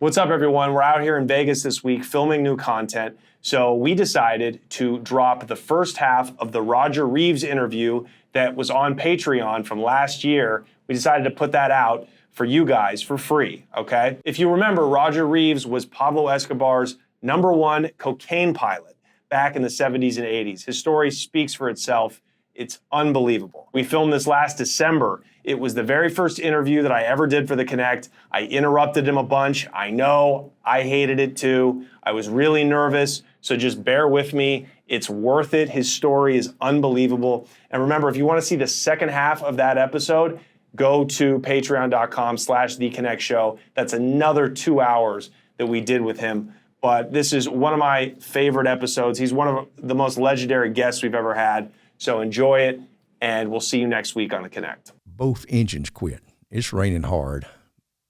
What's up, everyone? We're out here in Vegas this week filming new content. So we decided to drop the first half of the Roger Reaves interview that was on Patreon from last year. We decided to put that out for you guys for free, okay? If you remember, Roger Reaves was Pablo Escobar's #1 cocaine pilot back in the 70s and 80s. His story speaks for itself. It's unbelievable. We filmed this last December. It was the very first interview that I ever did for The Connect. I interrupted him a bunch. I know, I hated it too. I was really nervous, so just bear with me. It's worth it. His story is unbelievable. And remember, if you want to see the second half of that episode, go to patreon.com/theconnectshow. That's another 2 hours that we did with him. But this is one of my favorite episodes. He's one of the most legendary guests we've ever had. So enjoy it, and we'll see you next week on The Connect. Both engines quit. It's raining hard.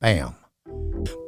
Bam.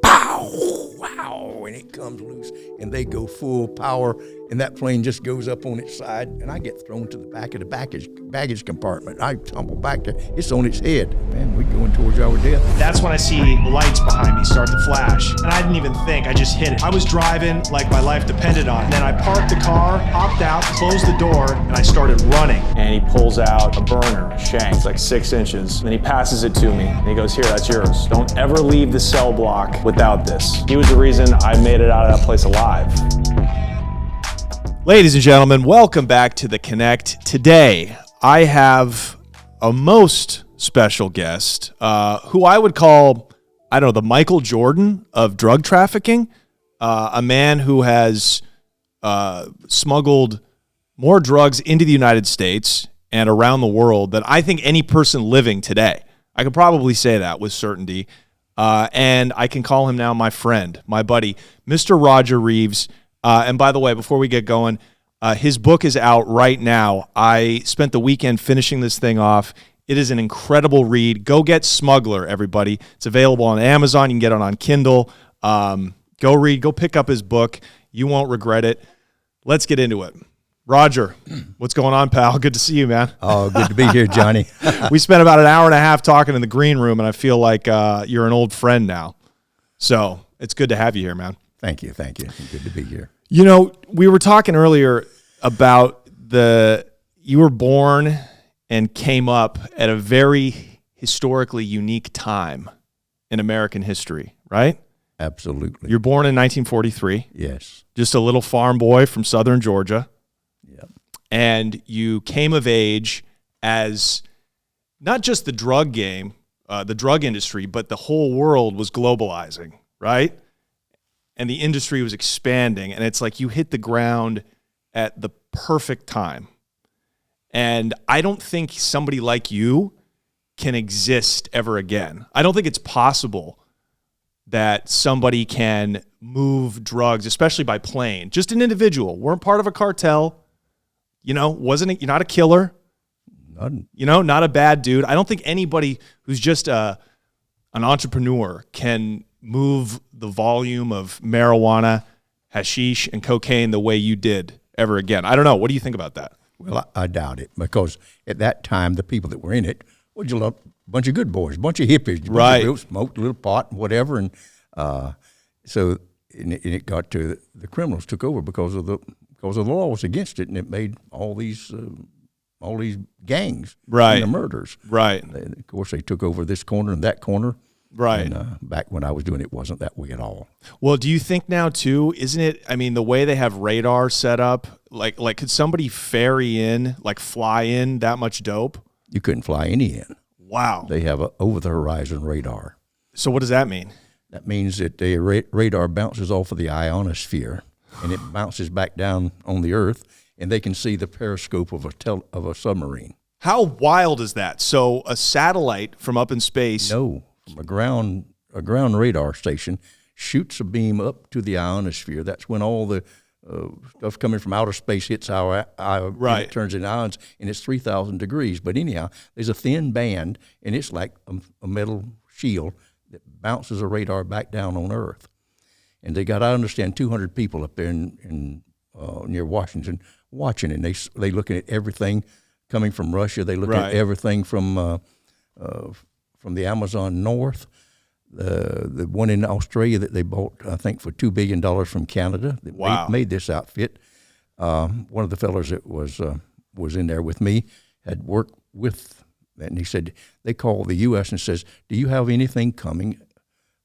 Pow! Wow! And it comes loose, and they go full power, and that plane just goes up on its side, and I get thrown to the back of the baggage compartment. I tumble back there. It's on its head. Man, we're going towards our death. That's when I see lights behind me start to flash, and I didn't even think. I just hit it. I was driving like my life depended on it. Then I parked the car, hopped out, closed the door, and I started running. And he pulls out a burner, a shank, it's like 6 inches. And then he passes it to me, and he goes, "Here, that's yours. Don't ever leave the cell block without this." He was the reason I made it out of that place alive. Ladies and gentlemen, welcome back to The Connect. Today, I have a most special guest who I would call, I don't know, the Michael Jordan of drug trafficking, a man who has smuggled more drugs into the United States and around the world than I think any person living today. I could probably say that with certainty. And I can call him now my friend, my buddy, Mr. Roger Reaves. And by the way, before we get going, his book is out right now. I spent the weekend finishing this thing off. It is an incredible read. Go get Smuggler, everybody. It's available on Amazon. You can get it on Kindle. Go read. Go pick up his book. You won't regret it. Let's get into it. Roger, what's going on, pal? Good to see you, man. Oh, good to be here, Johnny. We spent about an hour and a half talking in the green room, and I feel like you're an old friend now. So it's good to have you here, man. Thank you. Good to be here. You know, we were talking earlier about you were born and came up at a very historically unique time in American history, right? Absolutely. You're born in 1943. Yes. Just a little farm boy from southern Georgia. Yep. And you came of age as not just the drug game, the drug industry, but the whole world was globalizing, right? And the industry was expanding, and it's like you hit the ground at the perfect time. And I don't think somebody like you can exist ever again. I don't think it's possible that somebody can move drugs, especially by plane. Just an individual. Weren't part of a cartel. You know, you're not a killer. None. You know, not a bad dude. I don't think anybody who's just an entrepreneur can move the volume of marijuana, hashish, and cocaine the way you did ever again. I don't know. What do you think about that? Well, I doubt it, because at that time, the people that were in it were just a bunch of good boys, a bunch of hippies. Right. People smoked a little pot and whatever. And so it got to the criminals took over because of the law was against it, and it made all these gangs right. and the murders. Right. Of course, they took over this corner and that corner. Right. And back when I was doing it, wasn't that way at all. Well, do you think now too, isn't it, I mean, the way they have radar set up, like could somebody fly in that much dope? You couldn't fly any in. Wow. They have a over-the-horizon radar. So what does that mean? That means that the radar bounces off of the ionosphere, and it bounces back down on the Earth, and they can see the periscope of a submarine. How wild is that? So a satellite from up in space. No. From a ground radar station shoots a beam up to the ionosphere. That's when all the stuff coming from outer space hits our right. It turns into ions, and it's 3,000 degrees. But anyhow, there's a thin band, and it's like a metal shield that bounces a radar back down on Earth. And they got, I understand, 200 people up there in near Washington watching, and they looking at everything coming from Russia. They look right. at everything from the Amazon north. The one in Australia that they bought, I think, for $2 billion from Canada. That Wow. made this outfit. One of the fellows that was in there with me had worked with, and he said, they called the U.S. and says, do you have anything coming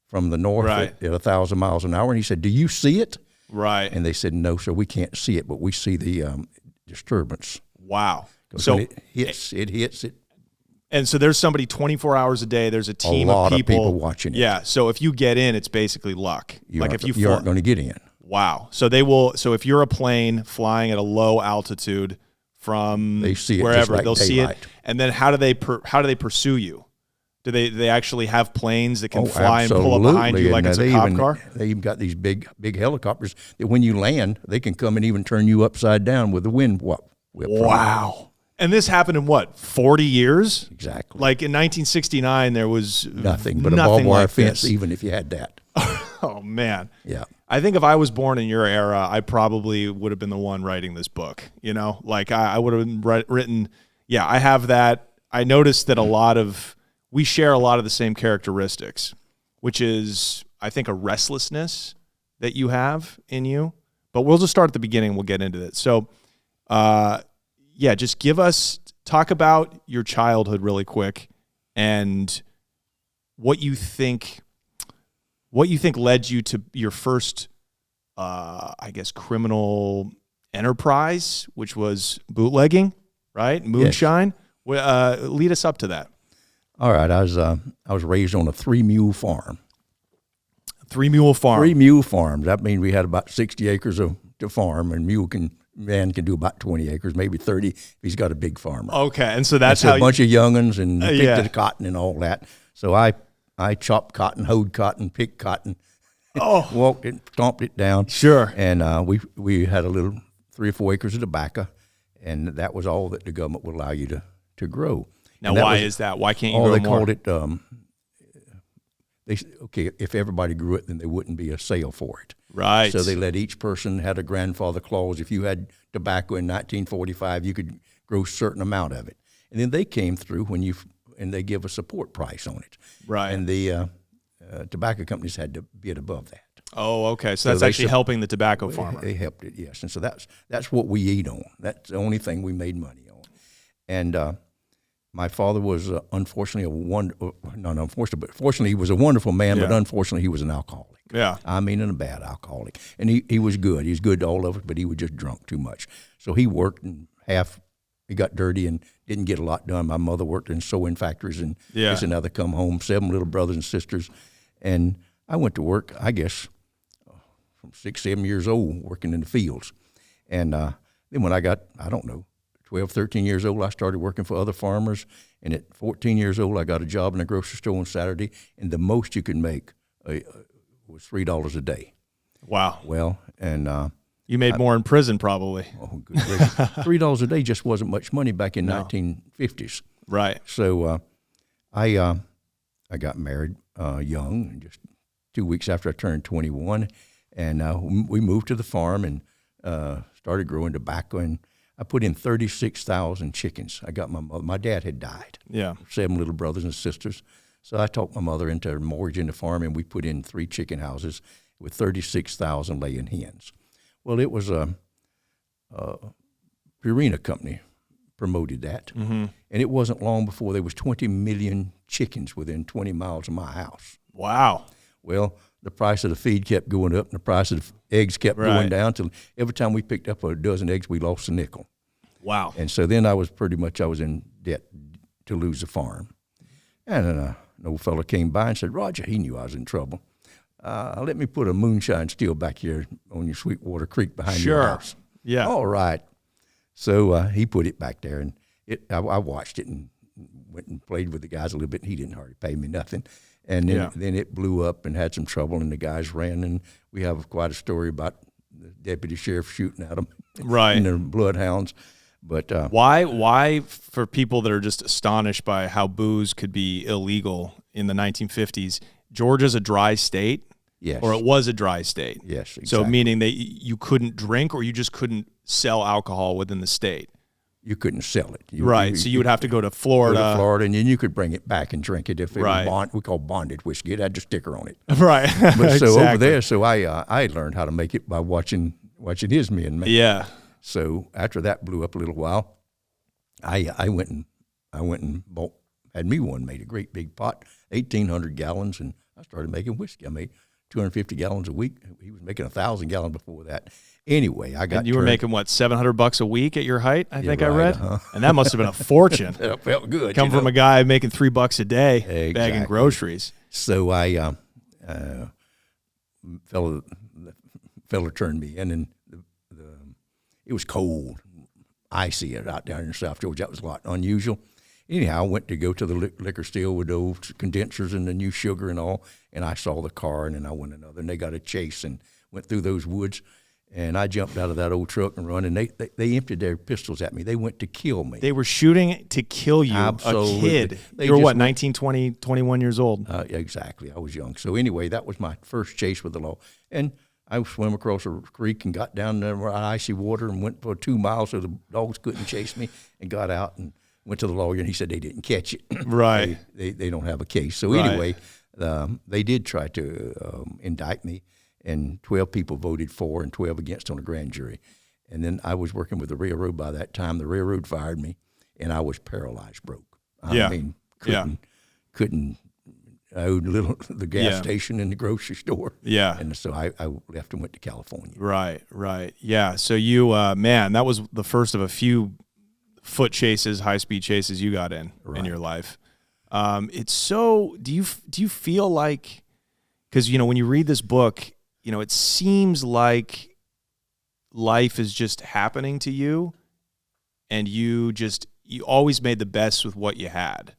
from the north Right. at 1,000 miles an hour? And he said, do you see it? Right. And they said, no, sir, we can't see it, but we see the disturbance. Wow. 'Cause So when it hits it. and so there's somebody 24 hours a day. There's a team lot of of people watching it. Yeah. So if you get in, it's basically luck. You like aren't, if you you aren't going to get in. Wow. So they will. So if you're a plane flying at a low altitude from They see it wherever, just like they'll see it. daylight. And then how do they pursue you? Do they actually have planes that can fly and pull up behind you like And it's a they cop even, car? They even got these big helicopters that when you land, they can come and even turn you upside down with the wind whip. Wow. And this happened in what, 40 years? Exactly. Like in 1969, there was Nothing but a nothing barbed wire like fence, this. even if you had that. Oh, man. Yeah. I think if I was born in your era, I probably would have been the one writing this book. You know, like I would have written, yeah, I have that. I noticed that we share a lot of the same characteristics, which is, I think, a restlessness that you have in you. But we'll just start at the beginning. We'll get into it. So, yeah, just talk about your childhood really quick and what you think led you to your first, I guess, criminal enterprise, which was bootlegging, right? Moonshine. Yes. Lead us up to that. All right. I was raised on a 3-mule farm. 3-mule farm. 3 mule farms. That means we had about 60 acres to farm, and man can do about 20 acres, maybe 30 if he's got a big farm. Okay, and so that's how a bunch of young'uns and picked yeah. the cotton and all that. So I chopped cotton, hoed cotton, picked cotton, walked it, stomped it down. Sure. And we had a little 3 or 4 acres of tobacco, and that was all that the government would allow you to grow. Now, why is that? Why can't you grow they more? called it. If everybody grew it, then there wouldn't be a sale for it. Right. So they let each person had a grandfather clause. If you had tobacco in 1945, you could grow a certain amount of it. And then they came through and they give a support price on it. Right. And the tobacco companies had to bid above that. Oh, okay. So that's actually helping the tobacco farmer. They helped it, yes. And so that's what we eat on. That's the only thing we made money on. And my father was fortunately he was a wonderful man, Yeah. but unfortunately he was an alcoholic. Yeah. I mean, a bad alcoholic. And he was good. He was good to all of us, but he was just drunk too much. So he worked he got dirty and didn't get a lot done. My mother worked in sewing factories and this and other, come home, 7 little brothers and sisters. And I went to work, I guess, from 6, 7 years old, working in the fields. And then when I got, 12, 13 years old, I started working for other farmers. And at 14 years old, I got a job in a grocery store on Saturday. And the most you could make was $3 a day. Wow. Well, and you made more in prison probably. oh, good gracious. $3 a day just wasn't much money back in 1950s. Right. So I got married young, just 2 weeks after I turned 21, and we moved to the farm and started growing tobacco. And I put in 36,000 chickens. I got my mother. My dad had died. Yeah. 7 little brothers and sisters. So I talked my mother into mortgaging the farm, and we put in 3 chicken houses with 36,000 laying hens. Well, it was a Purina company promoted that, Mm-hmm. and it wasn't long before there was 20 million chickens within 20 miles of my house. Wow. Well, the price of the feed kept going up, and the price of the eggs kept going down till every time we picked up a dozen eggs, we lost a nickel. Wow. And so then I was in debt to lose the farm. And then an old fellow came by and said, Roger, he knew I was in trouble. Let me put a moonshine still back here on your Sweetwater Creek behind your house. Yeah. All right. So he put it back there, and I watched it and went and played with the guys a little bit, and he didn't hardly pay me nothing. And then it blew up and had some trouble, and the guys ran, and we have quite a story about the deputy sheriff shooting at them. Right. And their bloodhounds. But why for people that are just astonished by how booze could be illegal in the 1950s, Georgia's a dry state? Yes. Or it was a dry state? Yes, exactly. So meaning that you couldn't drink, or you just couldn't sell alcohol within the state? you couldn't sell it. Right. So you would have to go to Florida. Go to Florida, and then you could bring it back and drink it if it Right. was we call bonded whiskey. It had a sticker on it. Right. But so Exactly. over there, so I learned how to make it by watching his men make it. Yeah. So after that blew up a little while, I went and bought, had me one made, a great big pot, 1,800 gallons, and I started making whiskey. I made 250 gallons a week. He was making 1,000 gallons before that. Anyway, I got. And you were making what, $700 a week at your height? I think I right, read, and that must have been a fortune. It felt good. Come from a guy making $3 a day bagging Exactly. groceries. So I fella turned me in, and it was cold, icy out there in South Georgia. That was a lot unusual. Anyhow, I went to go to the liquor store with those condensers and the new sugar and all, and I saw the car, and then I went another, and they got a chase and went through those woods, and I jumped out of that old truck and run, and they emptied their pistols at me. They went to kill me. They were shooting to kill you, Absolutely. a kid. They You were just what, 19, 20, 21 years old? Exactly. I was young. So anyway, that was my first chase with the law. And I swam across a creek and got down there icy water and went for 2 miles so the dogs couldn't chase me, and got out and went to the lawyer, and he said they didn't catch it. Right. They don't have a case. So Right. anyway, they did try to indict me, and 12 people voted for and 12 against on a grand jury. And then I was working with the railroad by that time. The railroad fired me, and I was paralyzed, broke. I mean, couldn't. I owed the gas station and the grocery store. Yeah. And so I left and went to California. Right. Yeah. So you, man, that was the first of a few foot chases, high-speed chases you got in your life. It's so, do you feel like, because, when you read this book, it seems like life is just happening to you, and you always made the best with what you had,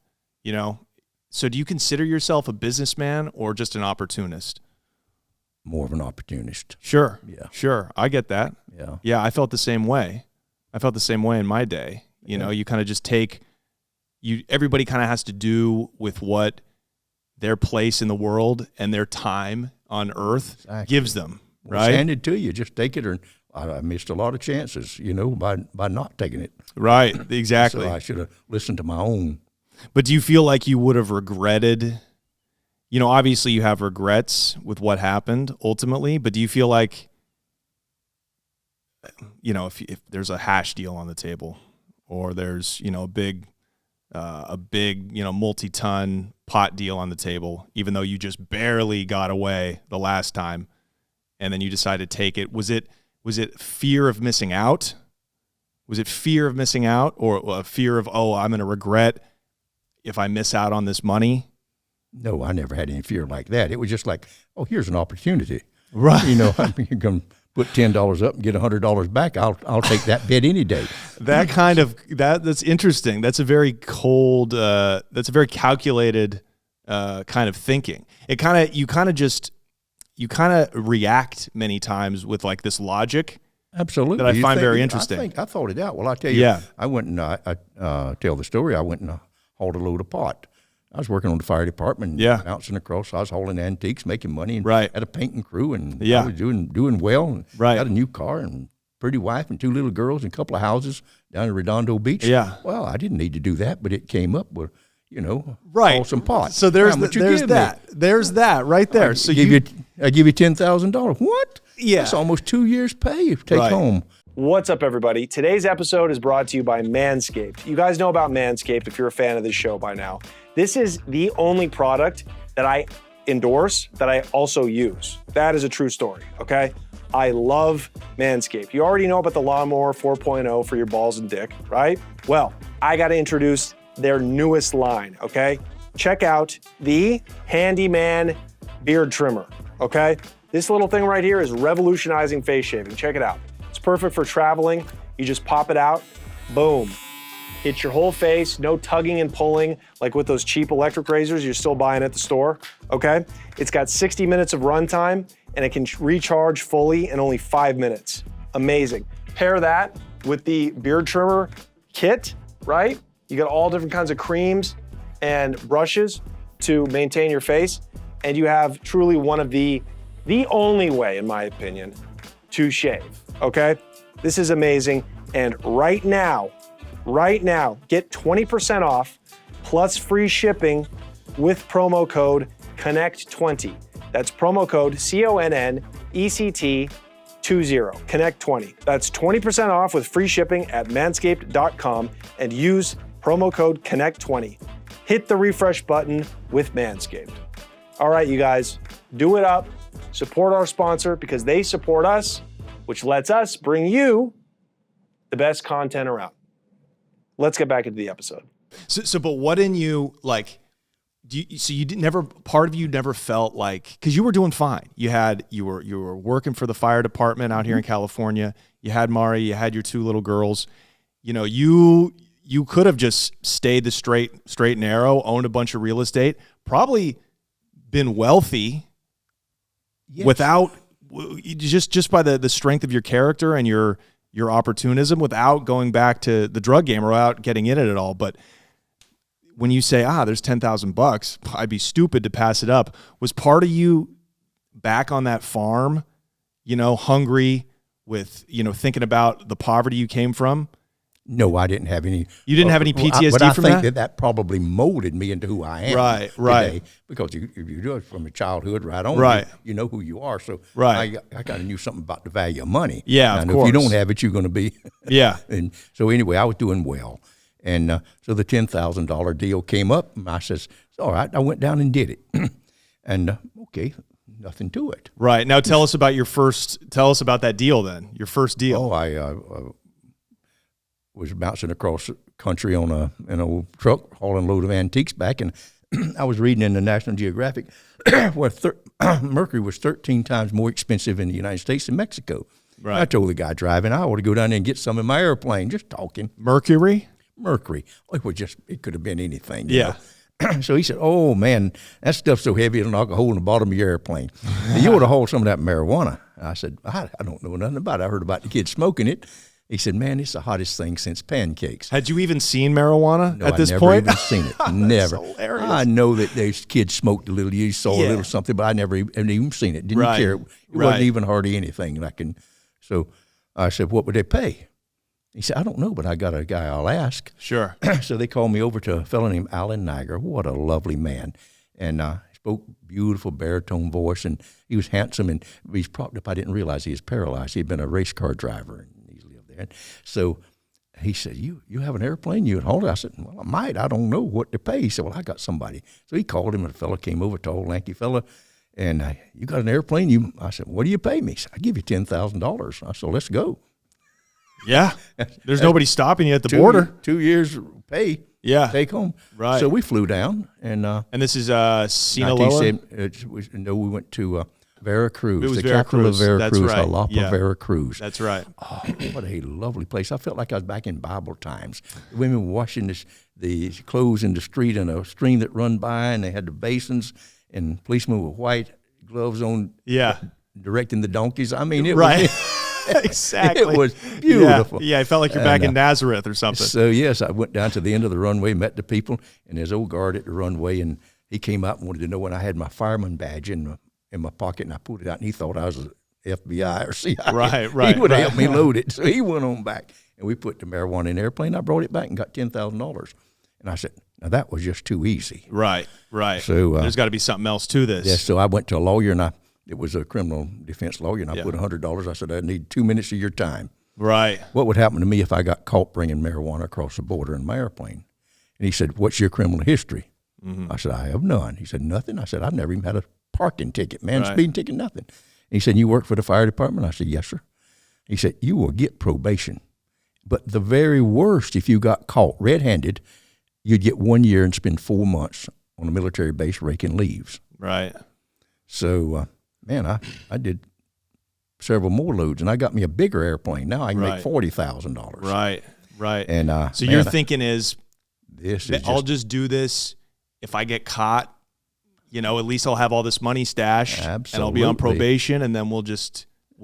So do you consider yourself a businessman or just an opportunist? More of an opportunist. Sure. Yeah. Sure. I get that. Yeah. Yeah, I felt the same way. I felt the same way in my day. You kind of just everybody kind of has to do with what their place in the world and their time on earth gives them, right? It's handed to you. Just take it, or I missed a lot of chances, by not taking it. Right, exactly. So I should have listened to my own. But do you feel like you would have regretted, obviously you have regrets with what happened ultimately, but do you feel like, if there's a hash deal on the table, or there's, a big, multi-ton pot deal on the table, even though you just barely got away the last time, and then you decided to take it, was it fear of missing out? Was it fear of missing out, or a fear of, I'm going to regret if I miss out on this money? No, I never had any fear like that. It was just like, here's an opportunity. Right. You're going to put $10 up and get $100 back. I'll take that bet any day. That's interesting. That's a very cold, that's a very calculated kind of thinking. You kind of react many times with like this logic. Absolutely. That I find very interesting. I thought it out. Well, I tell you, I went and I tell the story. I went and hauled a load of pot. I was working on the fire department, bouncing across. I was hauling antiques, making money, and had a painting crew, and I was doing well. And got a new car and pretty wife and 2 little girls and a couple of houses down in Redondo Beach. Yeah. Well, I didn't need to do that, but it came up with, haul some pot. So there's that. There's that right there. I give you $10,000. What? Yeah. That's almost 2 years' pay to take home. What's up, everybody? Today's episode is brought to you by Manscaped. You guys know about Manscaped if you're a fan of this show by now. This is the only product that I endorse that I also use. That is a true story, okay? I love Manscaped. You already know about the Lawnmower 4.0 for your balls and dick, right? Well, I got to introduce their newest line, okay? Check out the Handyman Beard Trimmer, okay? This little thing right here is revolutionizing face shaving. Check it out. It's perfect for traveling. You just pop it out, boom. Hits your whole face, no tugging and pulling like with those cheap electric razors you're still buying at the store, okay? It's got 60 minutes of runtime, and it can recharge fully in only 5 minutes. Amazing. Pair that with the beard trimmer kit, right? You got all different kinds of creams and brushes to maintain your face, and you have truly one of the only way, in my opinion, to shave, okay? This is amazing, and right now, right now. Get 20% off plus free shipping with promo code CONNECT20. That's promo code CONNECT20, CONNECT20. That's 20% off with free shipping at manscaped.com and use promo code CONNECT20. Hit the refresh button with Manscaped. All right, you guys, do it up. Support our sponsor because they support us, which lets us bring you the best content around. Let's get back into the episode. But what in you, like, you didn't never, part of you never felt like, because you were doing fine. You were working for the fire department out here in California. You had Mari, you had your 2 little girls. You know, you could have just stayed the straight and narrow, owned a bunch of real estate, probably been wealthy. Yes. Without just by the strength of your character and your opportunism, without going back to the drug game or without getting in it at all. But when you say, there's $10,000, I'd be stupid to pass it up. Was part of you back on that farm, you know, hungry with, you know, thinking about the poverty you came from? No, I didn't have any. You didn't have any PTSD but I from think that? that probably molded me into who I am. Right. Today, because if you do it from a childhood right on, right. you know who you are. So right. I kind of knew something about the value of money. Yeah, and of course. if you don't have it, you're going to be. Yeah. And so anyway, I was doing well. And so the $10,000 deal came up, and I says, all right, I went down and did it. And okay, nothing to it. Right. Now tell us about that deal then, your first deal. Oh, I was bouncing across the country on an old truck hauling a load of antiques back, and I was reading in the National Geographic where mercury was 13 times more expensive in the United States than Mexico. Right. I told the guy driving, I ought to go down there and get some in my airplane, just talking. Mercury? Mercury. It could have been anything. Yeah. So he said, oh, man, that stuff's so heavy it'll knock a hole in the bottom of your airplane. You ought to haul some of that marijuana. I said, I don't know nothing about it. I heard about the kids smoking it. He said, man, it's the hottest thing since pancakes. Had you even seen marijuana no, at this I never point? Even seen it. Never. That's hilarious. I know that those kids smoked a little. You saw a little something, but I never even seen it. Didn't care. It wasn't even hardly anything. So I said, what would they pay? He said, I don't know, but I got a guy I'll ask. Sure. So they called me over to a fellow named Alan Niger. What a lovely man. And he spoke beautiful baritone voice, and he was handsome, and he's propped up. I didn't realize he was paralyzed. He'd been a race car driver, and he lived there. So he said, you have an airplane? You would hold it? I said, well, I might. I don't know what to pay. He said, well, I got somebody. So he called him, and the fellow came over, tall, lanky fellow, and you got an airplane? I said, what do you pay me? He said, I give you $10,000. I said, let's go. Yeah. There's nobody stopping you at the border. 2 years pay. Yeah. Take home. Right. So we flew down. And this is Sinaloa? We went to Veracruz. It was the capital of Veracruz, That's right. Jalapa, Veracruz. That's right. Oh, what a lovely place. I felt like I was back in Bible times. The women were washing the clothes in the street in a stream that run by, and they had the basins, and policemen with white gloves on directing the donkeys. I mean, it was... Exactly. It was beautiful. Yeah, I felt like you're back in Nazareth or something. So, yes, I went down to the end of the runway, met the people, and there's old guard at the runway, and he came out and wanted to know when I had my fireman badge in my pocket, and I pulled it out, and he thought I was FBI or CIA. Right. He would help me load it. So he went on back, and we put the marijuana in the airplane. I brought it back and got $10,000. And I said, now that was just too easy. Right. So there's got to be something else to this. Yeah, so I went to a lawyer, and it was a criminal defense lawyer, and I put $100. I said, I need 2 minutes of your time. Right. What would happen to me if I got caught bringing marijuana across the border in my airplane? And he said, what's your criminal history? Mm-hmm. I said, I have none. He said, nothing? I said, I've never even had a parking ticket, speeding ticket, nothing. And he said, you work for the fire department? I said, yes, sir. He said, you will get probation. But the very worst, if you got caught red-handed, you'd get 1 year and spend 4 months on a military base raking leaves. Right. So... man, I did several more loads, and I got me a bigger airplane. Now I can make $40,000. Right. And so your thinking is, I'll just do this. If I get caught, at least I'll have all this money stashed, Absolutely. And I'll be on probation, and then we'll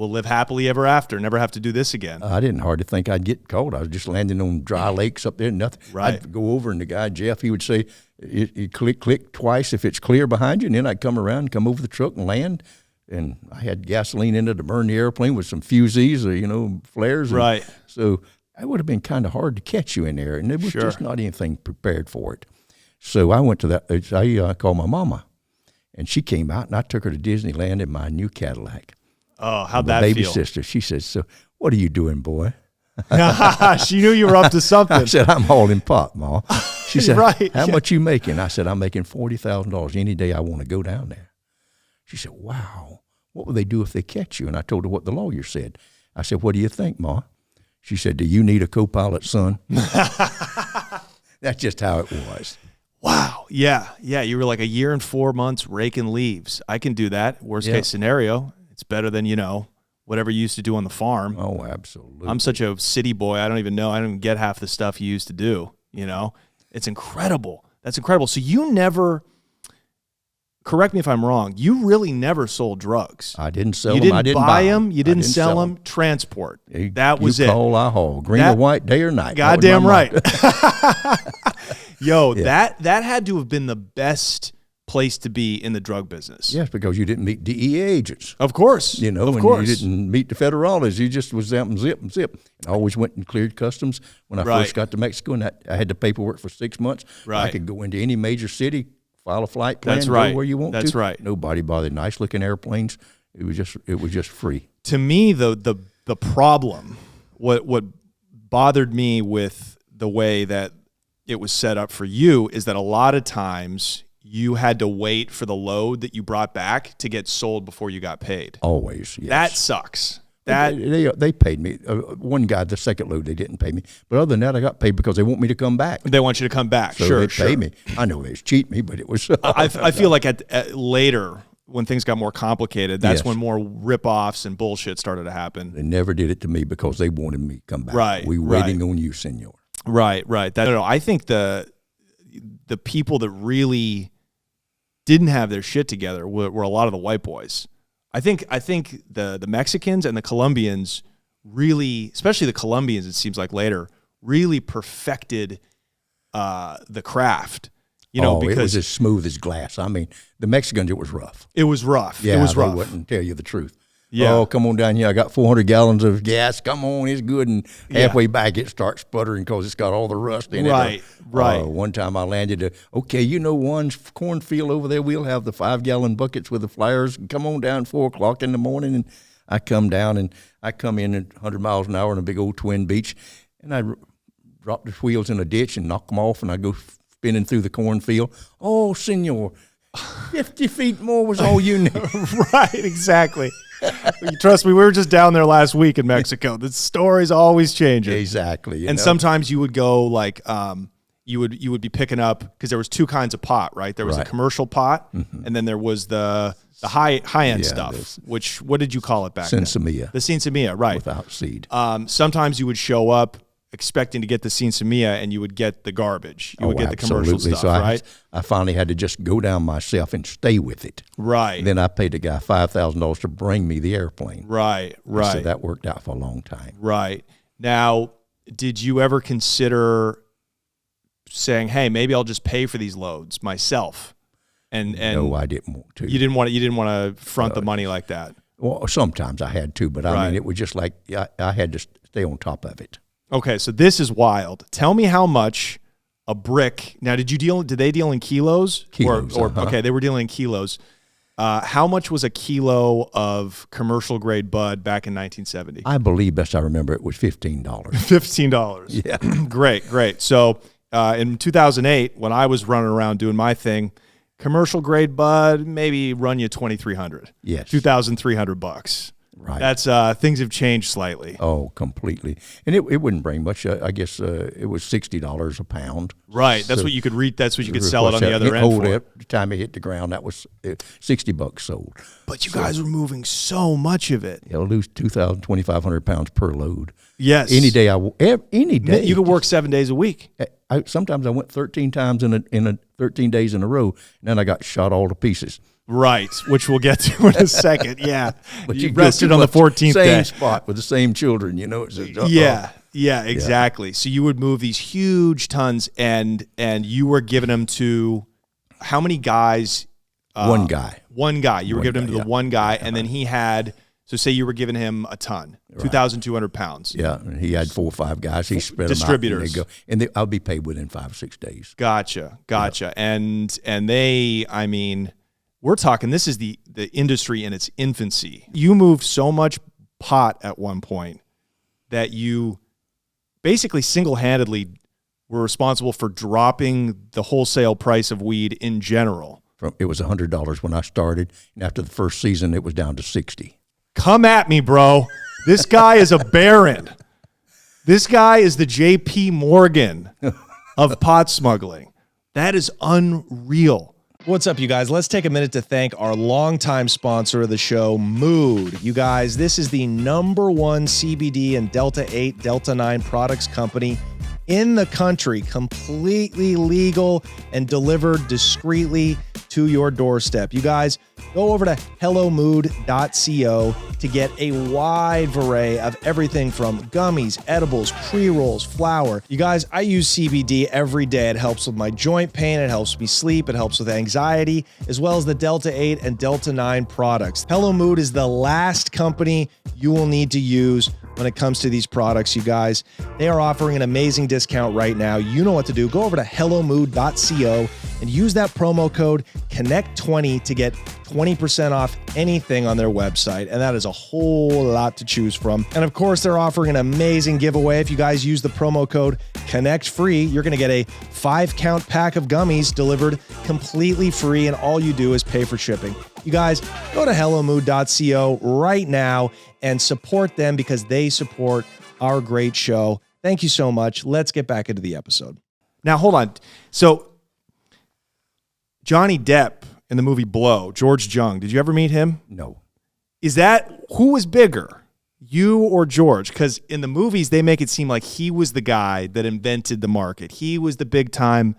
live happily ever after. Never have to do this again. I didn't hardly think I'd get caught. I was just landing on dry lakes up there, nothing. Right. I'd go over, and the guy Jeff, he would say, you click twice if it's clear behind you, and then I'd come around, come over the truck, and land. And I had gasoline in it to burn the airplane with some fusees or, flares. Right. So it would have been kind of hard to catch you in there, and there was Sure. just not anything prepared for it. So I went to that. I called my mama, and she came out, and I took her to Disneyland in my new Cadillac. Oh, how'd My that baby feel? sister, she said, "So what are you doing, boy?" She knew you were up to I something. said, "I'm hauling pop, Ma." She said, Right, "How yeah. much you making?" I said, "I'm making $40,000 any day I want to go down there." She said, "Wow, what would they do if they catch you?" And I told her what the lawyer said. I said, "What do you think, Ma?" She said, "Do you need a co-pilot, son?" That's just how it was. Wow. Yeah. Yeah. You were like a year and 4 months raking leaves. I can do that. Worst case scenario. It's better than, whatever you used to do on the farm. Oh, absolutely. I'm such a city boy. I don't even know. I don't even get half the stuff you used to do. It's incredible. That's incredible. So you never, correct me if I'm wrong, you really never sold drugs. I didn't sell You them. didn't I didn't buy them. them. You I didn't sell them. Transport. That was you it. call, I haul. Green That- or white, day or night. That was Goddamn my right. motto. Yo, that had to have been the best place to be in the drug business. Yes, because you didn't meet DEA agents. Of course. You know, of and course. you didn't meet the federales. You just was zip and zip and zip. And I always went and cleared customs. When I Right. first got to Mexico, and I had the paperwork for 6 months. I Right. could go into any major city, file a flight plan, That's go right. where you want to. That's right. Nobody bothered. Nice looking airplanes. It was just free. To me, the problem, what bothered me with the way that it was set up for you is that a lot of times you had to wait for the load that you brought back to get sold before you got paid. Always. Yes. That sucks. That they paid me. One guy, the second load, they didn't pay me. But other than that, I got paid because they want me to come back. they want you to come back. So Sure, they sure. pay me. I know they cheat me, but it was. I feel like at later when things got more complicated, that's Yes. when more rip-offs and bullshit started to happen. They never did it to me because they wanted me to come back. Right, We right. waiting on you, senor. Right. No, I think the people that really didn't have their shit together were a lot of the white boys. I think the Mexicans and the Colombians really, especially the Colombians, it seems like later, really perfected the craft. It was Because as smooth as glass. I mean, the Mexicans, it was rough. it was rough. Yeah, it was they rough. wouldn't tell you the truth. Yeah. Oh, come on down here. I got 400 gallons of gas. Come on, it's good. And halfway back, it starts sputtering because it's got all the rust in it. Right, right. One time I landed, one cornfield over there, we'll have the 5-gallon buckets with the flyers. Come on down 4 o'clock in the morning. And I come down, and I come in at 100 miles an hour on a big old twin beach, and I drop the wheels in a ditch and knock them off, and I go spinning through the cornfield. Oh, senor, 50 feet more was all you need. Right, exactly. Trust me, we were just down there last week in Mexico. The story's always changing. Exactly. you And know? sometimes you would go like you would be picking up because there was 2 kinds of pot, right? There was Right. a commercial pot, and then there was the high end Yeah, stuff. this- What did you call it back then? Sinsemilla The Sinsemilla, right? without seed. Sometimes you would show up expecting to get the Sinsemilla, and you would get the garbage. You would get the commercial absolutely. stuff, So right? I finally had to just go down myself and stay with it. Right. Then I paid the guy $5,000 to bring me the airplane. Right. So that worked out for a long time. Right. Now, did you ever consider saying, "Hey, maybe I'll just pay for these loads myself"? And No, I didn't want to. you didn't want to front the money like that. Well, sometimes I had to, but I Right. mean, it was just like I had to stay on top of it. Okay, so this is wild. Tell me how much a brick. Now, did they deal in kilos? Kilos, Or uh-huh. okay, they were dealing in kilos. How much was a kilo of commercial grade bud back in 1970? I believe, best I remember, it was $15. $15. Yeah. Great. So in 2008, when I was running around doing my thing, commercial grade bud maybe run you $2,300. Yes. $2,300. Right. That's things have changed slightly. Oh, completely. And it wouldn't bring much. I guess it was $60 a pound. Right. That's So- what you could read. That's what you could sell it on the other end hold for. it. The time it hit the ground, that was $60 sold. But you guys were moving so much of it. I'll lose 2,000, 2,500 pounds per load. Yes. Any day any day. You could work 7 days a week. Sometimes I went 13 times in a 13 days in a row, and then I got shot all to pieces. Right. Which we'll get to in a second. Yeah. But you go rested too on the much, 14th same day. spot with the same children. It's just, Yeah, exactly. So you would move these huge tons, and you were giving them to how many guys? One guy. One guy. You were giving them to guy, the one guy, and then he had So say you were giving him a ton, 2,200 pounds. Yeah, and he had 4 or 5 guys. He spread distributors. them out, and I'll be paid within 5 or 6 days. Gotcha. Yeah. And they, I mean, we're talking, this is the industry in its infancy. You moved so much pot at one point that you basically single-handedly were responsible for dropping the wholesale price of weed in general. It was $100 when I started, and after the first season, it was down to $60. Come at me, bro. This guy is a baron. This guy is the J.P. Morgan of pot smuggling. That is unreal. What's up, you guys? Let's take a minute to thank our longtime sponsor of the show, Mood. You guys, this is the #1 CBD and Delta 8, Delta 9 products company in the country, completely legal and delivered discreetly to your doorstep. You guys, go over to hellomood.co to get a wide array of everything from gummies, edibles, pre-rolls, flour. You guys, I use CBD every day. It helps with my joint pain. It helps me sleep. It helps with anxiety, as well as the Delta 8 and Delta 9 products. Hello Mood is the last company you will need to use when it comes to these products, you guys. They are offering an amazing discount right now. You know what to do. Go over to hellomood.co and use that promo code CONNECT20 to get 20% off anything on their website. And that is a whole lot to choose from. And of course, they're offering an amazing giveaway. If you guys use the promo code CONNECTFREE, you're going to get a 5-count pack of gummies delivered completely free. And all you do is pay for shipping. You guys, go to hellomood.co right now and support them because they support our great show. Thank you so much. Let's get back into the episode. Now, hold on. So, Johnny Depp in the movie Blow, George Jung, did you ever meet him? No. Who was bigger, you or George? Because in the movies, they make it seem like he was the guy that invented the market. He was the big time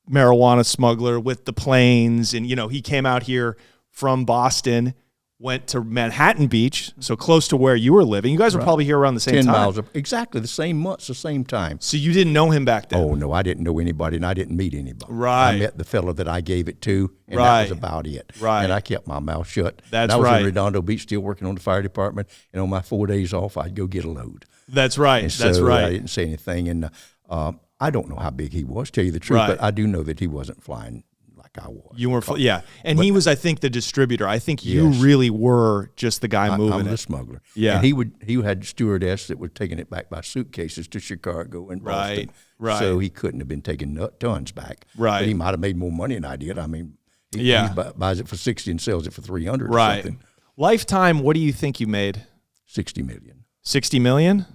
marijuana smuggler with the planes. And, he came out here from Boston, went to Manhattan Beach, so close to where you were living. You guys were probably here around the same 10 time. 10 miles, exactly the same months, the same time. So you didn't know him back then? Oh, no, I didn't know anybody, and I didn't meet anybody. Right. I met the fellow that I gave it to, and that was about it. Right. And I kept my mouth shut. That's and I was right. in Redondo Beach still working on the fire department, and on my 4 days off, I'd go get a load. That's right. And That's so right. I didn't say anything, and I don't know how big he was, tell you the truth, Right. but I do know that he wasn't flying like I was. You were, yeah. And he was, I think, the distributor. I think you really were just the guy moving I'm it. the smuggler. Yeah. And he had stewardess that was taking it back by suitcases to Chicago and Boston. Right. So he couldn't have been taking tons back. Right. But he might have made more money than I did. I mean, he buys it for 60 and sells it for 300 or something. Lifetime, what do you think you made? 60 million. 60 million?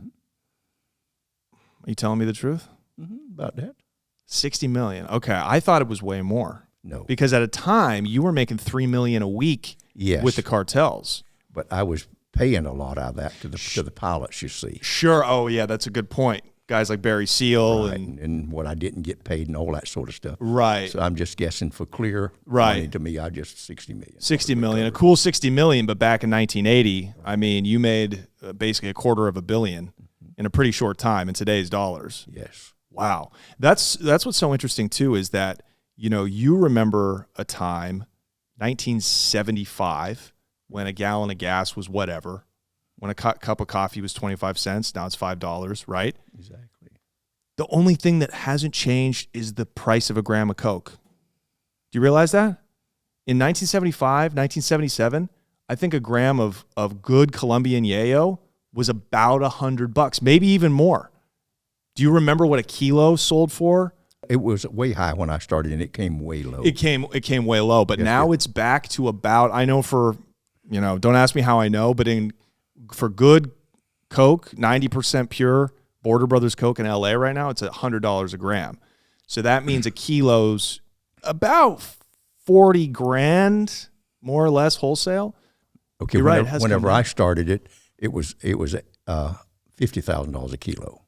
Are you telling me the truth? About that. 60 million. Okay. I thought it was way more. No. Because at a time, you were making $3 million a week with the cartels. But I was paying a lot out of that to the pilots, you see. Sure. Oh, yeah, that's a good point. Guys like Barry Seal and what I didn't get paid and all that sort of stuff. Right. So I'm just guessing for clear money to me, I just 60 million. 60 million, a cool 60 million, but back in 1980, I mean, you made basically $250 million in a pretty short time in today's dollars. Yes. Wow. That's what's so interesting too, is that you remember a time, 1975, when a gallon of gas was whatever, when a cup of coffee was 25 cents, now it's $5, right? Exactly. The only thing that hasn't changed is the price of a gram of Coke. Do you realize that? In 1975, 1977, I think a gram of good Colombian yayo was about $100, maybe even more. Do you remember what a kilo sold for? It was way high when I started, and it came way low. It came way low, but now it's back to about, I know don't ask me how I know, but for good Coke, 90% pure Border Brothers Coke in LA right now, it's $100 a gram. So that means a kilo's about 40 grand, more or less wholesale. Okay, You're whenever I started it was $50,000 a kilo.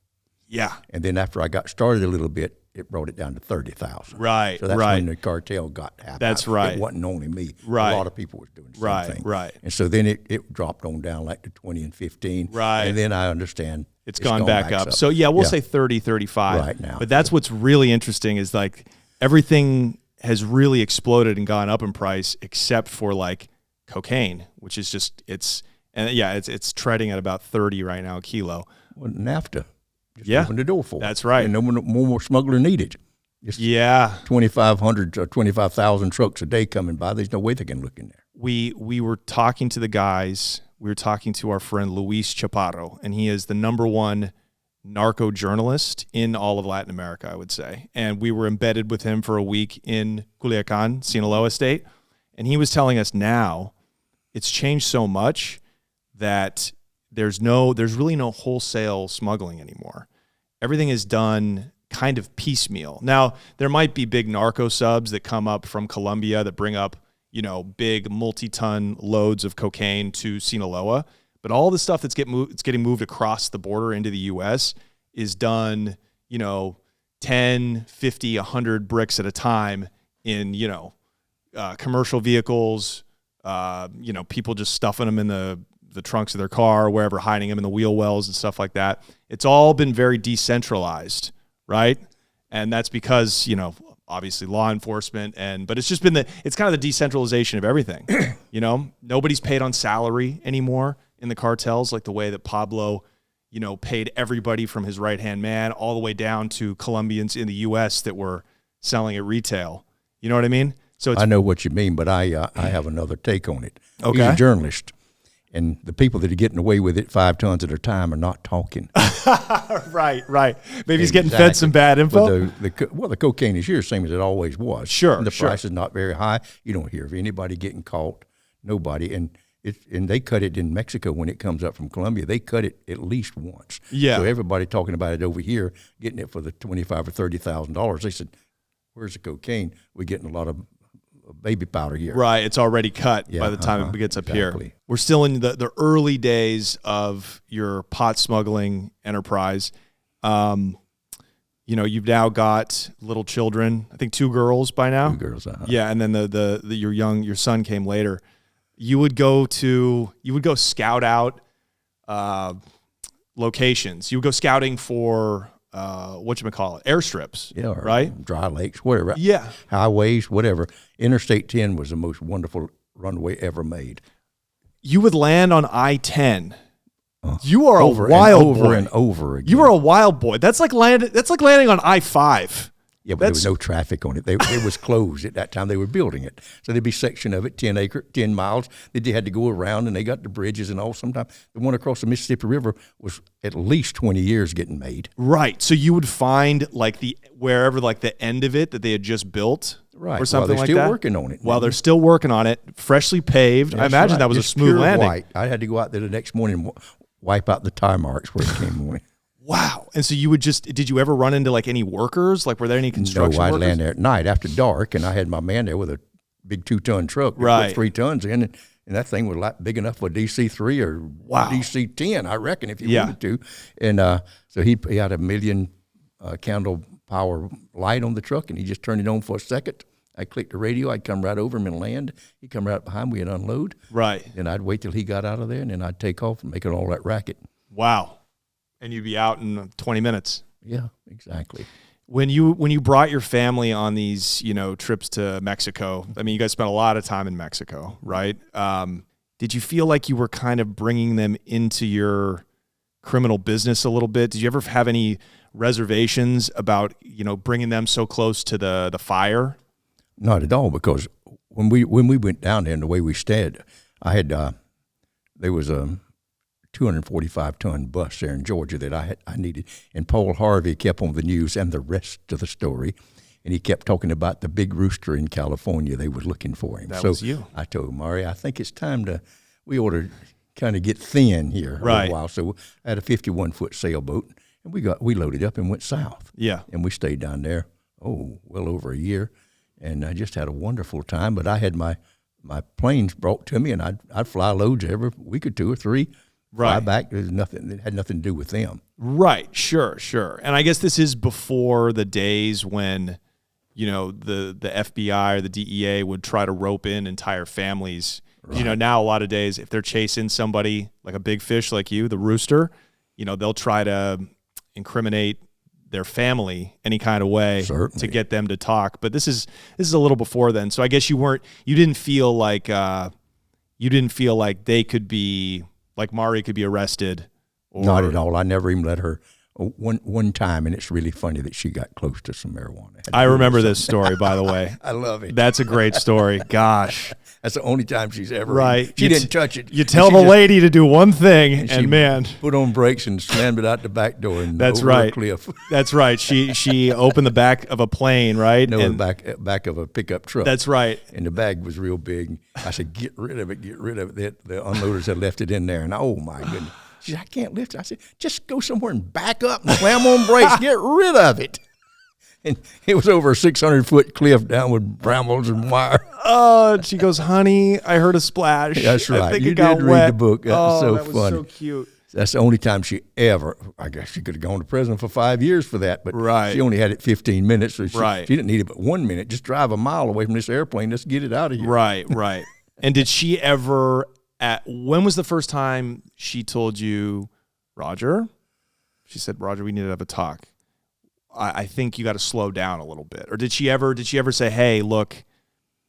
Yeah. And then after I got started a little bit, it brought it down to 30,000. Right. So that's when the cartel got half. That's out. right. It wasn't only me. Right. A lot of people were doing the same thing. Right. And so then it dropped on down like to 20 and 15. Right. And then I understand it's gone back up. So yeah, we'll say 30, 35 right now. But that's what's really interesting is like everything has really exploded and gone up in price except for like cocaine, which is just it's And yeah, it's trading at about 30 right now a kilo. Well, NAFTA just Yeah, opened the door for it. that's right. And no more smuggler needed. Just Yeah. 2,500 or 25,000 trucks a day coming by. There's no way they can look in there. We were talking to the guys. We were talking to our friend Luis Chaparro, and he is the #1 narco journalist in all of Latin America, I would say. And we were embedded with him for a week in Culiacan, Sinaloa State. And he was telling us now it's changed so much that there's really no wholesale smuggling anymore. Everything is done kind of piecemeal. Now, there might be big narco subs that come up from Colombia that bring up, big multi-ton loads of cocaine to Sinaloa. But all the stuff that's getting moved across the border into the U.S. is done, 10, 50, 100 bricks at a time in, commercial vehicles, people just stuffing them in the trunks of their car or wherever, hiding them in the wheel wells and stuff like that. It's all been very decentralized, right? And that's because, obviously law enforcement but it's just been it's kind of the decentralization of everything. Nobody's paid on salary anymore in the cartels, like the way that Pablo, paid everybody from his right-hand man all the way down to Colombians in the U.S. that were selling at retail. You know what I mean? So I know what you mean, but I have another take on it. Okay. He's a journalist, and the people that are getting away with it 5 tons at a time are not talking. Right. Maybe he's getting fed some bad info. The cocaine is here, same as it always was. Sure, and the price is not very high. You don't hear of anybody getting caught, nobody. And they cut it in Mexico when it comes up from Colombia. They cut it at least once. Yeah. So everybody talking about it over here, getting it for the $25,000 or $30,000. They said, "Where's the cocaine? We're getting a lot of baby powder here." Right, it's already cut by the time it gets up here. We're still in the early days of your pot smuggling enterprise. You've now got little children. I think 2 girls by now. 2 girls. Yeah, and then your son came later. You would go scout out locations. You would go scouting for airstrips. Yeah, right. Dry lakes, whatever. Yeah, highways, whatever. Interstate 10 was the most wonderful runway ever made. You would land on I-10. You are over a wild and over boy. and over again. You are a wild boy. That's like landing on I-5. Yeah, but there was no traffic on it. It was closed at that time. They were building it. So there'd be a section of it, 10 miles, that they had to go around, and they got the bridges and all. Sometimes the one across the Mississippi River was at least 20 years getting made. Right. So you would find wherever the end of it that they had just built. Right. Or something like that. While they're still working on it. While they're still working on it, freshly paved. I imagine that was just a smooth landing. White. I had to go out there the next morning and wipe out the tire marks where it came on. Wow. And so did you ever run into any workers? Were there any construction workers? No, I'd land there at night after dark, and I had my man there with a big 2-ton truck. Right. Put 3 tons in, and that thing was big enough for DC-3 or DC-10, I reckon, if you wanted to. And so he had a 1 million candle power light on the truck, and he just turned it on for a second. I clicked the radio. I'd come right over him and land. He'd come right behind me and unload. Right. Then I'd wait till he got out of there, and then I'd take off and make all that racket. Wow. And you'd be out in 20 minutes. Yeah, exactly. When you brought your family on these, trips to Mexico, I mean, you guys spent a lot of time in Mexico, right? Did you feel like you were kind of bringing them into your criminal business a little bit? Did you ever have any reservations about, bringing them so close to the fire? Not at all, because when we went down there and the way we stayed, I had there was a 245-ton bus there in Georgia that I needed, and Paul Harvey kept on the news and the rest of the story, and he kept talking about the big rooster in California. They were looking for him. That was you. I told Mari, I think it's time we ought to kind of get thin here a little while. So I had a 51-foot sailboat, and we loaded up and went south. Yeah. And we stayed down there, well over a year, and I just had a wonderful time. But I had my planes brought to me, and I'd fly loads every week or 2 or 3. Fly back. There's nothing. It had nothing to do with them. Right. Sure. And I guess this is before the days when, the FBI or the DEA would try to rope in entire families. Right. Now a lot of days, if they're chasing somebody like a big fish like you, the rooster, they'll try to incriminate their family any kind of way to get them to talk. But this is a little before then. So I guess you didn't feel like they could be like Mari could be arrested? Or... Not at all. I never even let her. One time, and it's really funny that she got close to some marijuana. I remember this story, by the way. I love it. That's a great story. Gosh. That's the only time she's ever. Right. She didn't touch it. You tell the lady to do one thing, she and man. put on brakes and slammed it out the back door and That's over right. a cliff. That's right. She opened the back of a plane, right? No, and back of a pickup truck. That's right. And the bag was real big. I said, get rid of it, get rid of it. The unloaders had left it in there, and oh my goodness. She said, I can't lift it. I said, just go somewhere and back up and slam on brakes. Get rid of it. And it was over a 600-foot cliff down with brambles and wire. Oh, she goes, honey, I heard a splash. That's right. I think You it got did wet. read the book. That was so that was funny. so cute. That's the only time she ever, I guess she could have gone to prison for 5 years for that, but Right. she only had it 15 minutes. So she Right. didn't need it but 1 minute. Just drive a mile away from this airplane. Let's get it out of here. Right. And did she ever, when was the first time she told you, Roger? She said, Roger, we need to have a talk. I think you got to slow down a little bit. Or did she ever say, hey, look,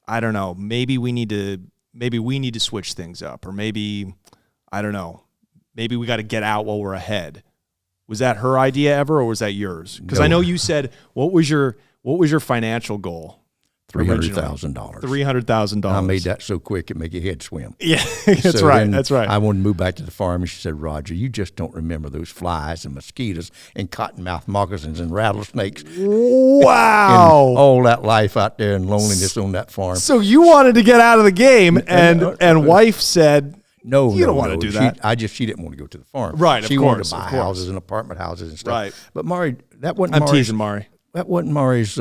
I don't know, maybe we need to switch things up, or maybe, I don't know, maybe we got to get out while we're ahead. Was that her idea ever, or was that yours? Because No. I know you said, what was your financial goal? $300,000. $300,000. I made that so quick it make your head swim. Yeah, that's So right. then That's right. I wanted to move back to the farm, and she said, Roger, you just don't remember those flies and mosquitoes and cottonmouth moccasins and rattlesnakes Wow. and all that life out there and loneliness on that farm. So you wanted to get out of the game, and wife said, No, you no, don't want no. to do She- that. She didn't want to go to the farm. Right, of She wanted course, to of buy course. houses and apartment houses and stuff. Right. But Mari, that wasn't I'm Mari's, teasing Mari. That wasn't Mari's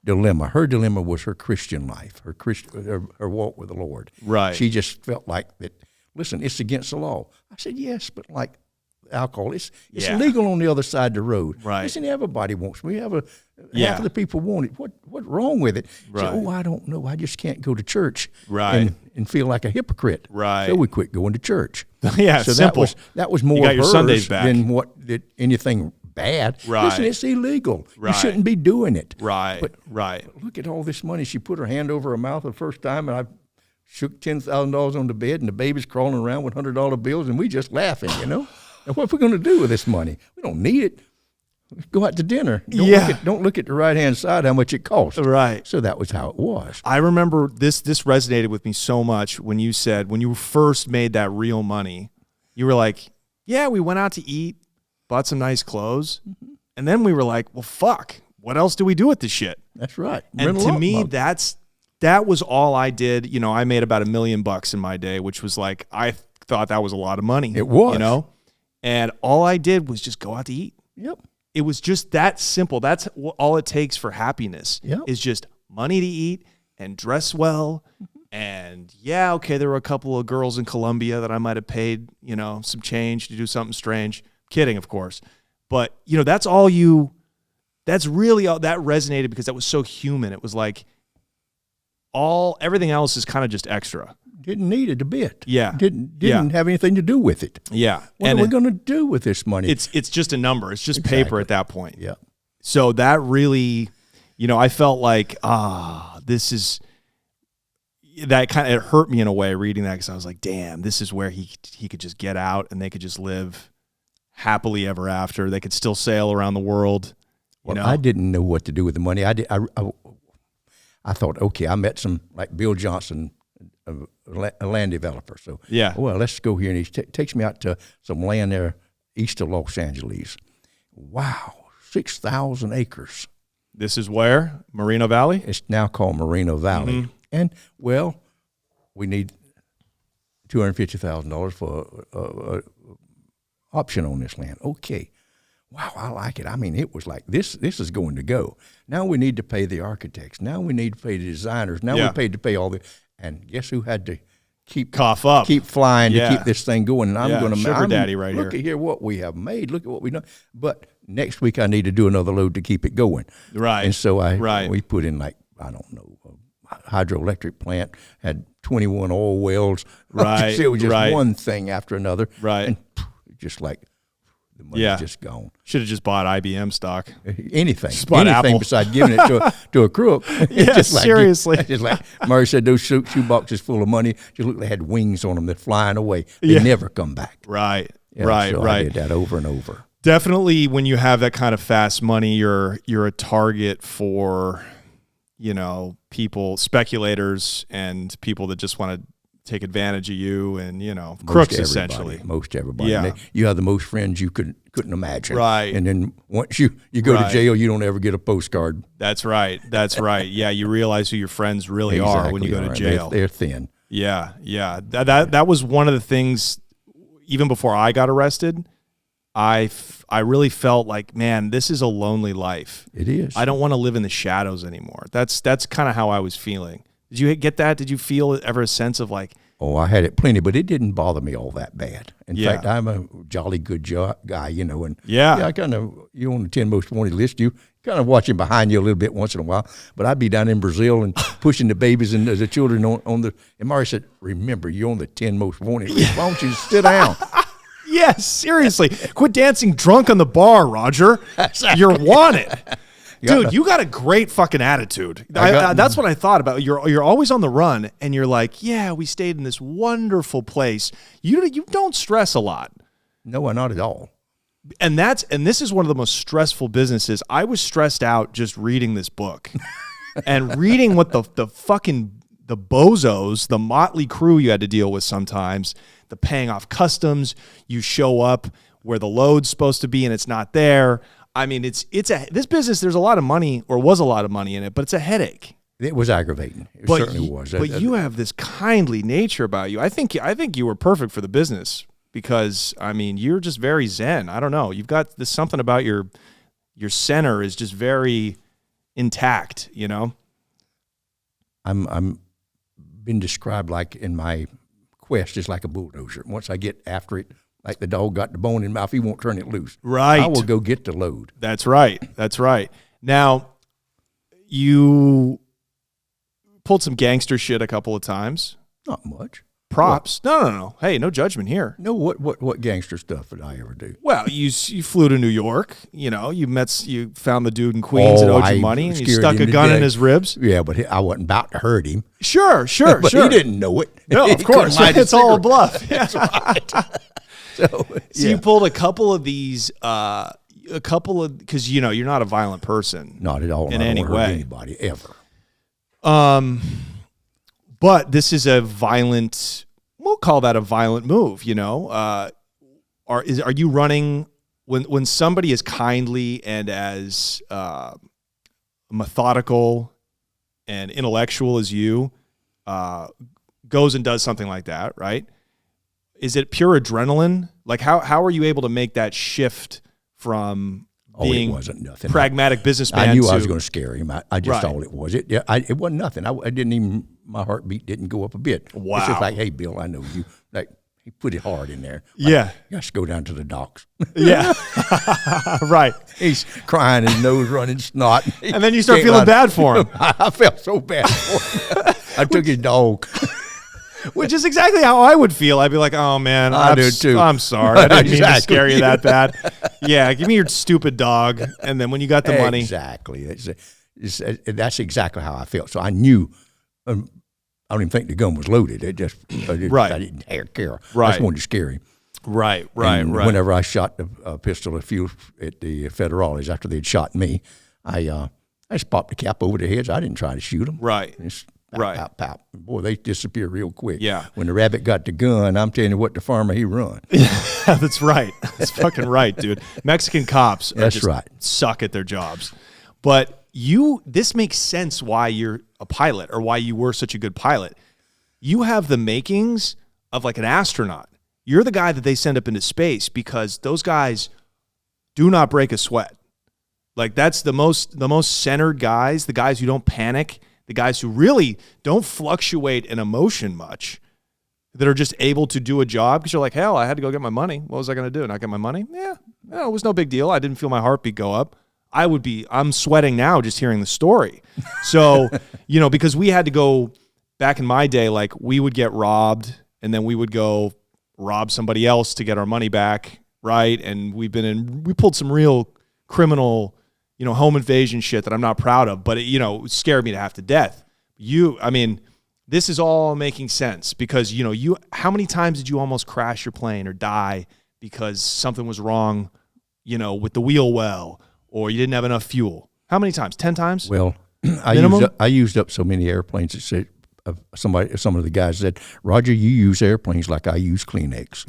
dilemma. Her dilemma was her Christian life, her walk with the Lord. Right. She just felt like that. Listen, it's against the law. I said yes, but like alcohol, it's Yeah. legal on the other side of the road. Right. Listen, everybody wants. We have Yeah. half of the people want it. What's wrong with it? She Right. said, oh, I don't know. I just can't go to church. Right. And feel like a hypocrite. Right. So we quit going to church. Yeah, So simple. that was more You got your hers Sundays back. than anything bad. Right. Listen, it's illegal. Right. You shouldn't be doing it. Right. But Right. look at all this money. She put her hand over her mouth the first time, and I shook $10,000 on the bed, and the baby's crawling around with $100 bills, and we just laughing, And what are we going to do with this money? We don't need it. Go out to dinner. Don't look at the right-hand side how much it costs. Right. So that was how it was. I remember this resonated with me so much when you said, when you first made that real money, you were like, yeah, we went out to eat, bought some nice clothes, and then we were like, well, fuck, what else do we do with this shit? That's right. And to me, that was all I did. I made about $1 million in my day, which was like, I thought that was a lot of money. It was. And all I did was just go out to eat. Yep. It was just that simple. That's all it takes for happiness. Yep. Is just money to eat and dress well. And yeah, okay, there were a couple of girls in Colombia that I might have paid, some change to do something strange. Kidding, of course. But, that's really all that resonated because that was so human. It was like everything else is kind of just extra. Didn't need it a bit. Yeah. Didn't have anything to do with it. Yeah. What are we going to do with this money? It's just a number. It's just paper at that point. Yeah. So that really, I felt like, this is, that kind of, it hurt me in a way reading that because I was like, damn, this is where he could just get out and they could just live happily ever after. They could still sail around the world. I didn't know what to do with the money. I thought, okay, I met some, like Bill Johnson, a land developer. So, yeah. Well, let's go here. And he takes me out to some land there east of Los Angeles. Wow, 6,000 acres. This is where? Moreno Valley? It's now called Moreno Valley. Mm-hmm. And, well, we need $250,000 for an option on this land. Okay. Wow, I like it. I mean, it was like, this is going to go. Now we need to pay the architects. Now we need to pay the designers. Now we paid to pay all the, and guess who had to keep flying to keep this thing going? And I'm going to sugar daddy right here. Look at here what we have made. Look at what we've done. But next week I need to do another load to keep it going. Right. And so we put in like, I don't know, a hydroelectric plant, had 21 oil wells. Right. It was just one thing after another. Right. And just like, the money's just gone. Should have just bought IBM stock. Anything bought Apple. besides giving it to a crook. Yeah, seriously. Just like Murray said, those shoe boxes full of money just look like they had wings on them. They're flying away. They never come back. Right, Yeah, right, so right. I did that over and over. Definitely, when you have that kind of fast money, you're a target for, people, speculators, and people that just want to take advantage of you, and crooks essentially. Most everybody. Yeah. You have the most friends you couldn't imagine. Right. And then once you go to jail, you don't ever get a postcard. That's right. That's right. Yeah, you realize who your friends really are when you go to jail. They're thin. Yeah, yeah. That was one of the things. Even before I got arrested, I really felt like, man, this is a lonely life. It is. I don't want to live in the shadows anymore. That's kind of how I was feeling. Did you get that? Did you feel ever a sense of like? Oh, I had it plenty, but it didn't bother me all that bad. In Yeah. fact, I'm a jolly good guy, and Yeah. I kind of, you're on the 10 most wanted list. You kind of watching behind you a little bit once in a while. But I'd be down in Brazil and pushing the babies and the children on the. And Mari said, "Remember, you're on the 10 most wanted list. Why don't you sit down?" Yes, seriously. Quit dancing drunk on the bar, Roger. You're wanted. Dude, you got a great fucking attitude. That's what I thought about. You're always on the run, and you're like, yeah, we stayed in this wonderful place. You don't stress a lot. No, not at all. And this is one of the most stressful businesses. I was stressed out just reading this book and reading what the bozos, the motley crew you had to deal with sometimes, the paying off customs, you show up where the load's supposed to be and it's not there. I mean, this business, there's a lot of money, or was a lot of money in it, but it's a headache. It was aggravating. It certainly was. But you have this kindly nature about you. I think you were perfect for the business because, I mean, you're just very zen. I don't know. You've got this something about your center is just very intact, I'm been described like in my quest is like a bulldozer. Once I get after it, like the dog got the bone in his mouth, he won't turn it loose. Right. I will go get the load. That's right. That's right. Now, you pulled some gangster shit a couple of times. Not much. Props. No. Hey, no judgment here. No, what gangster stuff did I ever do? Well, you flew to New York. You found the dude in Queens that owed you money, and you stuck a gun in his ribs. Yeah, but I wasn't about to hurt him. Sure. But he didn't know it. No, of course. It's all a bluff. Yeah. That's right. So you pulled a couple of these, because you're not a violent person. Not at all. In I don't any want to hurt way. anybody ever. But this is a violent. We'll call that a violent move. Are you running when somebody as kindly and as methodical and intellectual as you goes and does something like that, right? Is it pure adrenaline? Like how are you able to make that shift from being it wasn't nothing. pragmatic businessman? I knew I was going to scare him. I just thought it was. It wasn't nothing. I didn't even. My heartbeat didn't go up a bit. Wow. It's just like, hey, Bill, I know you. Like he put it hard in there. Like, Yeah. You got to go down to the docks. Yeah. Right. He's crying, his nose running snot. And then you start feeling bad for him. I felt so bad for him. I took his dog. Which is exactly how I would feel. I'd be like, oh, man, I do too. I'm sorry. I didn't mean to Exactly. scare you that bad. Yeah, give me your stupid dog. And then when you got the money. Exactly. That's exactly how I felt. So I knew. I don't even think the gun was loaded. I didn't care. Right. I just wanted to scare him. Right. And whenever I shot the pistol at the federales after they'd shot me, I just popped the cap over their heads. I didn't try to shoot them. Right. Just Right. Pop, pop. Boy, they disappear real quick. Yeah. When the rabbit got the gun, I'm telling you what, the farmer, he run. That's right. That's fucking right, dude. Mexican cops suck at their jobs. But this makes sense why you're a pilot or why you were such a good pilot. You have the makings of like an astronaut. You're the guy that they send up into space because those guys do not break a sweat. Like that's the most centered guys, the guys who don't panic, the guys who really don't fluctuate in emotion much, that are just able to do a job because you're like, hell, I had to go get my money. What was I going to do? Not get my money? Yeah, no, it was no big deal. I didn't feel my heartbeat go up. I'm sweating now just hearing the story. So, because we had to go back in my day, like we would get robbed and then we would go rob somebody else to get our money back. right? And we pulled some real criminal, home invasion shit that I'm not proud of, but it scared me to half to death. This is all making sense because, how many times did you almost crash your plane or die because something was wrong, with the wheel well, or you didn't have enough fuel? How many times? 10 times? Well, I used up so many airplanes that said, some of the guys said, Roger, you use airplanes like I use Kleenex.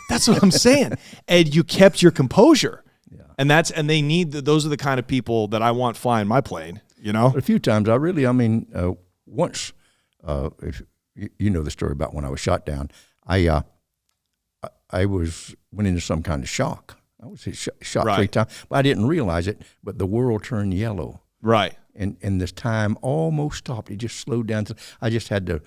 That's what I'm saying. And you kept your composure. Yeah. And those are the kind of people that I want flying my plane, A few times once, if you know the story about when I was shot down, I went into some kind of shock. I was shot right. 3 times, but I didn't realize it, but the world turned yellow. Right. And this time almost stopped. It just slowed down. I just had to,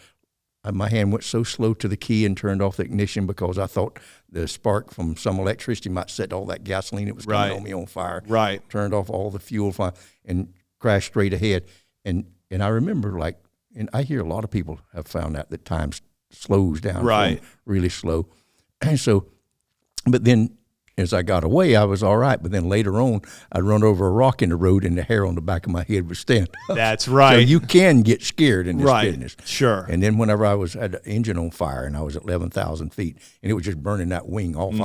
my hand went so slow to the key and turned off the ignition because I thought the spark from some electricity might set all that gasoline that was coming on me on fire. Right. Turned off all the fuel fire and crashed straight ahead. And I remember and I hear a lot of people have found out that time slows down. Right. Really slow. And so, but then, as I got away, I was all right. But then later on, I'd run over a rock in the road and the hair on the back of my head would stand up. That's right. So you can get scared in this business. Sure. And then whenever I had the engine on fire and I was at 11,000 feet and it was just burning that wing off,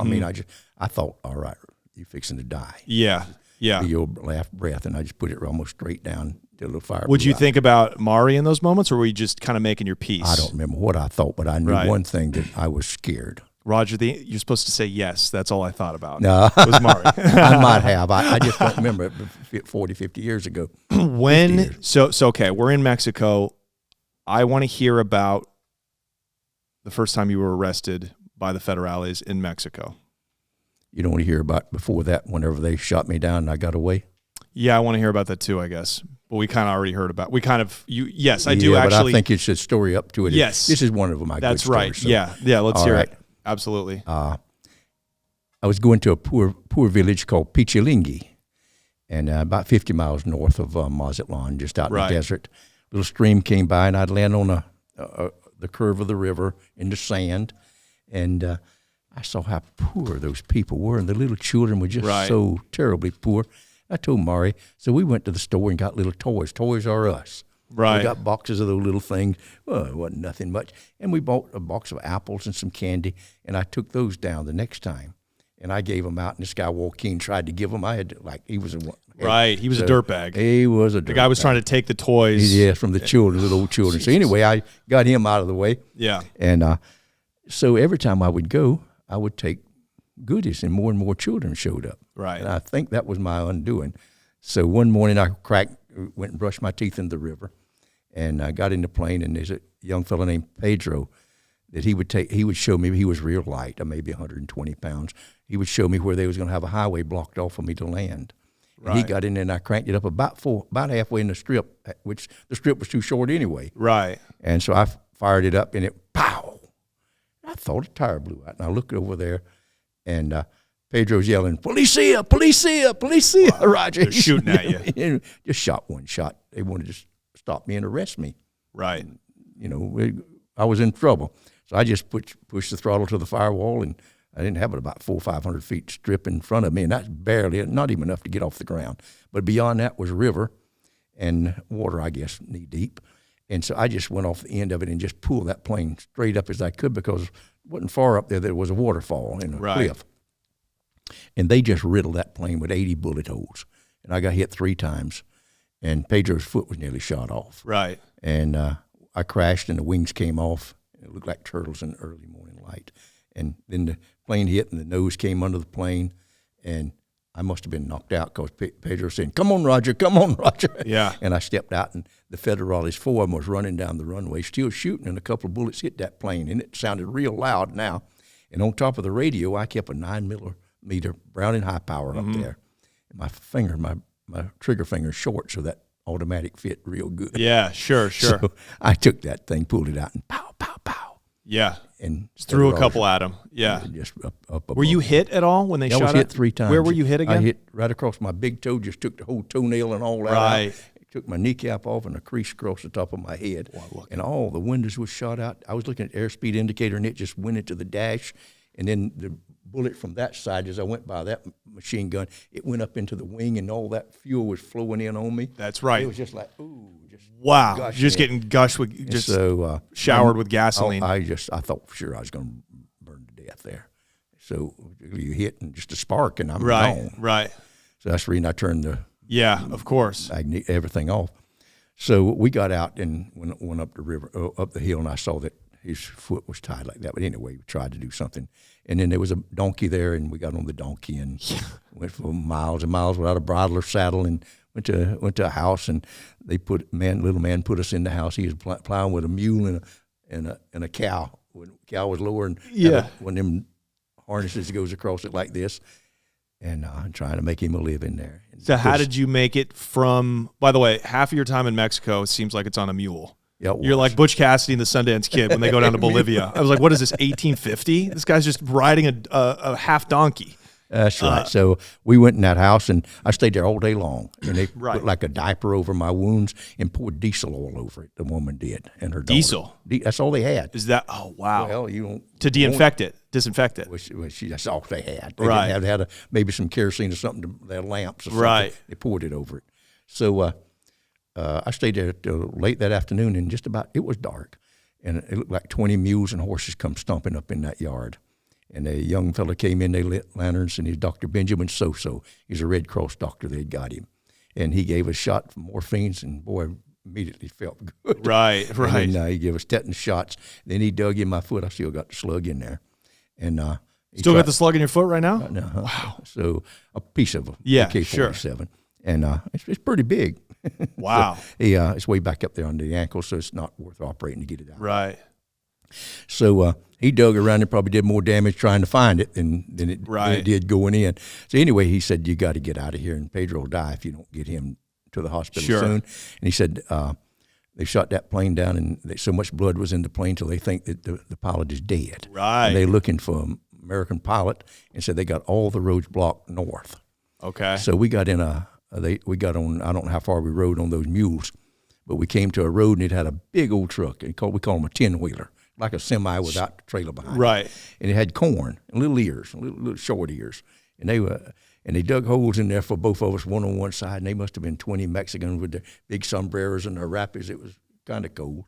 I thought, all right, you're fixing to die. Yeah. Yeah. Your last breath, and I just put it almost straight down to the fire. Would you think about Mari in those moments, or were you just kind of making your peace? I don't remember what I thought, but I knew one thing, that I was scared. Roger, you're supposed to say yes. That's all I thought about. No. It was Mari. I might have. I just don't remember it 40, 50 years ago. Okay, we're in Mexico. I want to hear about the first time you were arrested by the federales in Mexico. You don't want to hear about before that, whenever they shot me down and I got away? Yeah, I want to hear about that too, I guess. But we kind of already heard about. Yes, I do but actually. I think it's a story up to it. Yes, this is one of my. That's good right. Stories, so. Yeah. Let's hear right. it. Absolutely. I was going to a poor village called Pichilingi, and about 50 miles north of Mazatlan, just out in the desert. A little stream came by, and I'd land on the curve of the river in the sand, and I saw how poor those people were, and the little children were just so terribly poor. I told Mari, so we went to the store and got little toys. Toys R Us. Right. We got boxes of those little things. Well, it wasn't nothing much. And we bought a box of apples and some candy, and I took those down the next time. And I gave them out, and this guy walked in, tried to give them. I had he was a right. He was a dirtbag. He was a dirtbag. The guy was trying to take the toys. Yeah, from the children, little old children. So anyway, I got him out of the way. Yeah. And so every time I would go, I would take goodies, and more children showed up. Right. And I think that was my undoing. So one morning I went and brushed my teeth in the river, and I got in the plane, and there's a young fellow named Pedro that he would show me. He was real light, maybe 120 pounds. He would show me where they was going to have a highway blocked off for me to land. Right. And he got in there, and I cranked it up about halfway in the strip, which the strip was too short anyway. Right. And so I fired it up, and it, pow! I thought a tire blew out, and I looked over there, and Pedro's yelling, "Policia! Policia! Policia!" Wow. Roger. They're shooting at you. Just shot one shot. They wanted to stop me and arrest me. Right. And, I was in trouble. So I just pushed the throttle to the firewall, and I didn't have it about 400 or 500 feet strip in front of me, and that's barely, not even enough to get off the ground. But beyond that was river and water, I guess, knee deep. And so I just went off the end of it and just pulled that plane straight up as I could, because it wasn't far up there was a waterfall and a cliff. And they just riddled that plane with 80 bullet holes. And I got hit 3 times, and Pedro's foot was nearly shot off. Right. And I crashed, and the wings came off. It looked like turtles in the early morning light. And then the plane hit, and the nose came under the plane, and I must have been knocked out because Pedro said, "Come on, Roger, come on, Roger." Yeah. And I stepped out, and the federales, 4 of them was running down the runway, still shooting, and a couple of bullets hit that plane, and it sounded real loud now. And on top of the radio, I kept a 9mm Browning high power up there. And my trigger finger's short, so that automatic fit real good. Yeah, sure. So I took that thing, pulled it out, and pow, pow, pow. Yeah. And just threw a couple at him. Yeah. Just up were you hit at all when they shot? I was hit 3 times. Where were you hit again? I hit right across my big toe, just took the whole toenail and all that out. Took my kneecap off, and a crease across the top of my head. And all the windows was shot out. I was looking at the airspeed indicator, and it just went into the dash. and then the bullet from that side, as I went by that machine gun, it went up into the wing, and all that fuel was flowing in on me. That's right. It was just like, ooh, just wow, gushing just in. getting gushed with, just so showered with gasoline. I thought for sure I was going to burn to death there. So you hit and just a spark, and I'm gone. Right. So that's the reason I turned the Of course. everything off. So we got out and went up the river, up the hill, and I saw that his foot was tied like that. But anyway, we tried to do something. And then there was a donkey there, and we got on the donkey and went for miles and miles without a bridle or saddle, and went to a house, and they little man put us in the house. He was plowing with a mule and a cow. When the cow was lower, and one of them harnesses goes across it like this, and trying to make him a living there. So how did you make it from, by the way, half of your time in Mexico seems like it's on a mule. Yeah, you're like Butch Cassidy and the Sundance Kid when they go down to Bolivia. I was like, what is this, 1850? This guy's just riding a half donkey. That's right. So we went in that house, and I stayed there all day long. And they Right. put like a diaper over my wounds and poured diesel oil over it. The woman did, and her daughter. Diesel? That's all they had. Is that, oh, wow. Well, you don't To disinfect it. That's all they had. They Right. didn't have maybe some kerosene or something, their lamps or something. Right. They poured it over it. So I stayed there till late that afternoon, and it was dark, and it looked like 20 mules and horses come stomping up in that yard. And a young fellow came in, they lit lanterns, and he's Dr. Benjamin Soso. He's a Red Cross doctor. They'd got him. And he gave a shot for morphines, and boy, immediately felt good. Right. And then, he gave us tetanus shots. Then he dug in my foot. I still got the slug in there. And Still got the slug in your foot right now? No. Wow. So a piece of a Yeah, AK-47. And it's pretty big. Wow. So, it's way back up there on the ankle, so it's not worth operating to get it out. Right. So he dug around and probably did more damage trying to find it than it did going in. So anyway, he said, you got to get out of here, and Pedro will die if you don't get him to the hospital soon. And he said they shot that plane down, and so much blood was in the plane till they think that the pilot is dead. Right. And they're looking for an American pilot, and said they got all the roads blocked north. Okay. So we got we got on, I don't know how far we rode on those mules, but we came to a road, and it had a big old truck. We call them a 10-wheeler, like a semi without the trailer behind it. Right. And it had corn and little ears, little short ears. And they dug holes in there for both of us, one on one side, and they must have been 20 Mexicans with their big sombreros and their wrappers. It was kind of cold.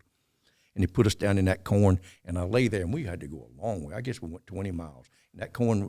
And they put us down in that corn, and I lay there, and we had to go a long way. I guess we went 20 miles. And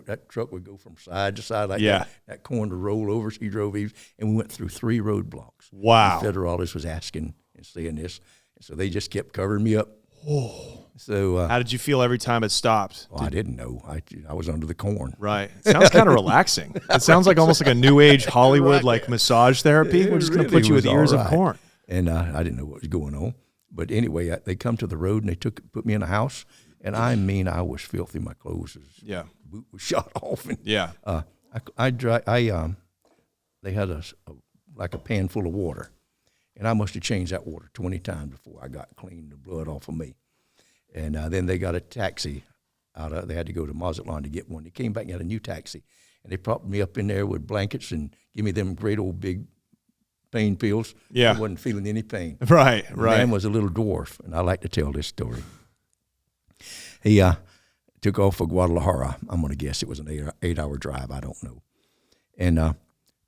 that truck would go from side to side like that. That corn would roll over. She drove Reaves, and we went through 3 roadblocks. Wow. The Federalist was asking and saying this. And so they just kept covering me up. Oh. So how did you feel every time it stopped? Well, I didn't know. I was under the corn. Right. It sounds kind of relaxing. It sounds like almost like a new age Hollywood like massage therapy. We're just going to put you with ears of corn. And I didn't know what was going on. But anyway, they come to the road, and they put me in a house. And I mean, I was filthy. My clothes the boot was shot off. And they had like a pan full of water, and I must have changed that water 20 times before I got clean the blood off of me. And then they got a taxi they had to go to Mazatlan to get one. They came back and got a new taxi, and they propped me up in there with blankets and give me them great old big pain pills. Yeah. I wasn't feeling any pain. Right. The man was a little dwarf, and I like to tell this story. He took off for Guadalajara. I'm going to guess it was an 8-hour drive. I don't know. And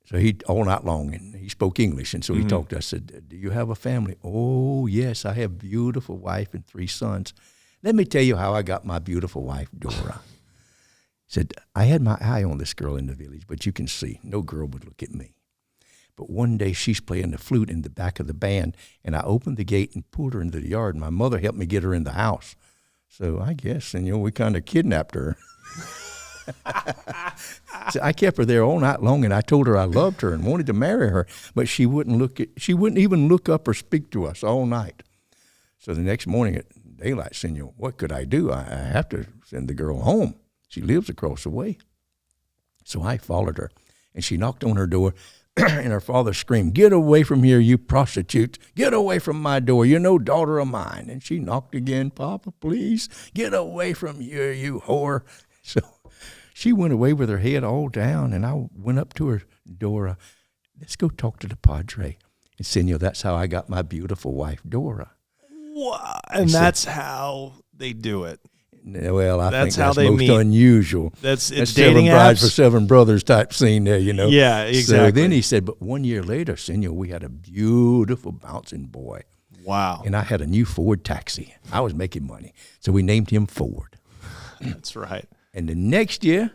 so he all night long, and he spoke English, and so he talked to us. I said, do you have a family? Oh, yes, I have a beautiful wife and 3 sons. Let me tell you how I got my beautiful wife, Dora. He said, I had my eye on this girl in the village, but you can see, no girl would look at me. But one day she's playing the flute in the back of the band, and I opened the gate and pulled her into the yard, and my mother helped me get her in the house. So I guess, and we kind of kidnapped her. So I kept her there all night long, and I told her I loved her and wanted to marry her, but she wouldn't even look up or speak to us all night. So the next morning at daylight, Senor, what could I do? I have to send the girl home. She lives across the way. So I followed her, and she knocked on her door, and her father screamed, get away from here, you prostitutes. Get away from my door. You're no daughter of mine. And she knocked again, Papa, please, get away from here, you whore. So she went away with her head all down, and I went up to her, Dora, let's go talk to the Padre. And Senor, that's how I got my beautiful wife, Dora. Wow. And that's how they do it. Well, I That's think how that's they most meet. unusual. It's That's dating 7 brides apps. for 7 brothers type scene there, you know. Yeah, exactly. So then he said, but 1 year later, Senor, we had a beautiful bouncing boy. Wow. And I had a new Ford taxi. I was making money. So we named him Ford. That's right. And the next year,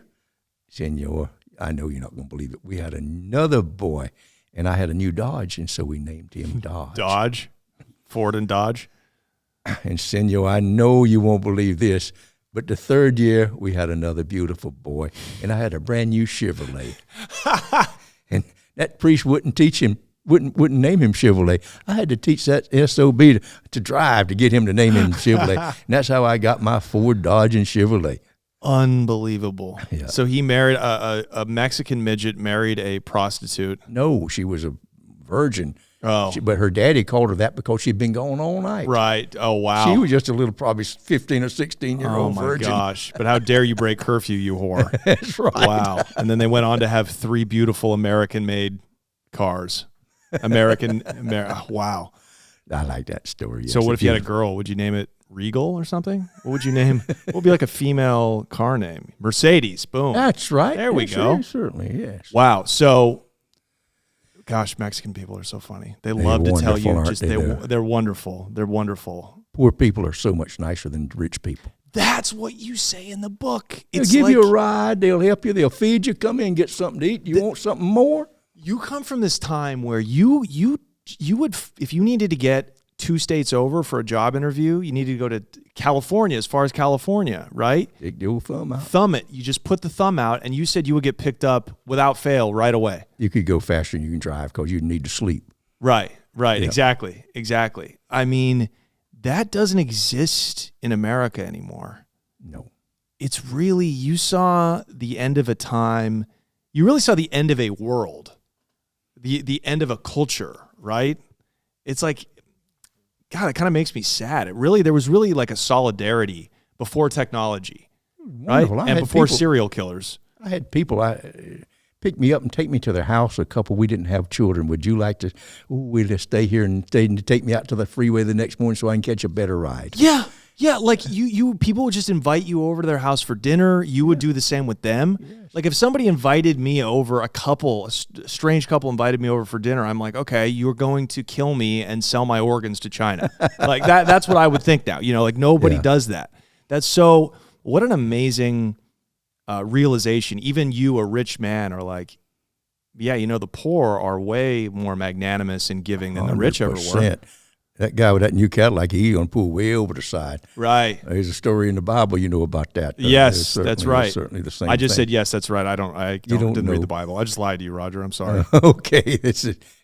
Senor, I know you're not going to believe it, we had another boy. And I had a new Dodge, and so we named him Dodge. Dodge, Ford and Dodge. And Senor, I know you won't believe this, but the 3rd year, we had another beautiful boy. And I had a brand new Chevrolet. And that priest wouldn't teach him, wouldn't name him Chevrolet. I had to teach that SOB to drive to get him to name him Chevrolet. And that's how I got my Ford, Dodge, and Chevrolet. Unbelievable. Yeah. So he married a Mexican midget, married a prostitute. No, she was a virgin. Oh, But her daddy called her that because she'd been gone all night. right. Oh, wow. She was just a little, probably 15 or 16-year-old oh, my virgin. gosh. But how dare you break curfew, you whore. That's right. Wow. And then they went on to have 3 beautiful American-made cars. Wow. I like that story. Yes. So what if you had a girl? Would you name it Regal or something? What would you name? What would be like a female car name? Mercedes. Boom. That's right. There we Yes, go. yes, certainly, yes. Wow. So, gosh, Mexican people are so funny. They love to tell wonderful, you aren't just they, though? they're wonderful. They're wonderful. Poor people are so much nicer than rich people. That's what you say in the book. They'll It's give like you a ride. They'll help you. They'll feed you. Come in and get something to eat. You want something more? you come from this time where you would, if you needed to get 2 states over for a job interview, you needed to go to California, as far as California, right? Take the old thumb out. Thumb it. You just put the thumb out, and you said you would get picked up without fail right away. You could go faster than you can drive because you need to sleep. Right. Yeah. Exactly. I mean, that doesn't exist in America anymore. No. It's really, you saw the end of a time. You really saw the end of a world, the end of a culture, right? It's like, God, it kind of makes me sad. There was really like a solidarity before technology, right? Wonderful. And before serial killers. I had people pick me up and take me to their house. A couple, we didn't have children. Would you like to, we'll just stay here and take me out to the freeway the next morning so I can catch a better ride? Yeah. Yeah, like you people would just invite you over to their house for dinner. You would do the same with them. Yes. Like if somebody invited me over, a strange couple invited me over for dinner, I'm like, okay, you're going to kill me and sell my organs to China. Like that's what I would think now. You know, like nobody does that. That's so, what an amazing realization. Even you, a rich man, are like, yeah, you know, the poor are way more magnanimous and giving than the rich ever were. That guy with that new Cadillac, he's going to pull way over the side. Right. There's a story in the Bible, you know, about that. Yes, that's right. It's certainly the same I just thing. said, yes, that's right. I didn't read the Bible. I just lied to you, Roger. I'm sorry. Okay.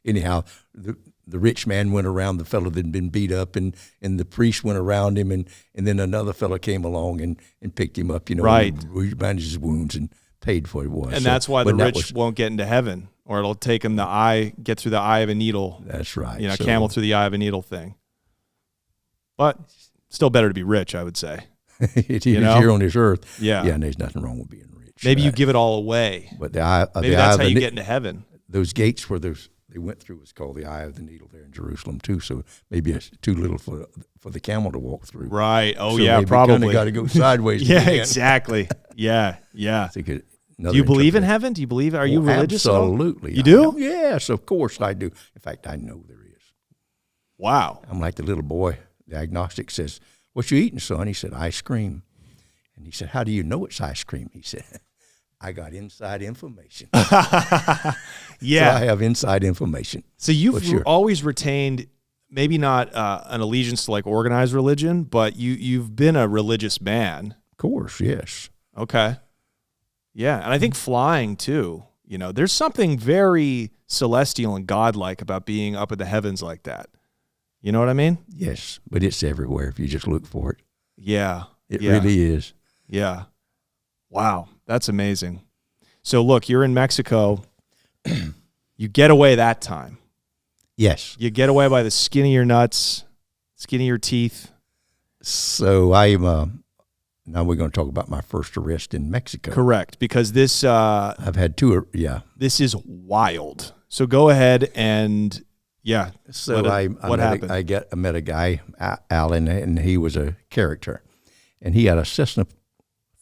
Anyhow, the rich man went around the fellow that had been beat up, and the priest went around him, and then another fellow came along and picked him up, you know, right. and bandaged his wounds and paid for what it was. And that's why the rich won't get into heaven, or it'll take them get through the eye of a needle. That's right. You know, camel through the eye of a needle thing. But still better to be rich, I would say. It is here on this earth. Yeah. Yeah, and there's nothing wrong with being rich. Maybe you give it all away. But maybe that's how you get into heaven. Those gates where they went through was called the Eye of the Needle there in Jerusalem too. So maybe it's too little for the camel to walk through. Right. Oh so yeah, probably. Got to go sideways. Yeah, exactly. Yeah. Do you believe in heaven? Do you believe? Are you religious? Absolutely. You do? Yes, of course I do. In fact, I know there is. Wow. I'm like the little boy. The agnostic says, "What you eating, son?" He said, "Ice cream." And he said, "How do you know it's ice cream?" He said, "I got inside information." Yeah. So I have inside information. So you've always retained, maybe not an allegiance to like organized religion, but you've been a religious man. Of course, yes. Okay. Yeah, and I think flying too. You know, there's something very celestial and godlike about being up in the heavens like that. You know what I mean? Yes, but it's everywhere if you just look for it. Yeah. It really is. Yeah. Wow, that's amazing. So look, you're in Mexico. You get away that time. Yes. You get away by the skin of your nuts, skin of your teeth. So now we're going to talk about my first arrest in Mexico. Correct, because this I've had 2. This is wild. So go ahead and So what happened? I met a guy, Alan, and he was a character. and he had a Cessna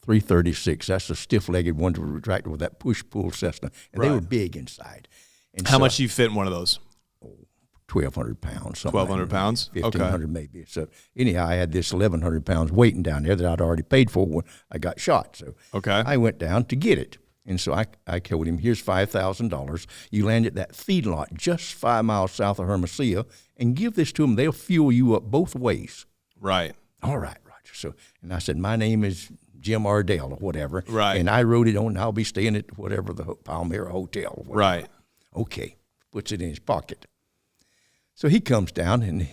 336. That's the stiff-legged one retractor with that push-pull Cessna, and they were big inside. And How much do you fit in one of those? 1,200 pounds. 1,200 pounds? 1,500 maybe. So anyhow, I had this 1,100 pounds waiting down there that I'd already paid for when I got shot. So I went down to get it. And so I told him, here's $5,000. You land at that feedlot just 5 miles south of Hermosillo and give this to them. They'll fuel you up both ways. Right. All right, Roger. So, and I said, my name is Jim Ardell or whatever. Right. And I wrote it on, and I'll be staying at whatever the Palmyra Hotel or whatever. Right. Okay. Puts it in his pocket. So he comes down, and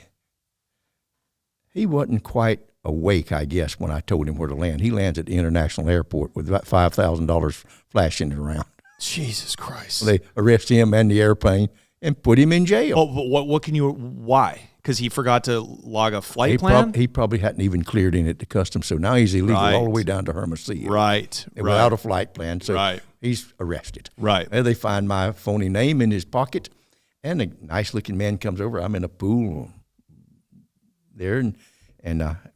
he wasn't quite awake, I guess, when I told him where to land. He lands at the international airport with about $5,000 flashing around. Jesus Christ. So they arrest him and the airplane and put him in jail. Oh, but what can you, why? Because he forgot to log a flight plan? He probably hadn't even cleared in at the customs, so now he's illegal all the way down to Hermosillo. Right. Without a flight plan, so he's arrested. Right. And they find my phony name in his pocket, and a nice-looking man comes over. I'm in a pool there, and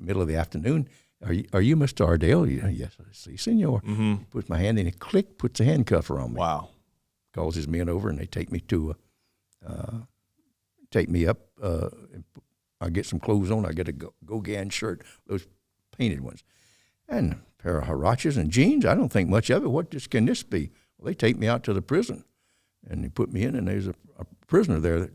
middle of the afternoon. Are you Mr. Ardell? Yes, si, senor. Mm-hmm. He puts my hand in, and click, puts a handcuff on me. Wow. Calls his men over, and they take me to take me up. I get some clothes on. I get a Gauguin shirt, those painted ones, and a pair of huaraches and jeans. I don't think much of it. What can this be? Well, they take me out to the prison, and they put me in, and there's a prisoner there,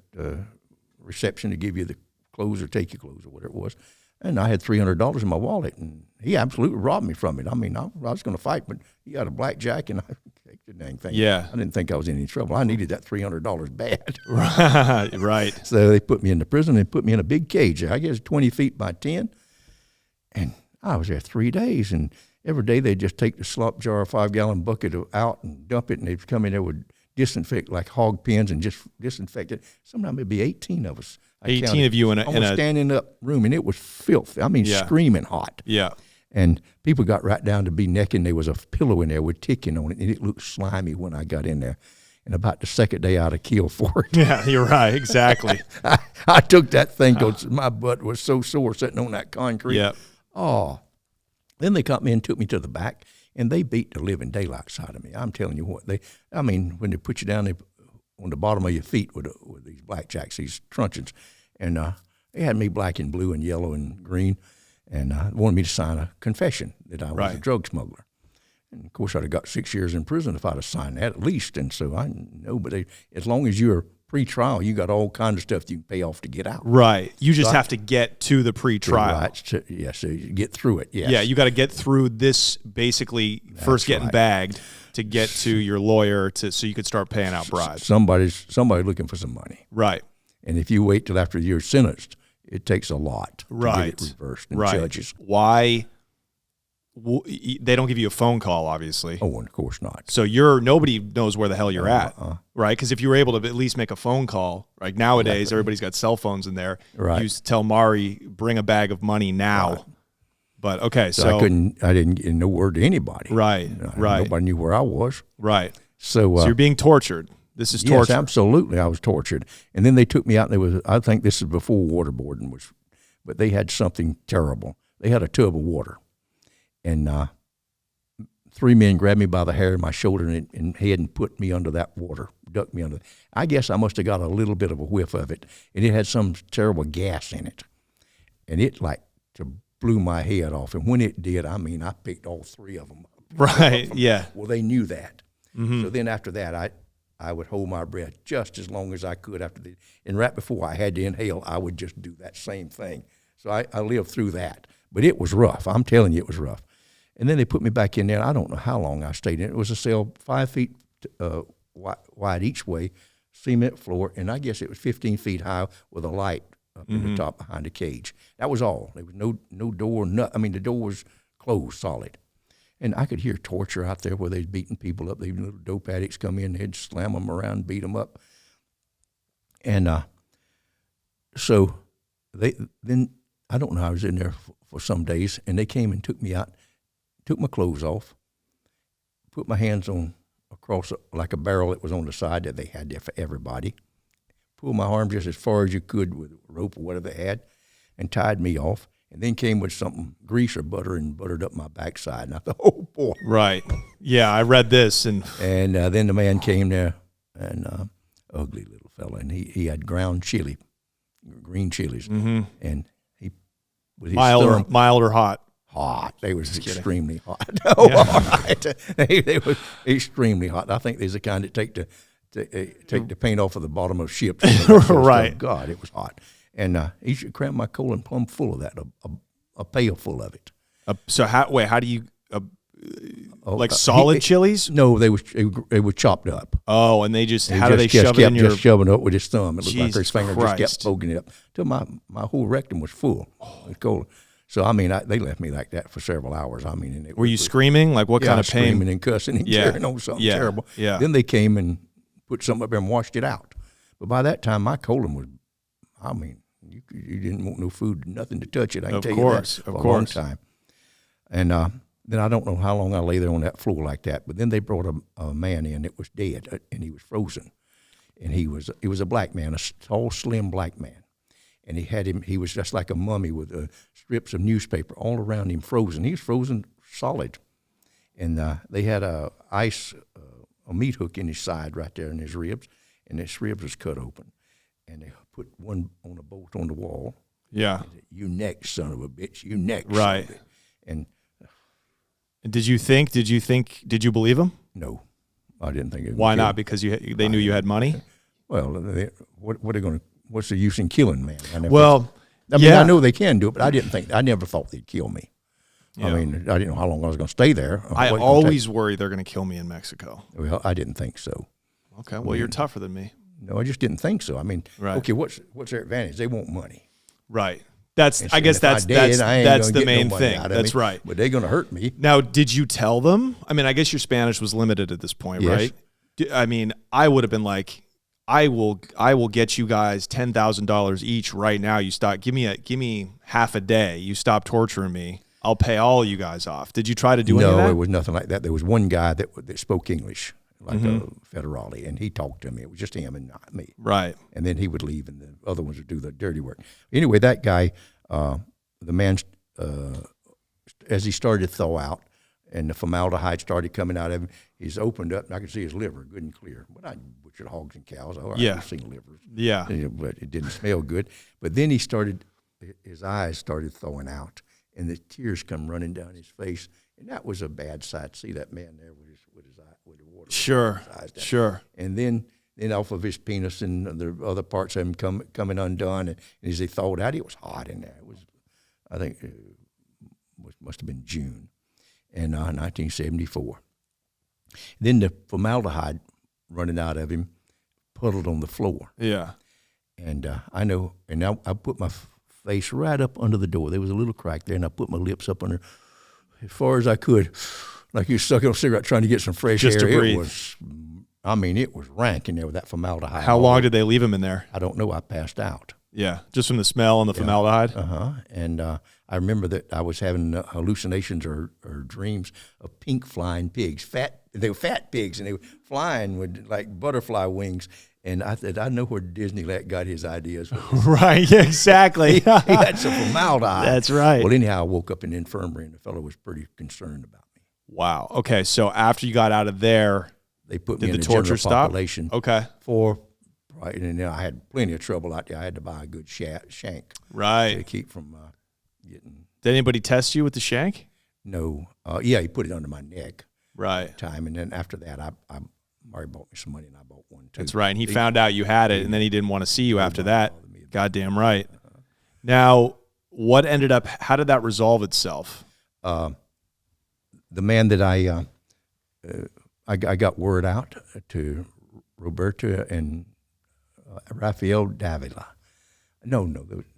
reception to give you the clothes or take your clothes or whatever it was. And I had $300 in my wallet, and he absolutely robbed me from it. I mean, I was going to fight, but he had a blackjack, and I kicked the dang thing. Yeah. I didn't think I was in any trouble. I needed that $300 bad. Right. So they put me in the prison and put me in a big cage. I guess 20 feet by 10. And I was there 3 days, and every day they'd just take the slop jar, 5-gallon bucket out and dump it, and they'd come in there with disinfect like hog pens and just disinfect it. Sometimes it'd be 18 of us. 18 of you in a standing up room, and it was filthy. I mean, screaming hot. Yeah. And people got right down to be naked, and there was a pillow in there with ticking on it, and it looked slimy when I got in there. And about the second day, I'd have killed for it. Yeah, you're right. Exactly. I took that thing because my butt was so sore sitting on that concrete. Yeah. Oh. Then they got me and took me to the back, and they beat the living daylights out of me. I'm telling you what. When they put you down, they on the bottom of your feet with these blackjacks, these truncheons. And they had me black and blue and yellow and green, and wanted me to sign a confession that I was a drug smuggler. And, of course, I'd have got 6 years in prison if I'd have signed that at least. And so I know, but as long as you're pre-trial, you got all kinds of stuff you can pay off to get out. Right. You just have to get to the pre-trial. Right. So you get through it, yes. Yeah, you got to get through this basically first getting bagged to get to your lawyer so you could start paying out bribes. Somebody looking for some money. Right. And if you wait till after you're sentenced, it takes a lot to get it reversed. And judges. Why? They don't give you a phone call, obviously. Oh, of course not. So nobody knows where the hell you're at, right? Because if you were able to at least make a phone call, like nowadays, everybody's got cell phones in there. Right. You tell Mari, bring a bag of money now. Right. But okay, so I didn't get no word to anybody. Right, right. Nobody knew where I was. Right. So you're being tortured. This is torture. Yes, absolutely. I was tortured. And then they took me out, and I think this is before waterboarding but they had something terrible. They had a tub of water. And 3 men grabbed me by the hair of my shoulder and head and put me under that water, ducked me under. I guess I must have got a little bit of a whiff of it, and it had some terrible gas in it. And it blew my head off. And when it did, I picked all 3 of them up. Right, yeah. Well, they knew that. Mm-hmm. So then after that, I would hold my breath just as long as I could and right before I had to inhale, I would just do that same thing. So I lived through that. But it was rough. I'm telling you, it was rough. And then they put me back in there, and I don't know how long I stayed in it. It was a cell 5 feet wide each way, cement floor, and I guess it was 15 feet high with a light up in the top behind the cage. That was all. There was no door. The door was closed, solid. And I could hear torture out there where they're beating people up. Even little dope addicts come in, they'd slam them around, beat them up. And so then I don't know, I was in there for some days, and they came and took me out, took my clothes off, put my hands on across like a barrel that was on the side that they had there for everybody, pulled my arm just as far as you could with a rope or whatever they had, and tied me off, and then came with something grease or butter and buttered up my backside. And I thought, oh boy. Right. Yeah, I read this and then the man came there, and ugly little fella, and he had ground chili, green chilies, and he with his mild or hot. Hot. They was extremely hot. Oh, all right. They were extremely hot. I think they's the kind that take the paint off of the bottom of ships. Right. God, it was hot. And he should cram my colon plumb full of that, a pail full of it. So how do you like solid chilies? No, they were chopped up. Oh, and how do they shove it in your? Just shoving it up with his thumb. It looked like his Jesus finger Christ. just kept poking it up till my whole rectum was full with colon. So I mean, they left me like that for several hours. I mean, and Were you screaming? Like what kind of pain? Screaming and cussing and carrying on something terrible. Yeah. Then they came and put something up there and washed it out. But by that time, my colon was, I mean, you didn't want no food, nothing to touch it. I can tell you that for a long time. And then I don't know how long I lay there on that floor like that. But then they brought a man in that was dead, and he was frozen. And he was a black man, a tall, slim black man. And he was just like a mummy with strips of newspaper all around him frozen. He was frozen solid. And they had a meat hook in his side right there in his ribs, and his ribs was cut open. And they put one on a bolt on the wall. Yeah. Said, you next, son of a bitch, you next. Right. And did you believe him? no, I didn't think it. Why not? Because they knew you had money? Well, what are going to? What's the use in killing man? I Yeah. I know they can do it, but I never thought they'd kill me. Yeah. I mean, I didn't know how long I was going to stay there. I always worry they're going to kill me in Mexico. Well, I didn't think so. Okay, well, you're tougher than me. No, I just didn't think so. I mean, Right. okay, what's their advantage? They want money. Right. And I guess if I that's did, I ain't that's gonna the get no main money thing. out of That's me, right. But they're going to hurt me. Now, did you tell them? I mean, I guess your Spanish was limited at this point, Yes. right? I mean, I would have been like, I will get you guys $10,000 each right now. You stop. Give me half a day. You stop torturing me. I'll pay all you guys off. Did you try to do any of that? No, it was nothing like that. There was one guy that spoke English, like a federale, and he talked to me. It was just him and not me. Right. And then he would leave, and the other ones would do the dirty work. Anyway, that guy, the man, as he started to thaw out, and the formaldehyde started coming out of him, he's opened up, and I could see his liver good and clear. But I butchered hogs and cows. All right, Yeah. I've seen livers. Yeah. But it didn't smell good. But then his eyes started thawing out, and the tears come running down his face. And that was a bad sight to see that man there with the water. Sure. in his eyes down. Sure. And then off of his penis and the other parts of him coming undone, and as he thawed out, it was hot in there. It was, I think, must have been June, in 1974. Then the formaldehyde running out of him puddled on the floor. Yeah. And I know, and I put my face right up under the door. There was a little crack there, and I put my lips up under as far as I could, like you sucking on a cigarette trying to get some fresh Just air. to breathe. It was rank in there with that formaldehyde. How long did they leave him in there? I don't know. I passed out. Yeah. Just from the smell and the formaldehyde? And I remember that I was having hallucinations or dreams of pink flying pigs. They were fat pigs, and they were flying with like butterfly wings. And I said, I know where Disneyland got his ideas. Right. Yeah, exactly. He had some formaldehyde. That's right. Well, anyhow, I woke up in the infirmary, and the fellow was pretty concerned about me. Wow. Okay. So after you got out of there, They put me did in the the torture general stop? population. Okay. Right, and then I had plenty of trouble out there. I had to buy a good shank to Right. keep from getting. Did anybody test you with the shank? No, he put it under my neck. Right. Time, and then after that, Mari bought me some money, and I bought one too. That's right. And he found out you had it, and then he didn't want to see you after that. Goddamn right. Now, how did that resolve itself? The man that I got word out to Roberto and Rafael Davila. No,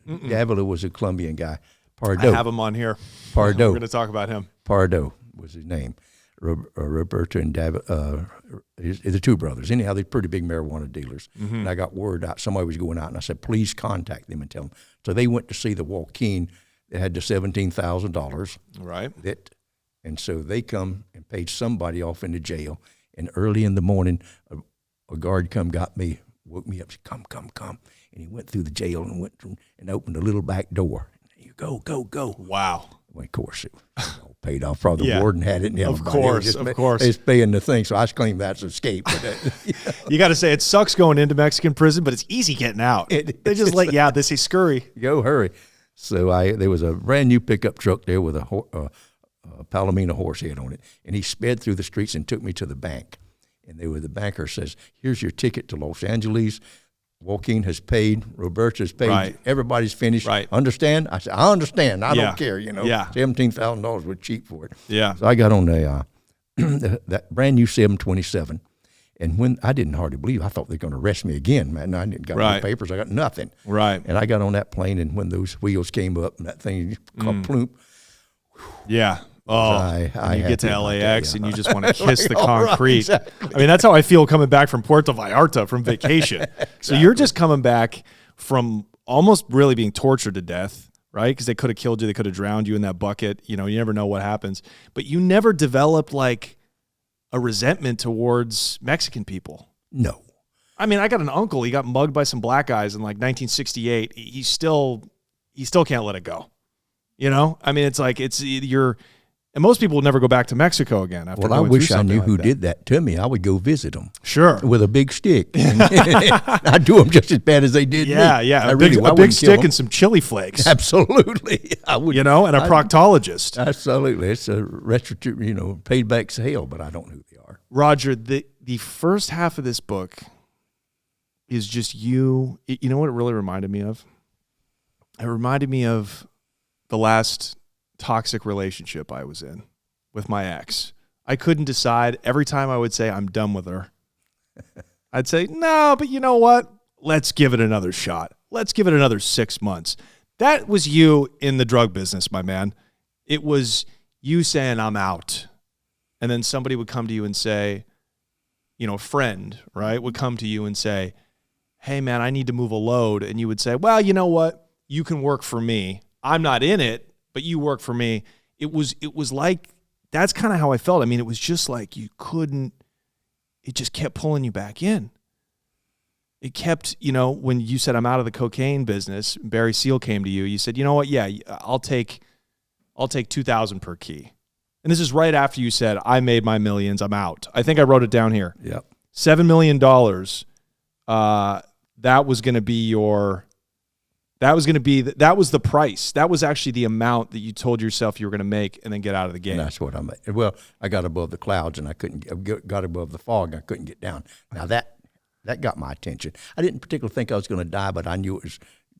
Davila was a Colombian guy. Pardo. I have him on here. Pardo. We're going to talk about him. Pardo was his name. Roberto and Davila, the two brothers. Anyhow, they're pretty big marijuana dealers. Mm-hmm. And I got word out. Somebody was going out, and I said, please contact them and tell them. So they went to see the Joaquin that had the $17,000. Right. And so they come and paid somebody off into jail. And early in the morning, a guard got me, woke me up, said, come. And he went through the jail and went through and opened a little back door. You go. Wow. Well, of course, it paid off. Probably the Yeah. warden had it. And Of everybody. course. It's paying the thing. So I claim that's escape. But, You got to say, it sucks going into Mexican prison, but it's easy getting out. They just let you out. They say, scurry. Go hurry. So there was a brand new pickup truck there with a Palomino horse head on it, and he sped through the streets and took me to the bank. And the banker says, "Here's your ticket to Los Angeles. Joaquin has paid. Roberta has paid. Right. Everybody's finished. Right. Understand?" I said, "I understand. I Yeah. don't care. You know, Yeah. $17,000 was cheap for it." Yeah. So I got on that brand new 727, and when I didn't hardly believe, I thought they were going to arrest me again. Man, I didn't got no Right. papers. I got nothing. Right. And I got on that plane, and when those wheels came up and that thing plump, Yeah. Oh, I and you get to happy about LAX that, yeah. and you just want to kiss the All right, concrete. exactly. I mean, that's how I feel coming back from Puerto Vallarta from vacation. So you're just coming back from almost really being tortured to death, right? Because they could have killed you. They could have drowned you in that bucket. You know, you never know what happens. But you never developed like a resentment towards Mexican people. No. I mean, I got an uncle. He got mugged by some black guys in like 1968. He still can't let it go. You know? I mean, it's like and most people would never go back to Mexico again after Well, I going wish through I something knew like who that. did that to me. I would go visit them Sure. with a big stick. I'd do them just as bad as they did me. Yeah, yeah. I A really, big, I a big wouldn't kill stick them. and some chili flakes. Absolutely. I would. You know, and a proctologist. Absolutely. It's a retributive, paid back hell, but I don't know who they are. Roger, the first half of this book is just you. You know what it really reminded me of? It reminded me of the last toxic relationship I was in with my ex. I couldn't decide. Every time I would say, I'm done with her, I'd say, no, but you know what? Let's give it another shot. Let's give it another 6 months. That was you in the drug business, my man. It was you saying, I'm out. And then somebody would come to you and say, you know, a friend, right, would come to you and say, hey, man, I need to move a load. And you would say, well, you know what? You can work for me. I'm not in it, but you work for me. It was like, that's kind of how I felt. I mean, it was just like you couldn't, it just kept pulling you back in. It kept, you know, when you said, I'm out of the cocaine business, Barry Seal came to you, you said, you know what? Yeah, I'll take 2,000 per key. And this is right after you said, I made my millions, I'm out. I think I wrote it down here. Yep. $7 million. That was going to be that was the price. That was actually the amount that you told yourself you were going to make and then get out of the game. And that's what I made. Well, I got above the clouds and I got above the fog. I couldn't get down. Now that got my attention. I didn't particularly think I was going to die, but I knew it was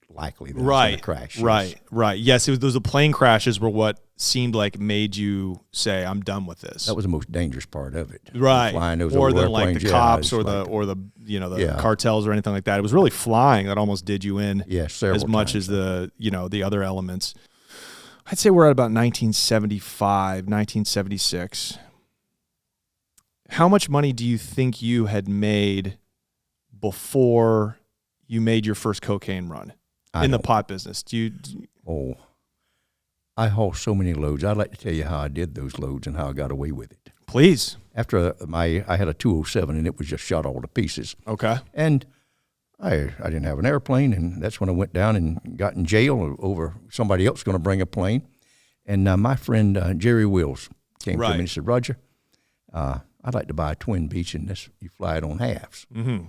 likely that I was going to crash. Yes. Right. Yes, those plane crashes were what seemed like made you say, I'm done with this. That was the most dangerous part of it. Right. Flying those or over than like airplanes. the cops or the you know, the cartels or anything like that. It was really flying that almost did you in as much as the, you know, the other elements. I'd say we're at about 1975, 1976. How much money do you think you had made before you made your first cocaine run in the pot business? I hauled so many loads. I'd like to tell you how I did those loads and how I got away with it. Please. After I had a 207 and it was just shot all to pieces. Okay. And I didn't have an airplane, and that's when I went down and got in jail over somebody else going to bring a plane. And my friend Jerry Wills came to me and said, Roger, I'd like to buy a twin Beach, and you fly it on halves. Mm-hmm.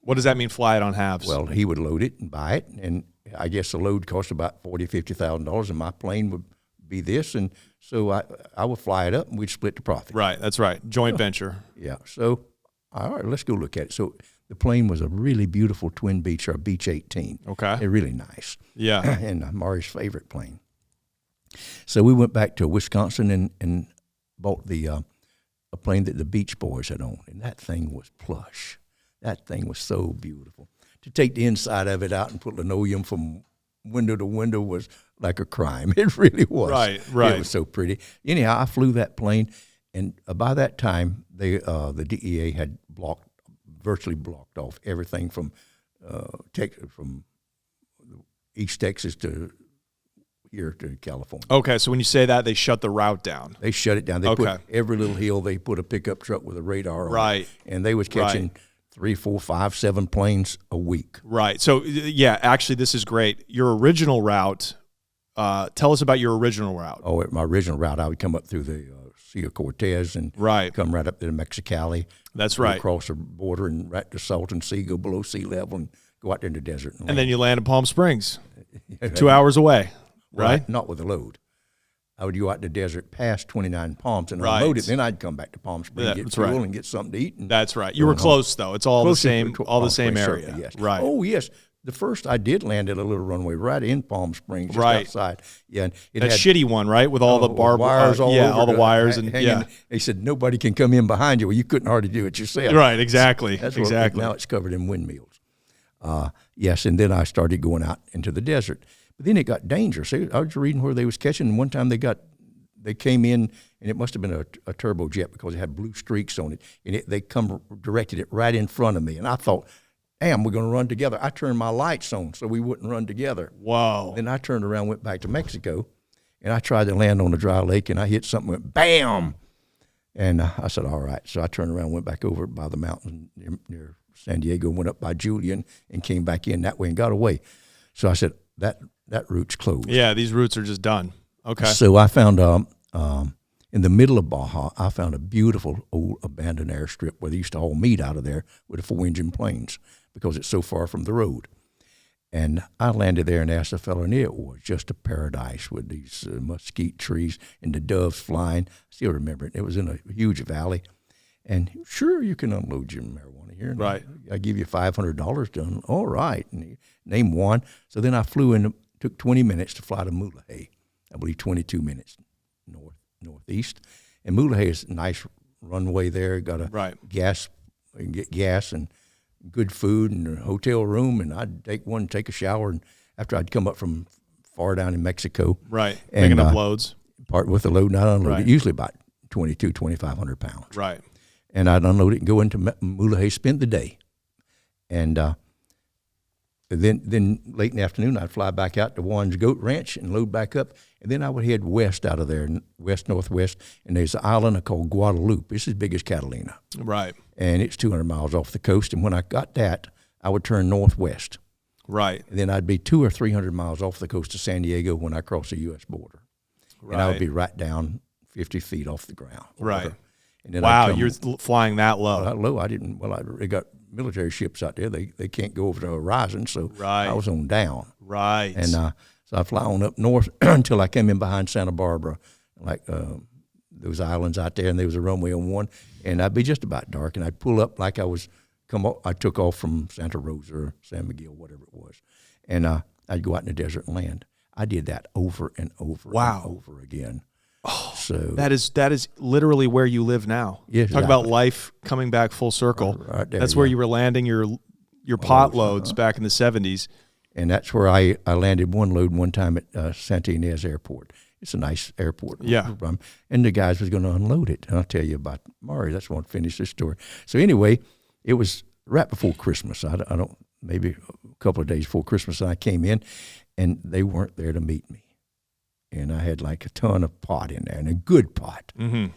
What does that mean, fly it on halves? Well, he would load it and buy it, and I guess the load cost about $40,000-$50,000, and my plane would be this, and so I would fly it up, and we'd split the profit. Right, that's right. Joint venture. Yeah, so all right, let's go look at it. So the plane was a really beautiful twin Beach, or a Beach 18. Okay. They're really nice. Yeah. And Mari's favorite plane. So we went back to Wisconsin and bought a plane that the Beach Boys had owned, and that thing was plush. That thing was so beautiful. To take the inside of it out and put linoleum from window to window was like a crime. It really was. Right. It was so pretty. Anyhow, I flew that plane, and by that time, the DEA had virtually blocked off everything from East Texas to here to California. Okay, so when you say that, they shut the route down. They shut it down. They put every little hill. They put a pickup truck with a radar on it, and they was catching 3, 4, 5, 7 planes a week. Right. So, yeah, actually, this is great. Your original route, tell us about your original route. Oh, my original route, I would come up through the Sea of Cortez and come right up to Mexicali. That's right. Across the border and right to Salton Sea, go below sea level and go out there in the desert. And then you land in Palm Springs, 2 hours away, right? Not with a load. I would go out in the desert past 29 Palms and unload it. Then I'd come back to Palm Springs, get fuel and get something to eat. That's right. You were close, though. It's all the same area. Yes. Right. Oh, yes. The first I did land at a little runway right in Palm Springs, just outside. Yeah, and it that had shitty one, right, with all the barbed wires, all over all the wires, and They said nobody can come in behind you. Well, you couldn't hardly do it yourself. Right, exactly. That's exactly. Now it's covered in windmills. Yes, and then I started going out into the desert. But then it got dangerous. I was reading where they was catching, and one time they came in, and it must have been a turbojet because it had blue streaks on it, and they directed it right in front of me, and I thought, damn, we're going to run together. I turned my lights on so we wouldn't run together. Wow. Then I turned around, went back to Mexico, and I tried to land on a dry lake, and I hit something, went bam, and I said, all right. So I turned around, went back over by the mountain near San Diego, went up by Julian, and came back in that way and got away. So I said, that route's closed. Yeah, these routes are just done. Okay. So I found in the middle of Baja, I found a beautiful old abandoned airstrip where they used to haul meat out of there with the 4-engine planes because it's so far from the road. And I landed there and asked the fellow, and it was just a paradise with these mesquite trees and the doves flying. I still remember it. It was in a huge valley. And sure, you can unload your marijuana here. Right. I give you $500 done. All right. And he named one. So then I flew in, took 20 minutes to fly to Mulahey. I believe 22 minutes northeast. And Mulahey is a nice runway there. Got a gas, you can get gas and good food and a hotel room. And I'd take a shower. And after I'd come up from far down in Mexico. Right. And, picking up loads. Part with the load, not unload it. Usually about 2,500 pounds. Right. And I'd unload it and go into Mulahey, spend the day. And then late in the afternoon, I'd fly back out to Juan's Goat Ranch and load back up. And then I would head west out of there, west-northwest, and there's an island called Guadalupe. It's as big as Catalina. Right. And it's 200 miles off the coast. And when I got that, I would turn northwest. Right. And then I'd be 200 or 300 miles off the coast of San Diego when I crossed the U.S. border. Right. And I would be right down 50 feet off the ground. Right. And then wow, you're flying that low. That low. I didn't. Well, they got military ships out there. They can't go over the horizon, so I was on down. Right. And so I fly on up north until I came in behind Santa Barbara, like those islands out there, and there was a runway on one, and I'd be just about dark, and I'd pull up like I took off from Santa Rosa or San Miguel, whatever it was, and I'd go out in the desert and land. I did that over and over and over again. Oh, so that is literally where you live now. Yeah, Talk about life coming back full circle. Right there, that's where you were landing your pot loads back in the 70s. And that's where I landed one load one time at Santa Ynez Airport. It's a nice airport. Yeah. And the guys was going to unload it. And I'll tell you about Mari. That's when I finish this story. So anyway, it was right before Christmas. Maybe a couple of days before Christmas, and I came in, and they weren't there to meet me. And I had like a ton of pot in there, and a good pot. Mm-hmm.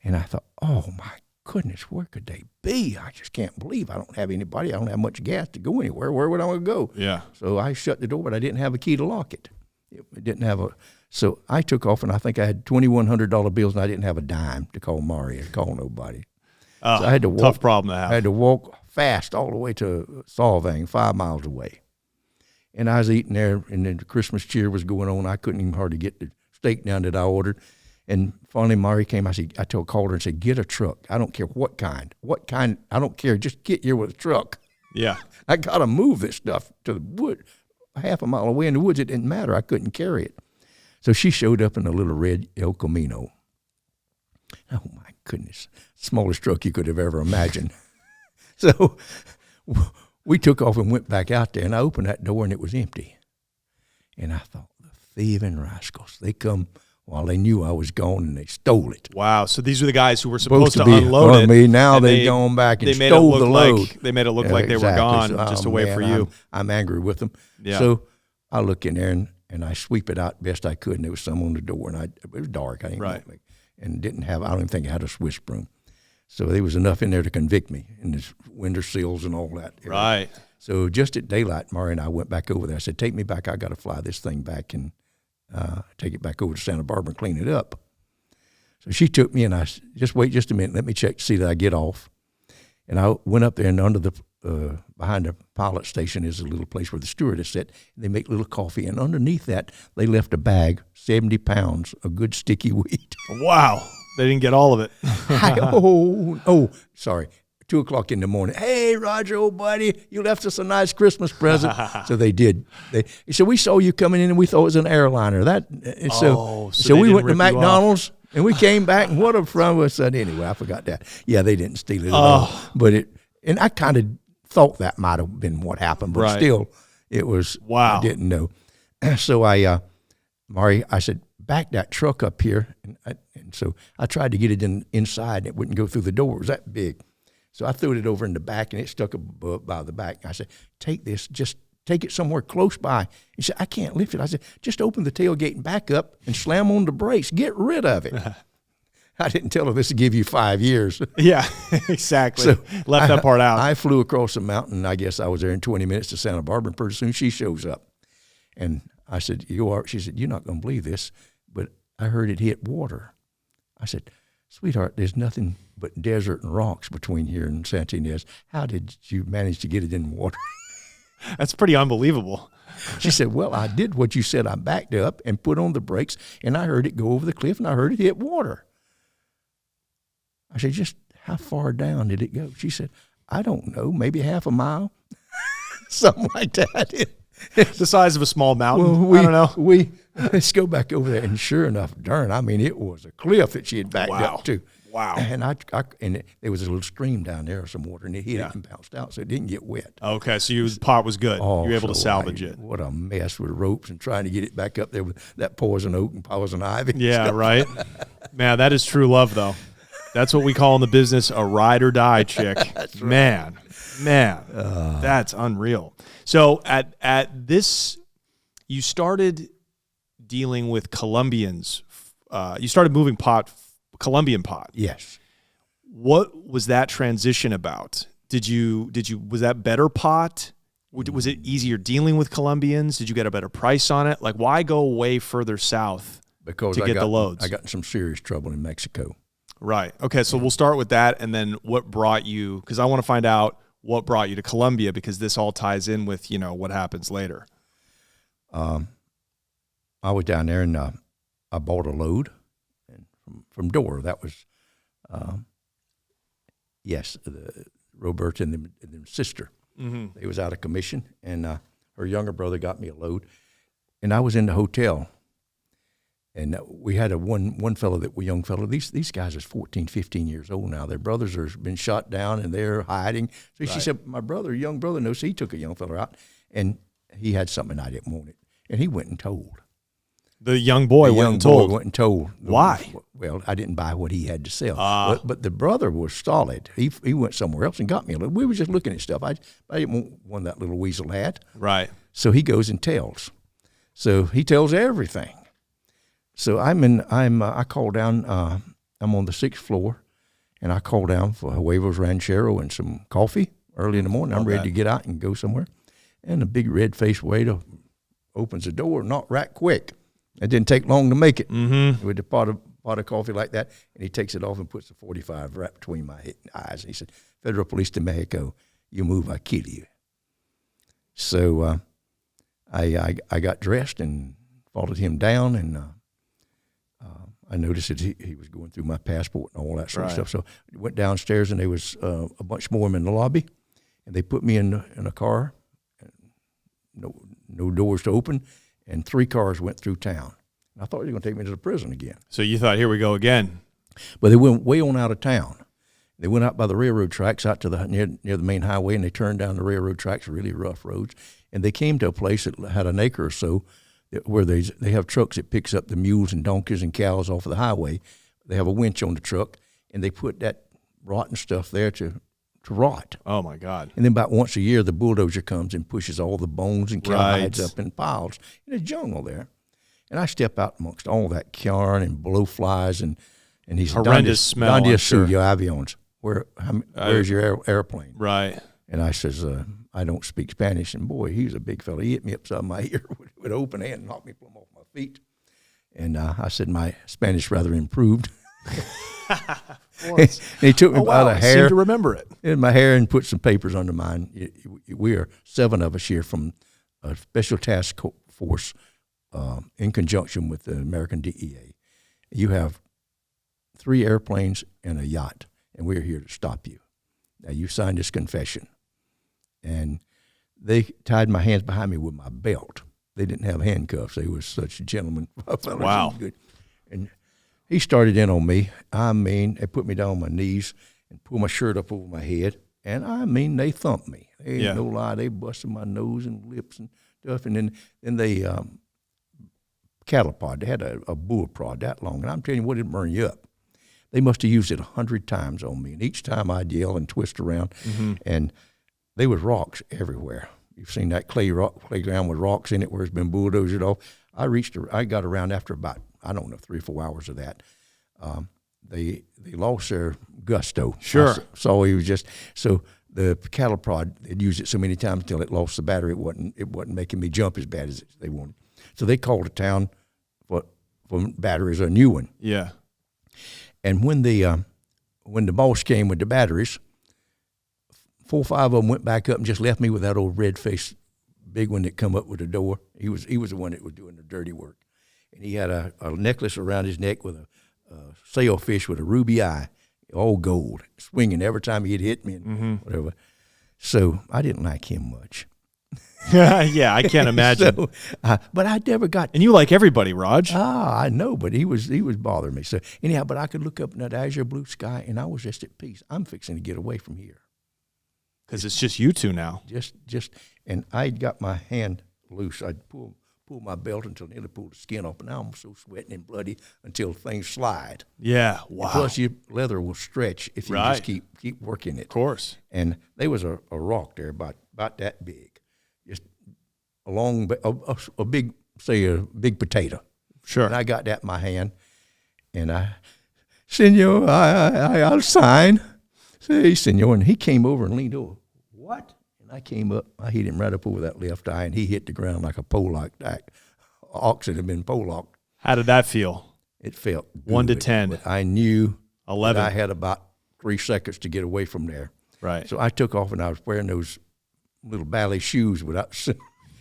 And I thought, oh, my goodness, where could they be? I just can't believe I don't have anybody. I don't have much gas to go anywhere. Where would I want to go? Yeah. So I shut the door, but I didn't have a key to lock it. It didn't have so I took off, and I think I had $2,100 bills, and I didn't have a dime to call Mari or call nobody. Oh, so I had to walk, tough problem to have. I had to walk fast all the way to Solvang, 5 miles away. And I was eating there, and then the Christmas cheer was going on. I couldn't even hardly get the steak down that I ordered. And finally, Mari came. Called her and said, "Get a truck. I don't care what kind. I don't care. Just get here with a truck." Yeah. I got to move this stuff to the wood, half a mile away in the woods. It didn't matter. I couldn't carry it. So she showed up in a little red El Camino. Oh, my goodness. Smallest truck you could have ever imagined. So we took off and went back out there, and I opened that door, and it was empty. And I thought, the thieving rascals, they come while they knew I was gone, and they stole it. Wow. So these are the guys who were supposed to unload it. Me. Now they've gone back and stole the load. They made it look like they were gone just to wait for you. I'm angry with them. Yeah. So I look in there, and I sweep it out best I could, and there was some on the door, and it was dark. I didn't know, and I don't even think I had a Swiss broom. So there was enough in there to convict me, and there's window sills and all that. Right. So just at daylight, Mari and I went back over there. I said, take me back. I got to fly this thing back and take it back over to Santa Barbara and clean it up. So she took me, and I said, just wait just a minute. Let me check to see that I get off. And I went up there, and under the behind the pilot station is a little place where the stewardess sat. They make little coffee, and underneath that, they left a bag, 70 pounds of good sticky weed. Wow. They didn't get all of it. Sorry. 2:00 in the morning. Hey, Roger, old buddy, you left us a nice Christmas present. So they did. They said, we saw you coming in, and we thought it was an airliner. So we went to McDonald's, and we came back, and what a fun was that. Anyway, I forgot that. Yeah, they didn't steal it at all. But and I kind of thought that might have been what happened, but still, it was, wow. I didn't know. So Mari, I said, back that truck up here. And so I tried to get it inside, and it wouldn't go through the door. It was that big. So I threw it over in the back, and it stuck above by the back. I said, take this, just take it somewhere close by. He said, I can't lift it. I said, just open the tailgate and back up and slam on the brakes. Get rid of it. I didn't tell her this would give you 5 years. Yeah, exactly. So left that part out. I flew across the mountain. I guess I was there in 20 minutes to Santa Barbara, and pretty soon she shows up. And I said, you are? She said, you're not going to believe this, but I heard it hit water. I said, sweetheart, there's nothing but desert and rocks between here and Santa Ynez. How did you manage to get it in water? That's pretty unbelievable. She said, well, I did what you said. I backed up and put on the brakes, and I heard it go over the cliff, and I heard it hit water. I said, just how far down did it go? She said, I don't know, maybe half a mile, something like that. The size of a small mountain. Well, I don't know. Let's go back over there, and sure enough, darn, I mean, it was a cliff that she had backed up to. Wow. And there was a little stream down there, some water, and it hit it and bounced out, so it didn't get wet. Okay, so your pot was good. You were able to salvage it. What a mess with ropes and trying to get it back up there with that poison oak and poison ivy. Yeah, right. Man, that is true love, though. That's what we call in the business a ride or die chick. That's right. Man, that's unreal. So at this, you started dealing with Colombians. You started moving Colombian pot. Yes. What was that transition about? Was that better pot? Was it easier dealing with Colombians? Did you get a better price on it? Like, why go way further south to get the loads? I got in some serious trouble in Mexico. Right. Okay, so we'll start with that, and then what brought you, because I want to find out what brought you to Colombia, because this all ties in with, what happens later. I was down there, and I bought a load from Door. That was, Roberta and their sister. Mm-hmm. They was out of commission, and her younger brother got me a load, and I was in the hotel. And we had one fellow young fellow. These guys are 14, 15 years old now. Their brothers have been shot down, and they're hiding. So she said, my young brother knows. So he took a young fellow out, and he had something I didn't want it. And he went and told. The young boy went and told. Why? Well, I didn't buy what he had to sell. But the brother was solid. He went somewhere else and got me a little. We were just looking at stuff. I didn't want one that little weasel had. Right. So he goes and tells. So he tells everything. So I call down, I'm on the 6th floor, and I call down for huevos ranchero and some coffee early in the morning. I'm ready to get out and go somewhere. And the big red-faced waiter opens the door, not right quick. It didn't take long to make it with the pot of coffee like that. And he takes it off and puts a 45 right between my eyes. And he said, Federal Police de Mexico, you move, I kill you. So I got dressed and followed him down, and I noticed that he was going through my passport and all that sort of stuff. So I went downstairs, and there was a bunch more of them in the lobby, and they put me in a car, no doors to open, and 3 cars went through town. And I thought they were going to take me to the prison again. So you thought, here we go again. But they went way on out of town. They went out by the railroad tracks out to near the main highway, and they turned down the railroad tracks, really rough roads, and they came to a place that had an acre or so, where they have trucks that picks up the mules and donkeys and cows off of the highway. They have a winch on the truck, and they put that rotten stuff there to rot. Oh, my God. And then about once a year, the bulldozer comes and pushes all the bones and cowhides up in piles. And there's jungle there. And I step out amongst all that carn and blowflies and he's horrendous smell, Donde su avions. where's your airplane? Right. And I says, I don't speak Spanish. And boy, he was a big fella. He hit me upside my ear with an open hand and knocked me plumb off my feet. And I said, my Spanish rather improved. And he took me by the hair. I seem to remember it. In my hair and put some papers under mine. We are 7 of us here from a special task force in conjunction with the American DEA. You have 3 airplanes and a yacht, and we're here to stop you. Now, you signed this confession. And they tied my hands behind me with my belt. They didn't have handcuffs. They were such gentlemen. Wow. Good. And he started in on me. I mean, they put me down on my knees and pulled my shirt up over my head. And I mean, they thumped me. They ain't no lie. They busted my nose and lips and stuff. And then they cattle prod. They had a bull prod that long. And I'm telling you what, it'd burn you up. They must have used it 100 times on me. And each time I'd yell and twist around. Mm-hmm. And there was rocks everywhere. You've seen that playground with rocks in it where it's been bulldozed off. I got around after about, 3 or 4 hours of that. They lost their gusto. Sure. So the cattle prod had used it so many times until it lost the battery. It wasn't making me jump as bad as they wanted. So they called a town for batteries, a new one. Yeah. And when the boss came with the batteries, 4 or 5 of them went back up and just left me with that old red-faced big one that come up with the door. He was the one that was doing the dirty work. And he had a necklace around his neck with a sailfish with a ruby eye, all gold, swinging every time he'd hit me and whatever. So I didn't like him much. Yeah, I can't imagine. But I never got. And you like everybody, Raj. I know, but he was bothering me. So anyhow, but I could look up in that azure blue sky, and I was just at peace. I'm fixing to get away from here. Because it's just you two now. And I'd got my hand loose. I'd pull my belt until I nearly pulled the skin off. And now I'm so sweating and bloody until things slide. Yeah, wow. And plus, your leather will stretch if you just keep working it. Of course. And there was a rock there about that big, just a big potato. Sure. And I got that in my hand, and Senor, I'll sign. Say, Senor, and he came over and leaned over. What? And I came up. I hit him right up over that left eye, and he hit the ground like a Pollock. Ox that had been Pollocked. How did that feel? It felt good, 1 to 10. But I knew 11. I had about 3 seconds to get away from there. Right. So I took off, and I was wearing those little ballet shoes.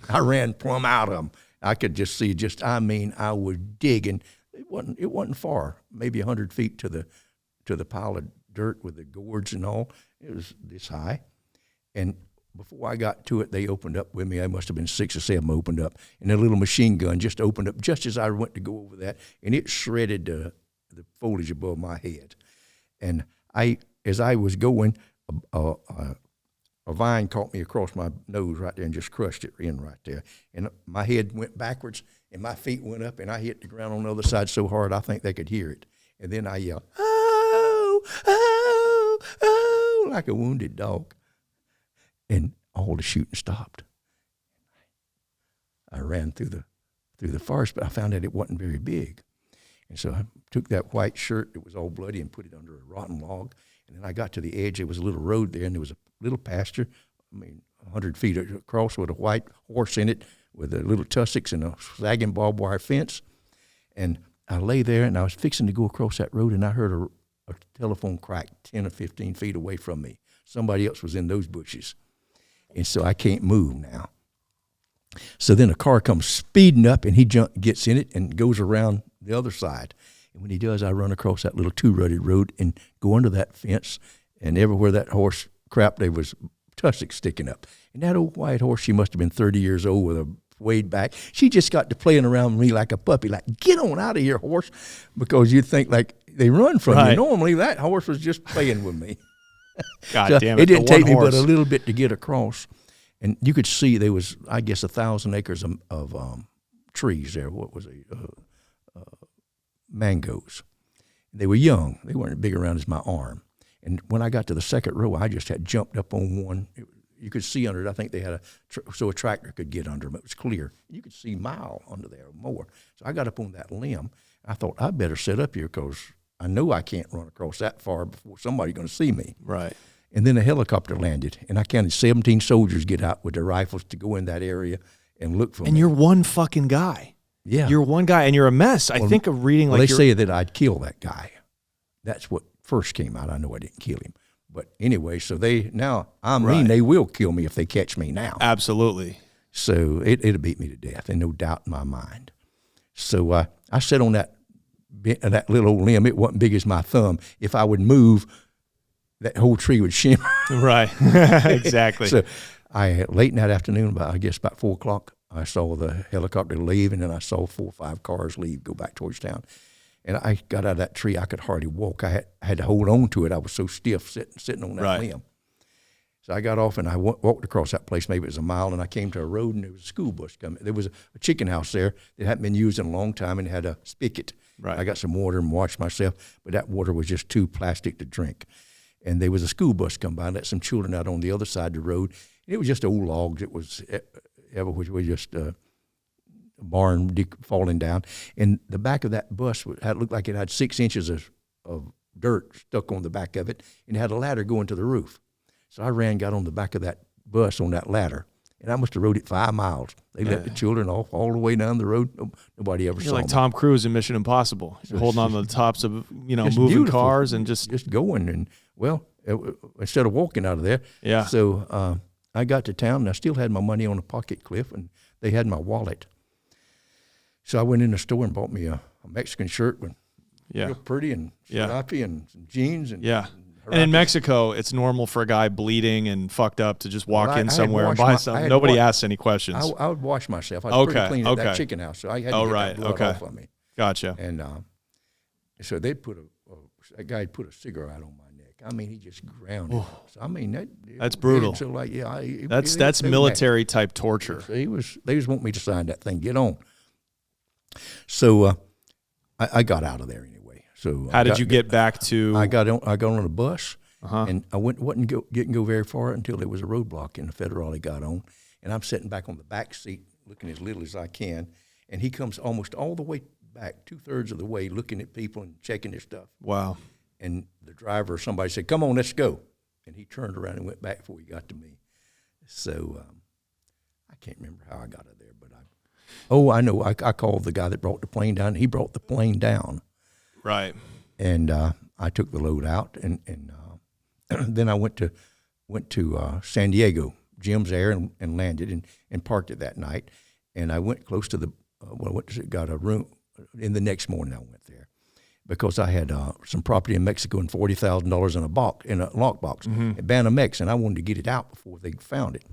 I ran plumb out of them. I could just see. I was digging. It wasn't far, maybe 100 feet to the pile of dirt with the gourds and all. It was this high. And before I got to it, they opened up with me. I must have been 6 or 7 opened up. And a little machine gun just opened up just as I went to go over that. And it shredded the foliage above my head. And as I was going, a vine caught me across my nose right there and just crushed it in right there. And my head went backwards and my feet went up and I hit the ground on the other side so hard I think they could hear it. And then I yelled, "Oh, oh, oh," like a wounded dog. And all the shooting stopped. I ran through the forest, but I found out it wasn't very big. And so I took that white shirt that was all bloody and put it under a rotten log. And then I got to the edge. There was a little road there, and there was a little pasture, 100 feet across with a white horse in it with a little tussocks and a sagging barbed wire fence. And I lay there, and I was fixing to go across that road, and I heard a telephone crack 10 or 15 feet away from me. Somebody else was in those bushes. And so I can't move now. So then a car comes speeding up, and he gets in it and goes around the other side. And when he does, I run across that little two-rutted road and go under that fence, and everywhere that horse crapped, there was tussocks sticking up. And that old white horse, she must have been 30 years old with a weighed back. She just got to playing around with me like a puppy, like, "Get on out of here, horse," because you'd think like they run from you. Normally, that horse was just playing with me. God So damn it. it didn't take me horse. but a little bit to get across. And you could see there was, I guess, 1,000 acres of trees there. What was it? Mangoes. They were young. They weren't big around as my arm. And when I got to the second row, I just had jumped up on one. You could see under it. I think they had so a tractor could get under them. It was clear. You could see a mile under there or more. So I got up on that limb. I thought, I better set up here because I know I can't run across that far before somebody's going to see me. Right. And then a helicopter landed, and I counted 17 soldiers get out with their rifles to go in that area and look for me. And you're one fucking guy. Yeah. You're one guy, and you're a mess. I think of reading Well, like they say that I'd kill that guy. That's what first came out. I know I didn't kill him. But anyway, so they will kill me if they catch me now. Absolutely. So it'll beat me to death, and no doubt in my mind. So I sat on that little old limb. It wasn't big as my thumb. If I would move, that whole tree would shimmer. Right. Exactly. So late in that afternoon, about 4 o'clock, I saw the helicopter leave, and then I saw 4 or 5 cars leave, go back towards town. And I got out of that tree. I could hardly walk. I had to hold on to it. I was so stiff sitting on that limb. So I got off, and I walked across that place. Maybe it was a mile, and I came to a road, and there was a school bus coming. There was a chicken house there that hadn't been used in a long time, and it had a spigot. Right. I got some water and washed myself, but that water was just too plastic to drink. And there was a school bus come by and let some children out on the other side of the road. And it was just old logs. It was just a barn falling down. And the back of that bus looked like it had 6 inches of dirt stuck on the back of it, and it had a ladder going to the roof. So I got on the back of that bus on that ladder, and I must have rode it 5 miles. They let the children off all the way down the road. Nobody ever saw You're like me. Tom Cruise in Mission Impossible. You're holding on to the tops of, moving beautiful. cars and just going. And, instead of walking out of there. Yeah. So I got to town, and I still had my money on a pocket clip, and they had my wallet. So I went in the store and bought me a Mexican shirt with real pretty and stripy and some jeans. And And in Mexico, it's normal for a guy bleeding and fucked up to just walk in somewhere and buy something. Nobody asks any questions. I would wash myself. I was pretty clean at that chicken house, so I had to get that blood off of me. Gotcha. And so they that guy put a cigarette on my neck. I mean, he just ground it. So, I mean, that's brutal. So like, that's military type torture. So they just want me to sign that thing. Get on. So I got out of there anyway. So how did you get back to? I got on a bus, and I didn't go very far until there was a roadblock, and the federale got on, and I'm sitting back on the back seat, looking as little as I can, and he comes almost all the way back, 2/3 of the way, looking at people and checking their stuff. Wow. And the driver or somebody said, "Come on, let's go," and he turned around and went back before he got to me. So I can't remember how I got out of there, but I know. I called the guy that brought the plane down. He brought the plane down. Right. And I took the load out, and then I went to San Diego. Jim's there and landed and parked it that night. And I went close to got a room. In the next morning I went there because I had some property in Mexico and $40,000 in a lockbox at Banamex, and I wanted to get it out before they found it.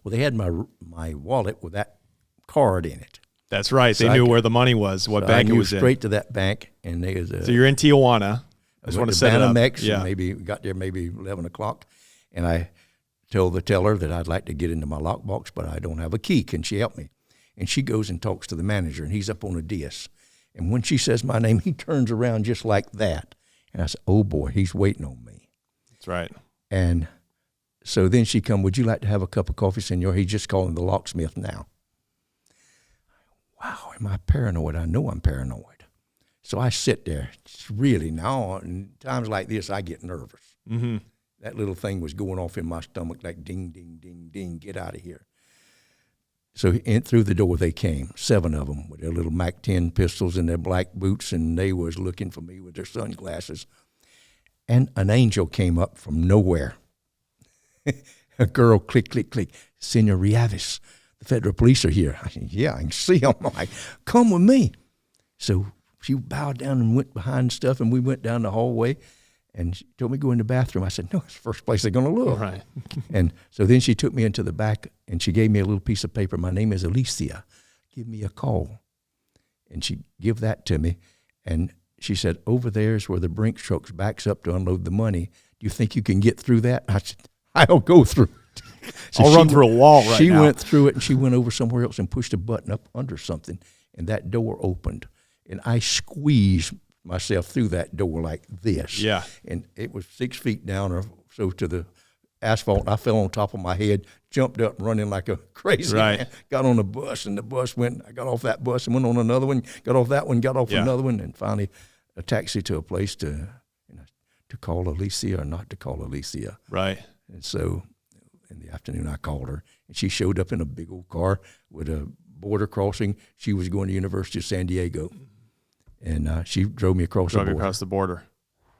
Well, they had my wallet with that card in it. That's right. They knew where the money was, what bank it was in. I knew straight to that bank, and they was. So you're in Tijuana. I just want to set it up. Banamex, and got there maybe 11 o'clock, and I told the teller that I'd like to get into my lockbox, but I don't have a key. Can she help me? And she goes and talks to the manager, and he's up on a dais. And when she says my name, he turns around just like that. And I said, "Oh, boy, he's waiting on me." That's right. And so then she come, "Would you like to have a cup of coffee, senor? He's just calling the locksmith now." Wow, am I paranoid? I know I'm paranoid. So I sit there. It's really, now, in times like this, I get nervous. Mm-hmm. That little thing was going off in my stomach like ding, ding, ding, ding, get out of here. So through the door they came, 7 of them with their little MAC-10 pistols and their black boots, and they was looking for me with their sunglasses. And an angel came up from nowhere. A girl, click, click, click, "Senor Reaves, the federal police are here." I said, "Yeah, I can see them." I'm like, "Come with me." So she bowed down and went behind stuff, and we went down the hallway. And she told me to go in the bathroom. I said, "No, it's the first place they're going to look." Right. And so then she took me into the back, and she gave me a little piece of paper. "My name is Alicia. Give me a call." And she gave that to me. And she said, "Over there is where the Brinks trucks backs up to unload the money. Do you think you can get through that?" I said, "I'll go through it." So I'll run through a wall right now. She went through it, and she went over somewhere else and pushed a button up under something, and that door opened. And I squeezed myself through that door like this. Yeah. And it was 6 feet down or so to the asphalt. I fell on top of my head, jumped up running like a crazy man, got on the bus, and the bus went, I got off that bus and went on another one, got off that one, got off another one, and finally a taxi to a place to call Alicia or not to call Alicia. Right. And so in the afternoon I called her, and she showed up in a big old car with a border crossing. She was going to University of San Diego, and she drove me across the border.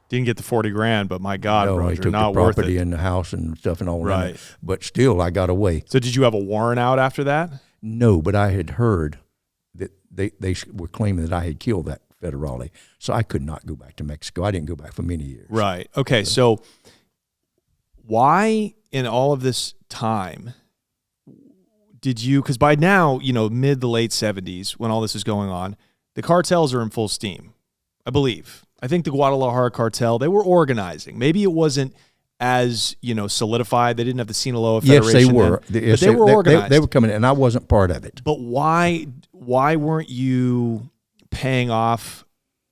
Didn't get the 40 grand, but my God, no, Roger, I took not the worth property it. and the house and stuff and all Right. that. But still, I got away. So did you have a warrant out after that? No, but I had heard that they were claiming that I had killed that federale, so I could not go back to Mexico. I didn't go back for many years. Right. Okay. So why in all of this time did you, because by now, mid to late 70s, when all this is going on, the cartels are in full steam, I believe. I think the Guadalajara cartel, they were organizing. Maybe it wasn't as, solidified. They didn't have the Sinaloa Federation. Yes, they were. But they were organized. They were coming in, and I wasn't part of it. But why weren't you paying off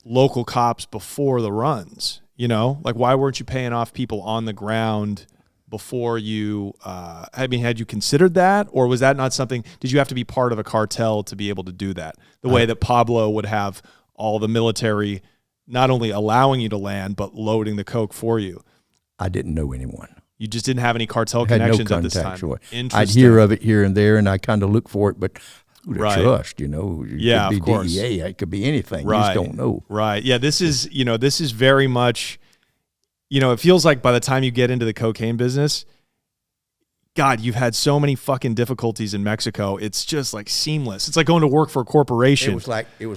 local cops before the runs? Like, why weren't you paying off people on the ground before you, had you considered that? Or was that not something, did you have to be part of a cartel to be able to do that? The way that Pablo would have all the military not only allowing you to land, but loading the coke for you. I didn't know anyone. You just didn't have any cartel I had connections no at this time. Interesting. I'd hear of it here and there, and I kind of look for it, but who to trust, It Yeah, could be of course. DEA, it could be anything. Right. You just don't know. Right. Yeah, this is very much, it feels like by the time you get into the cocaine business, God, you've had so many fucking difficulties in Mexico. It's just like seamless. It's like going to work for a corporation. It was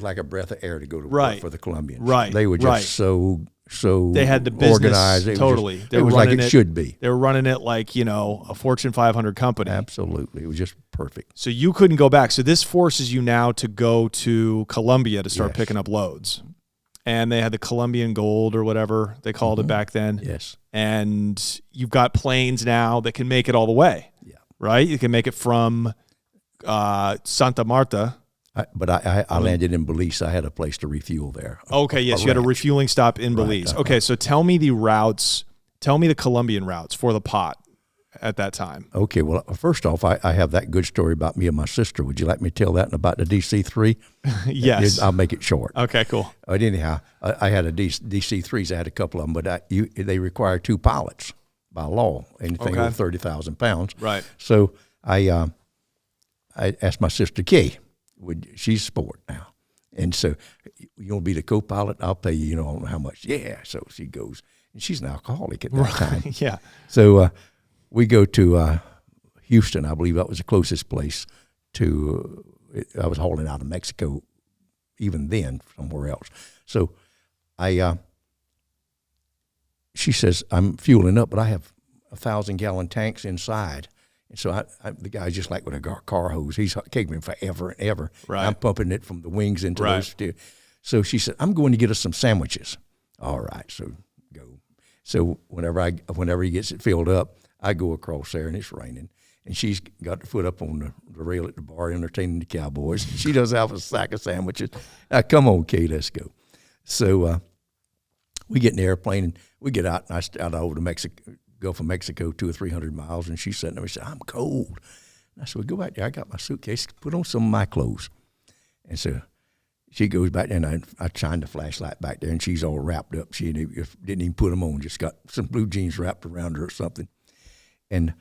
like a breath of air to go to work for the Colombians. Right. They were just so they had the business organized. totally. It was like it should be. They were running it like, a Fortune 500 company. Absolutely. It was just perfect. So you couldn't go back. So this forces you now to go to Colombia to start Yes. picking up loads. And they had the Colombian gold or whatever they called it back then. Yes. And you've got planes now that can make it all the way. Yeah. Right? You can make it from Santa Marta. But I landed in Belize. I had a place to refuel there. Okay, yes, you had a refueling stop in Belize. Right. Okay, so tell me the routes. Tell me the Colombian routes for the pot at that time. Okay, well, first off, I have that good story about me and my sister. Would you like me to tell that and about the DC-3? Yes. I'll make it short. Okay, cool. But anyhow, I had a DC-3s. I had a couple of them, but they require 2 pilots by law, anything over 30,000 pounds. Right. So I asked my sister, Kay, she's sport now. And so, you want to be the co-pilot? I'll pay you, I don't know how much. Yeah. So she goes, and she's an alcoholic at that time. Yeah. So we go to Houston. I believe that was the closest place to, I was hauling out of Mexico even then, somewhere else. So she says, I'm fueling up, but I have 1,000-gallon tanks inside. And so the guy's just like with a car hose. He's keeping forever and ever. Right. I'm pumping it from the wings into those two. So she said, I'm going to get us some sandwiches. All right, so go. So whenever he gets it filled up, I go across there, and it's raining. And she's got her foot up on the rail at the bar entertaining the cowboys. She does have a sack of sandwiches. Come on, Kay, let's go. So we get in the airplane, and we get out, and I start over to Mexico, Gulf of Mexico, 200 or 300 miles, and she's sitting there and she said, I'm cold. And I said, well, go back there. I got my suitcase. Put on some of my clothes. And so she goes back there, and I shined the flashlight back there, and she's all wrapped up. She didn't even put them on, just got some blue jeans wrapped around her or something. And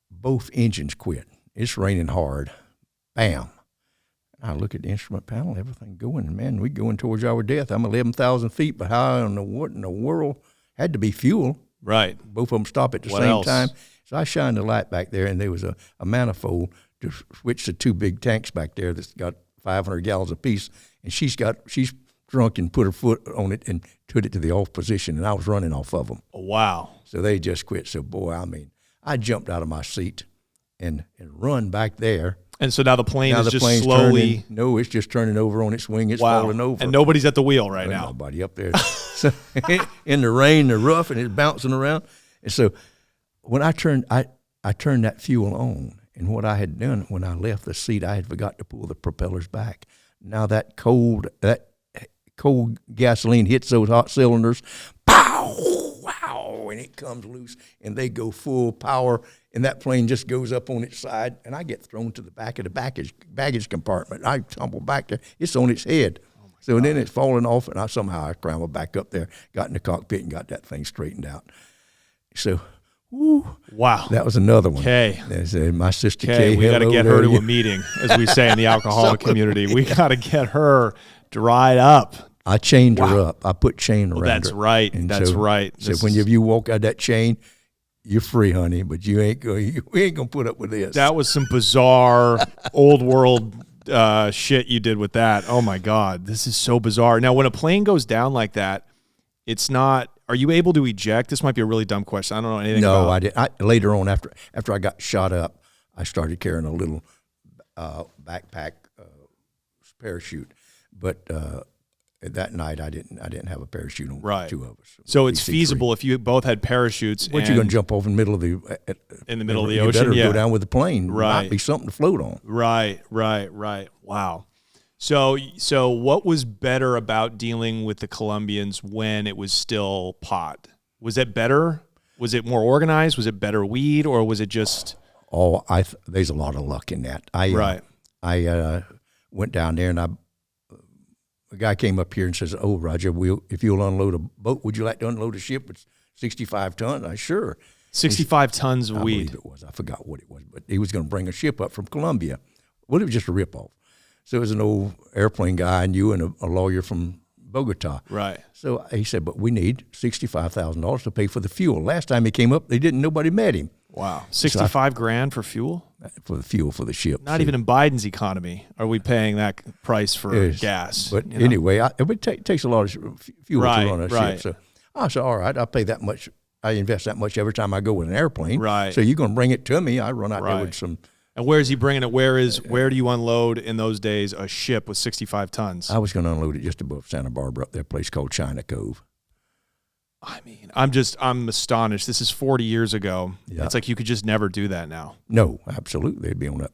both engines quit. It's raining hard. Bam. I look at the instrument panel, everything going, and man, we're going towards our death. I'm 11,000 feet, but how in the what in the world? Had to be fuel. Right. Both of them stop at the What same else? time. So I shined the light back there, and there was a manifold to switch the 2 big tanks back there that's got 500 gallons apiece. And she's drunk and put her foot on it and put it to the off position, and I was running off of them. Wow. So they just quit. So, boy, I jumped out of my seat and run back there. And so now the plane Now is the just plane's slowly. No, it's just turning over on its wing. It's Wow. falling over. And nobody's at the wheel right There's now. nobody up there. So, in the rain, the rough, and it's bouncing around. And so when I turned that fuel on, and what I had done when I left the seat, I had forgot to pull the propellers back. Now that cold gasoline hits those hot cylinders, pow, wow, and it comes loose, and they go full power, and that plane just goes up on its side, and I get thrown to the back of the baggage compartment. I tumble back there. It's on its head. Oh my So then it's falling off, and somehow I scrambled back up there, got in the cockpit, and got that thing straightened out. So, wow, that was another one. Okay. My sister Okay, Kay. we got to get her to you. a meeting, as we say in the alcoholic community. We got to get her dried up. I chained her up. I put chain around That's her. right. And That's so, right. So when you walk out that chain, you're free, honey, but we ain't gonna put up with this. That was some bizarre old world shit you did with that. Oh my God, this is so bizarre. Now, when a plane goes down like that, it's not. Are you able to eject? This might be a really dumb question. I don't know anything about. No, I did. Later on, after I got shot up, I started carrying a little backpack parachute, but. That night, I didn't have a parachute on two of us. So it's feasible if you both had parachutes. What you going to jump off in the middle of the ocean? You better yeah. go down with the plane. Right. Might be something to float on. Right. Wow. So what was better about dealing with the Colombians when it was still pot? Was it better? Was it more organized? Was it better weed, or was it just? Oh, there's a lot of luck in that. I went down there and a guy came up here and says, "Oh, Roger, if you'll unload a boat, would you like to unload a ship with 65 tons?" I sure. 65 tons of weed. I believe it was. I forgot what it was, but he was going to bring a ship up from Colombia. Well, it was just a ripoff. So it was an old airplane guy and you and a lawyer from Bogota. Right. So he said, "But we need $65,000 to pay for the fuel." Last time he came up, nobody met him. Wow. 65 grand for fuel? For the fuel for the ship. Not even in Biden's economy are we paying that price for gas. But anyway, it takes a lot of fuel to run a ship. So I said, all right, I'll pay that much. I invest that much every time I go with an airplane. Right. So you're going to bring it to me. I run out there with some. And where is he bringing it? Where do you unload in those days a ship with 65 tons? I was going to unload it just above Santa Barbara up there, a place called China Cove. I mean, I'm astonished. This is 40 years ago. Yeah. It's like you could just never do that now. No, absolutely. They'd be on that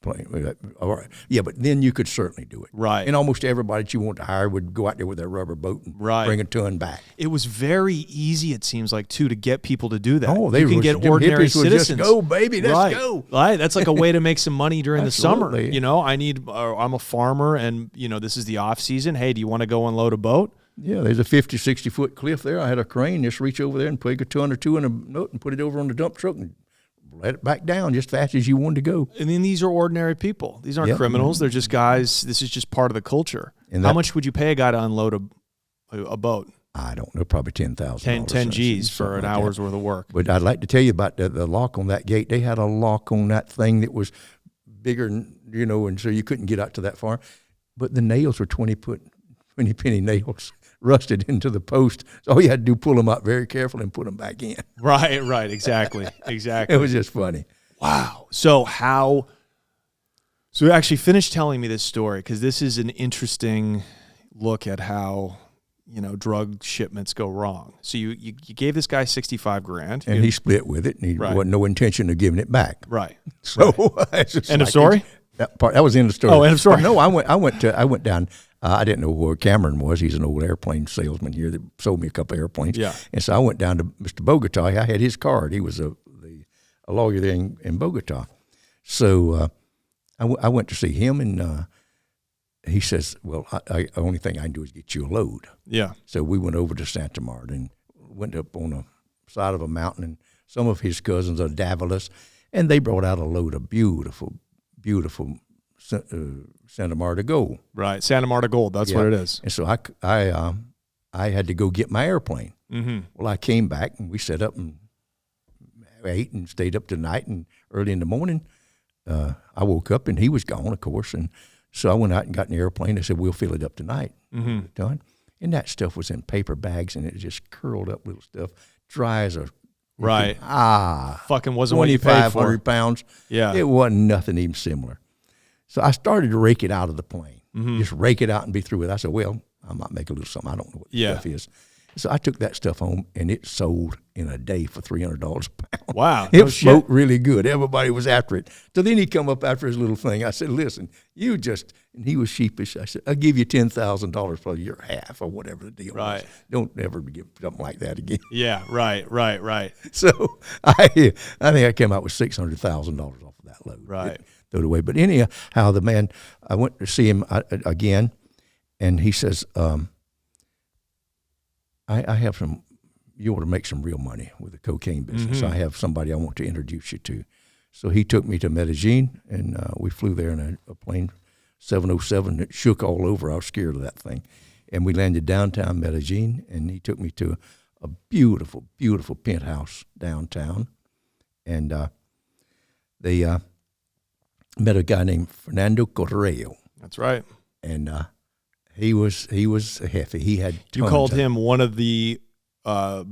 plane. All right. Yeah, but then you could certainly do it. Right. And almost everybody that you want to hire would go out there with their rubber boat and bring a ton back. It was very easy, it seems like, too, to get people to do that. Oh, you can get ordinary citizens. Just go, baby, let's go. Right. That's like a way to make some money during the summer. Absolutely. I'm a farmer and, this is the off season. Hey, do you want to go unload a boat? Yeah, there's a 50, 60-foot cliff there. I had a crane just reach over there and put a ton or two in a note and put it over on the dump truck and let it back down just fast as you wanted to go. And then these are ordinary people. These aren't criminals. They're just guys. This is just part of the culture. And how much would you pay a guy to unload a boat? I don't know, probably $10,000. 10 G's for an hour's worth of work. But I'd like to tell you about the lock on that gate. They had a lock on that thing that was bigger, and so you couldn't get out to that far. But the nails were 20 penny nails. Rusted into the post. So all you had to do, pull them out very carefully and put them back in. Right, exactly. It was just funny. Wow. So actually finish telling me this story, because this is an interesting look at how, drug shipments go wrong. So you gave this guy 65 grand. And he split with it, and he wasn't no intention of giving it back. Right. So end of story? That was the end of the story. Oh, end of story. But no, I went down. I didn't know where Cameron was. He's an old airplane salesman here that sold me a couple of airplanes. Yeah. And so I went down to Mr. Bogota. I had his card. He was a lawyer there in Bogota. So I went to see him, and he says, "Well, the only thing I can do is get you a load." Yeah. So we went over to Santa Marta and went up on the side of a mountain, and some of his cousins are Davilas, and they brought out a load of beautiful Santa Marta gold. Right, Santa Marta gold. That's what it is. And so I had to go get my airplane. Mm-hmm. Well, I came back and we set up and ate and stayed up tonight. And early in the morning, I woke up and he was gone, of course. And so I went out and got in the airplane. I said, "We'll fill it up tonight." Mm-hmm. Done. And that stuff was in paper bags, and it just curled up little stuff, dry as a right. Fucking wasn't what you paid for. 2,500 pounds. Yeah, it wasn't nothing even similar. So I started to rake it out of the plane, just rake it out and be through with it. I said, "Well, I might make a little something. I don't know what the stuff is." So I took that stuff home, and it sold in a day for $300 a pound. Wow. It smoked really good. Everybody was after it. So then he come up after his little thing. I said, "Listen, and he was sheepish. I said, I'll give you $10,000 for your half or whatever the deal was. Don't ever give something like that again." Yeah, right. So I think I came out with $600,000 off of that load. Right. Throw it away. But anyhow, I went to see him again, And he says, I have some, you want to make some real money with the cocaine business. I have somebody I want to introduce you to. So he took me to Medellin, and we flew there in a plane, 707. It shook all over. I was scared of that thing. And we landed downtown Medellin, and he took me to a beautiful, beautiful penthouse downtown. And they met a guy named Fernando Correo. That's right. And he was hefty. He had You called him one of the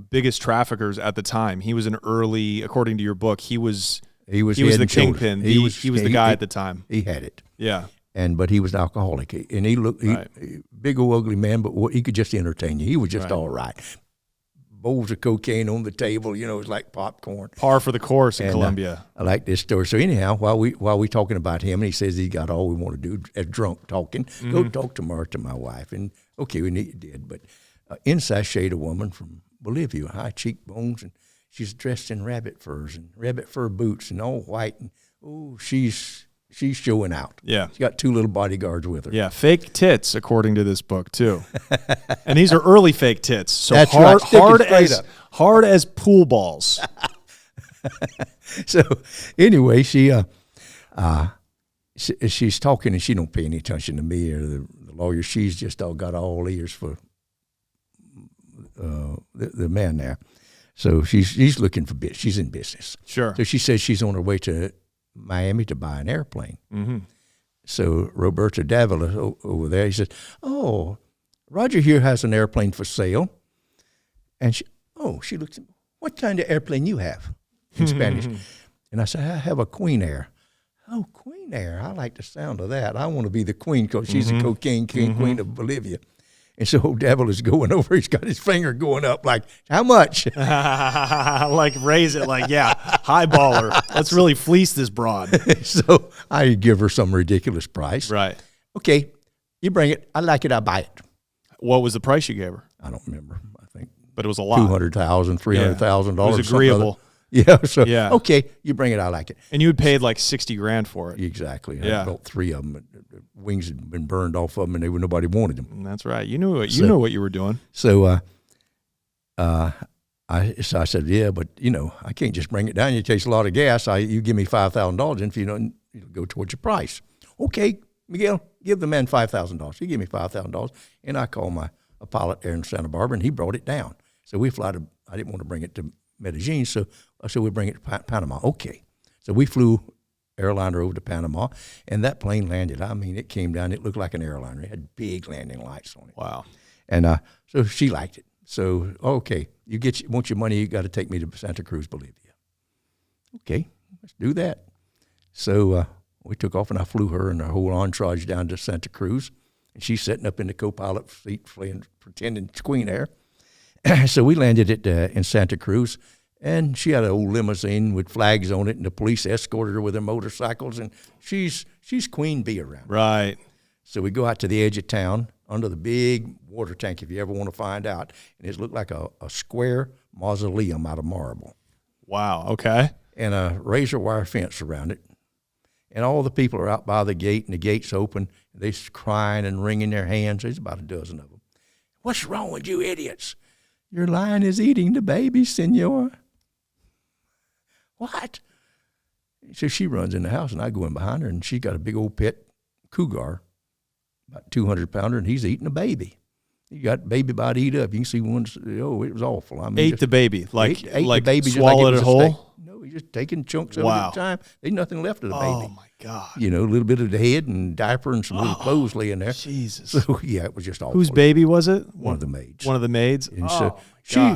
biggest traffickers at the time. He was an early, according to your book, he was the kingpin. He was the guy at the time. He had it. Yeah. But he was an alcoholic, and he looked big old ugly man, but he could just entertain you. He was just all right. Bowls of cocaine on the table, it was like popcorn. Par for the course in Colombia. I like this story. So anyhow, while we talking about him, and he says he got all we want to do as drunk talking. Go talk tomorrow to my wife, and okay, we did. But inside shade a woman from Bolivia, high cheekbones, and she's dressed in rabbit furs and rabbit fur boots and all white, and she's showing out. Yeah. She's got 2 little bodyguards with her. Yeah, fake tits, according to this book, too. And these are early fake tits. So That's hard as pool balls. So anyway, she's talking, and she don't pay any attention to me or the lawyer. She's just got all ears for the man there. So she's looking for business. She's in business. Sure. So she says she's on her way to Miami to buy an airplane. So Roberto Davila over there, he says, "Oh, Roger here has an airplane for sale." And she looks at me, "What kind of airplane you have?" In Spanish. And I said, "I have a Queen Air." "Oh, Queen Air. I like the sound of that. I want to be the queen because she's the cocaine king, queen of Bolivia." And so old Devil is going over. He's got his finger going up like, "How much?" Like raise it like, yeah, high baller. Let's really fleece this broad. So I give her some ridiculous price. Right. "Okay, you bring it. I like it. I buy it." What was the price you gave her? I don't remember. I think But it was a lot. $200,000, $300,000. It was agreeable. Yeah. So Yeah. okay, you bring it. I like it. And you had paid like $60,000 for it. Exactly. Yeah. I built 3 of them. The wings had been burned off of them, and nobody wanted them. That's right. You knew what you were doing. So I said, "Yeah, but I can't just bring it down. It takes a lot of gas. You give me $5,000, and if you don't, it'll go towards your price." "Okay, Miguel, give the man $5,000. He gave me $5,000, and I called a pilot there in Santa Barbara, and he brought it down. So we fly to. I didn't want to bring it to Medellin, so I said we bring it to Panama. Okay, so we flew airliner over to Panama, and that plane landed. I mean, it came down. It looked like an airliner. It had big landing lights on it. Wow. And so she liked it. So, okay, want your money, you got to take me to Santa Cruz, Bolivia. Okay, let's do that. So we took off, and I flew her and her whole entourage down to Santa Cruz, and she's sitting up in the co-pilot seat pretending it's Queen Air. So we landed in Santa Cruz, and she had an old limousine with flags on it, and the police escorted her with their motorcycles, and she's Queen Bee around. Right. So we go out to the edge of town under the big water tank, if you ever want to find out, and it looked like a square mausoleum out of marble. Wow. Okay. And a razor wire fence around it. And all the people are out by the gate, and the gate's open. They're crying and wringing their hands. There's about a dozen of them. "What's wrong with you idiots?" "Your lion is eating the baby, senor." "What?" So she runs in the house, and I go in behind her, and she got a big old pet cougar, about 200-pounder, and he's eating a baby. He got baby about to eat up. You can see one. It was awful. I mean, Ate the baby, like the baby, swallowed it whole. No, he's just taking chunks of it at a time. There's nothing left of the baby. Oh my God. A little bit of the head and diaper and some little clothes laying there. Jesus. So yeah, it was just awful. Whose baby was it? One of the maids. One of the maids. And so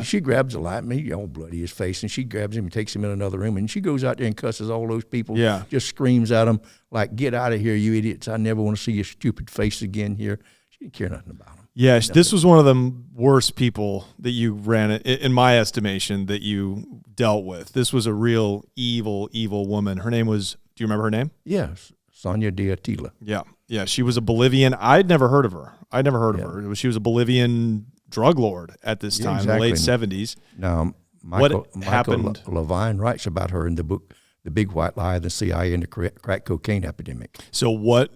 she grabs a light, all bloody his face, and she grabs him and takes him in another room, and she goes out there and cusses all those people. Yeah. Just screams at them like, "Get out of here, you idiots! I never want to see your stupid face again here." She didn't care nothing about him. Yes, this was one of the worst people that you ran, in my estimation, that you dealt with. This was a real evil, evil woman. Her name was, do you remember her name? Yes, Sonia de Attila. Yeah. Yeah, she was a Bolivian. I'd never heard of her. She was a Bolivian drug lord at this time, in the late 70s. Now, What happened? Levine writes about her in the book, The Big White Lie, the CIA and the crack cocaine epidemic. So what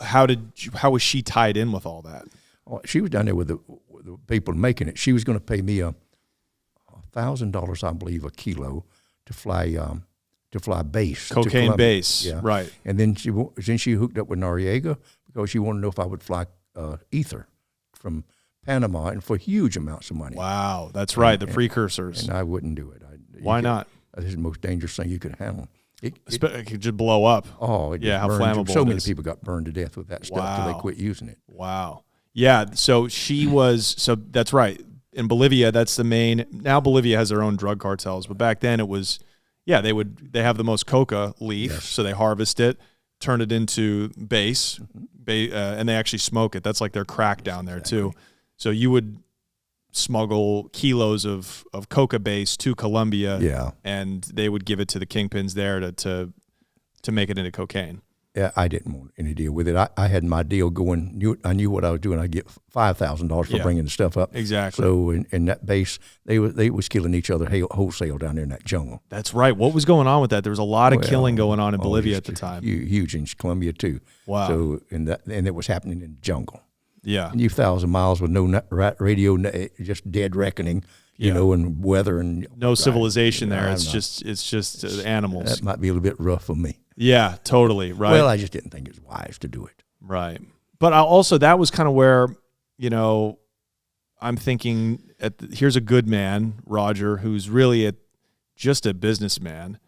how was she tied in with all that? Oh, she was down there with the people making it. She was going to pay me $1,000, I believe, a kilo to fly base. Cocaine base, yeah. Right. And then she hooked up with Noriega because she wanted to know if I would fly ether from Panama and for huge amounts of money. Wow, that's right, the precursors. And I wouldn't do it. Why not? This is the most dangerous thing you could handle. It could just blow up. Oh, yeah, how burned. flammable So it many is. people got burned to death with that stuff till they quit using it. Wow. Yeah, so that's right. In Bolivia, that's the main. Now Bolivia has their own drug cartels, but back then it was, they have the most coca leaf, Yes. so they harvest it, turn it into base, and they actually smoke it. That's like their crack down there too. So you would smuggle kilos of coca base to Colombia, and they would give it to the kingpins there to make it into cocaine. Yeah, I didn't want any deal with it. I had my deal going. I knew what I was doing. I get $5,000 for bringing the stuff up. Exactly. So in that base, they was killing each other wholesale down there in that jungle. That's right. What was going on with that? There was a lot of killing going on in Bolivia at the time. Huge in Colombia too. Wow. So and it was happening in the jungle. Yeah. And you 1,000 miles with no radio, just dead reckoning. You know, and weather and no civilization there. It's just animals. That might be a little bit rough for me. Yeah, totally. Right. Well, I just didn't think it was wise to do it. Right. But also that was kind of where, I'm thinking here's a good man, Roger, who's really just a businessman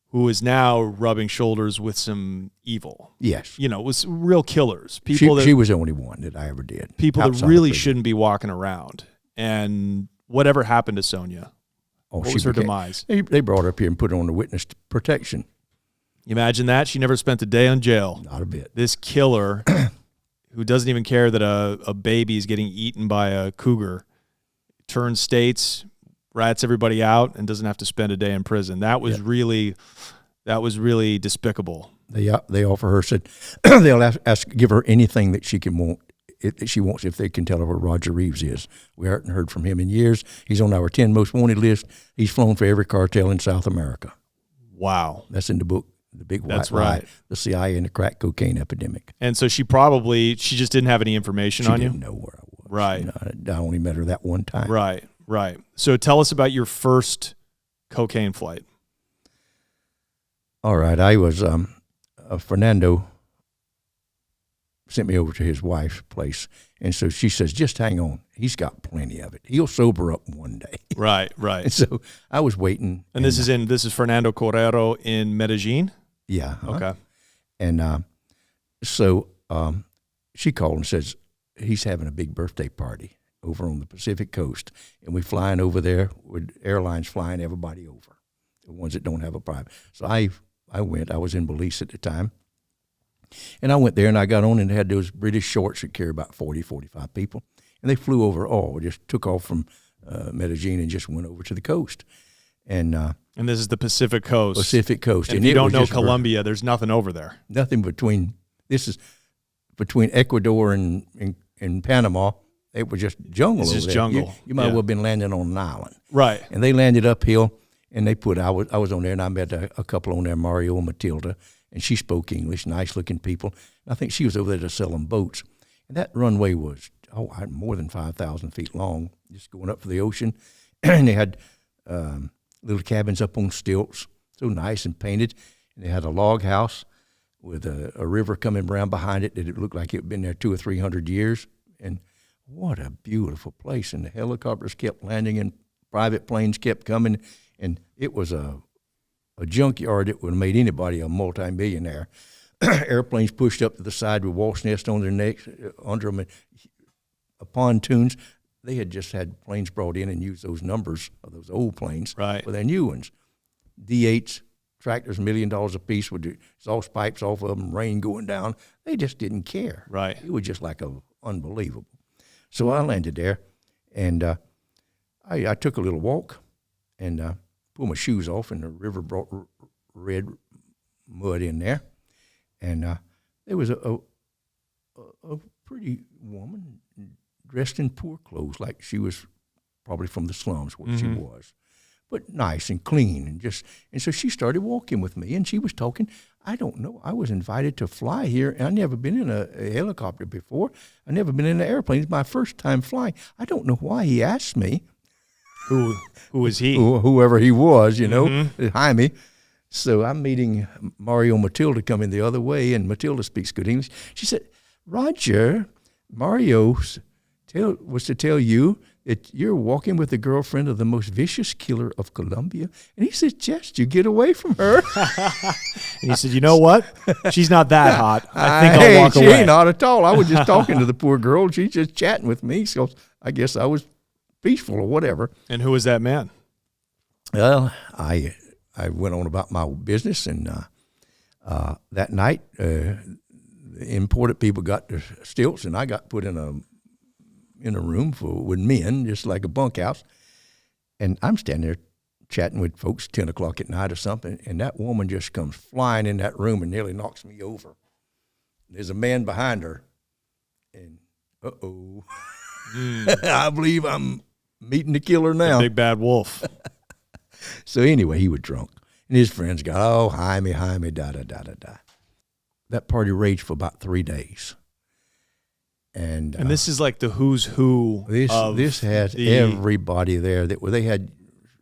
who is now rubbing shoulders with some evil. Yes. With real killers. People she was the only one that I ever did. People that really shouldn't be walking around. And whatever happened to Sonia? What was her demise? They brought her up here and put her on the witness protection. You imagine that? She never spent a day in jail. Not a bit. This killer who doesn't even care that a baby is getting eaten by a cougar turns states, rats everybody out, and doesn't have to spend a day in prison. That was really despicable. They offer her, said they'll give her anything that she can want. That she wants if they can tell her where Roger Reaves is. We haven't heard from him in years. He's on our 10 most wanted list. He's flown for every cartel in South America. Wow. That's in the book, The Big White That's right. Lie, the CIA and the crack cocaine epidemic. And so she just didn't have any information on you? She didn't know where I was. Right. I only met her that one time. Right. So tell us about your first cocaine flight. All right. I was, Fernando sent me over to his wife's place. And so she says, just hang on. He's got plenty of it. He'll sober up one day. Right. And so I was waiting. And this is Fernando Correo in Medellin? Yeah. Okay. And so she called and says, he's having a big birthday party over on the Pacific coast. And we're flying over there with airlines flying everybody over, the ones that don't have a private. So I went. I was in Belize at the time. And I went there and I got on and had those British shorts that carry about 40, 45 people. And they flew over just took off from Medellin and just went over to the coast. And this is the Pacific coast. Pacific coast. And if you don't know Colombia, there's nothing over there. Nothing between Ecuador and Panama. It was just jungle over there. It's just jungle. You might well have been landing on an island. Right. And they landed uphill and I was on there and I met a couple on there, Mario and Matilda. And she spoke English, nice-looking people. And I think she was over there to sell them boats. And that runway was more than 5,000 feet long, just going up for the ocean. And they had little cabins up on stilts, so nice and painted. And they had a log house with a river coming around behind it that it looked like it had been there 200 or 300 years. And what a beautiful place. And the helicopters kept landing and private planes kept coming. And it was a junkyard that would have made anybody a multi-millionaire. Airplanes pushed up to the side with wasp nests on their necks, under them, pontoons. They had just had planes brought in and used those numbers of those old planes for their new ones. D8s, tractors, $1 million a piece with the exhaust pipes off of them, rain going down. They just didn't care. Right. It was just like unbelievable. So I landed there, and I took a little walk and pulled my shoes off, and the river brought red mud in there. And there was a pretty woman dressed in poor clothes, like she was probably from the slums where she was, but nice and clean. And so she started walking with me, and she was talking. I don't know. I was invited to fly here, and I've never been in a helicopter before. I've never been in an airplane. It's my first time flying. I don't know why he asked me. Who was he? Whoever he was, Jaime. So I'm meeting Mario and Matilda coming the other way, and Matilda speaks good English. She said, Roger, Mario was to tell you that you're walking with the girlfriend of the most vicious killer of Colombia. And he suggests you get away from her. And he said, you know what? She's not that hot. I think I'll walk away. She ain't hot at all. I was just talking to the poor girl. She's just chatting with me. So I guess I was peaceful or whatever. And who was that man? Well, I went on about my business, and that night, the imported people got their stilts, and I got put in a room with men, just like a bunkhouse. And I'm standing there chatting with folks 10 o'clock at night or something, and that woman just comes flying in that room and nearly knocks me over. There's a man behind her, and I believe I'm meeting the killer now. The big bad wolf. So anyway, he was drunk, and his friends got, oh, Jaime, da-da-da-da-da. That party raged for about 3 days. And this is like the who's who. This has everybody there. They had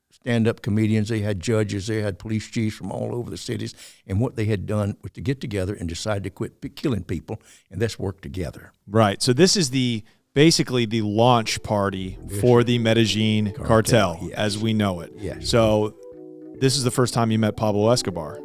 stand-up comedians, they had judges, they had police chiefs from all over the cities. And what they had done was to get together and decide to quit killing people, and let's work together. Right. So this is basically the launch party for the Medellin cartel yes. as we know it. Yes. So this is the first time you met Pablo Escobar.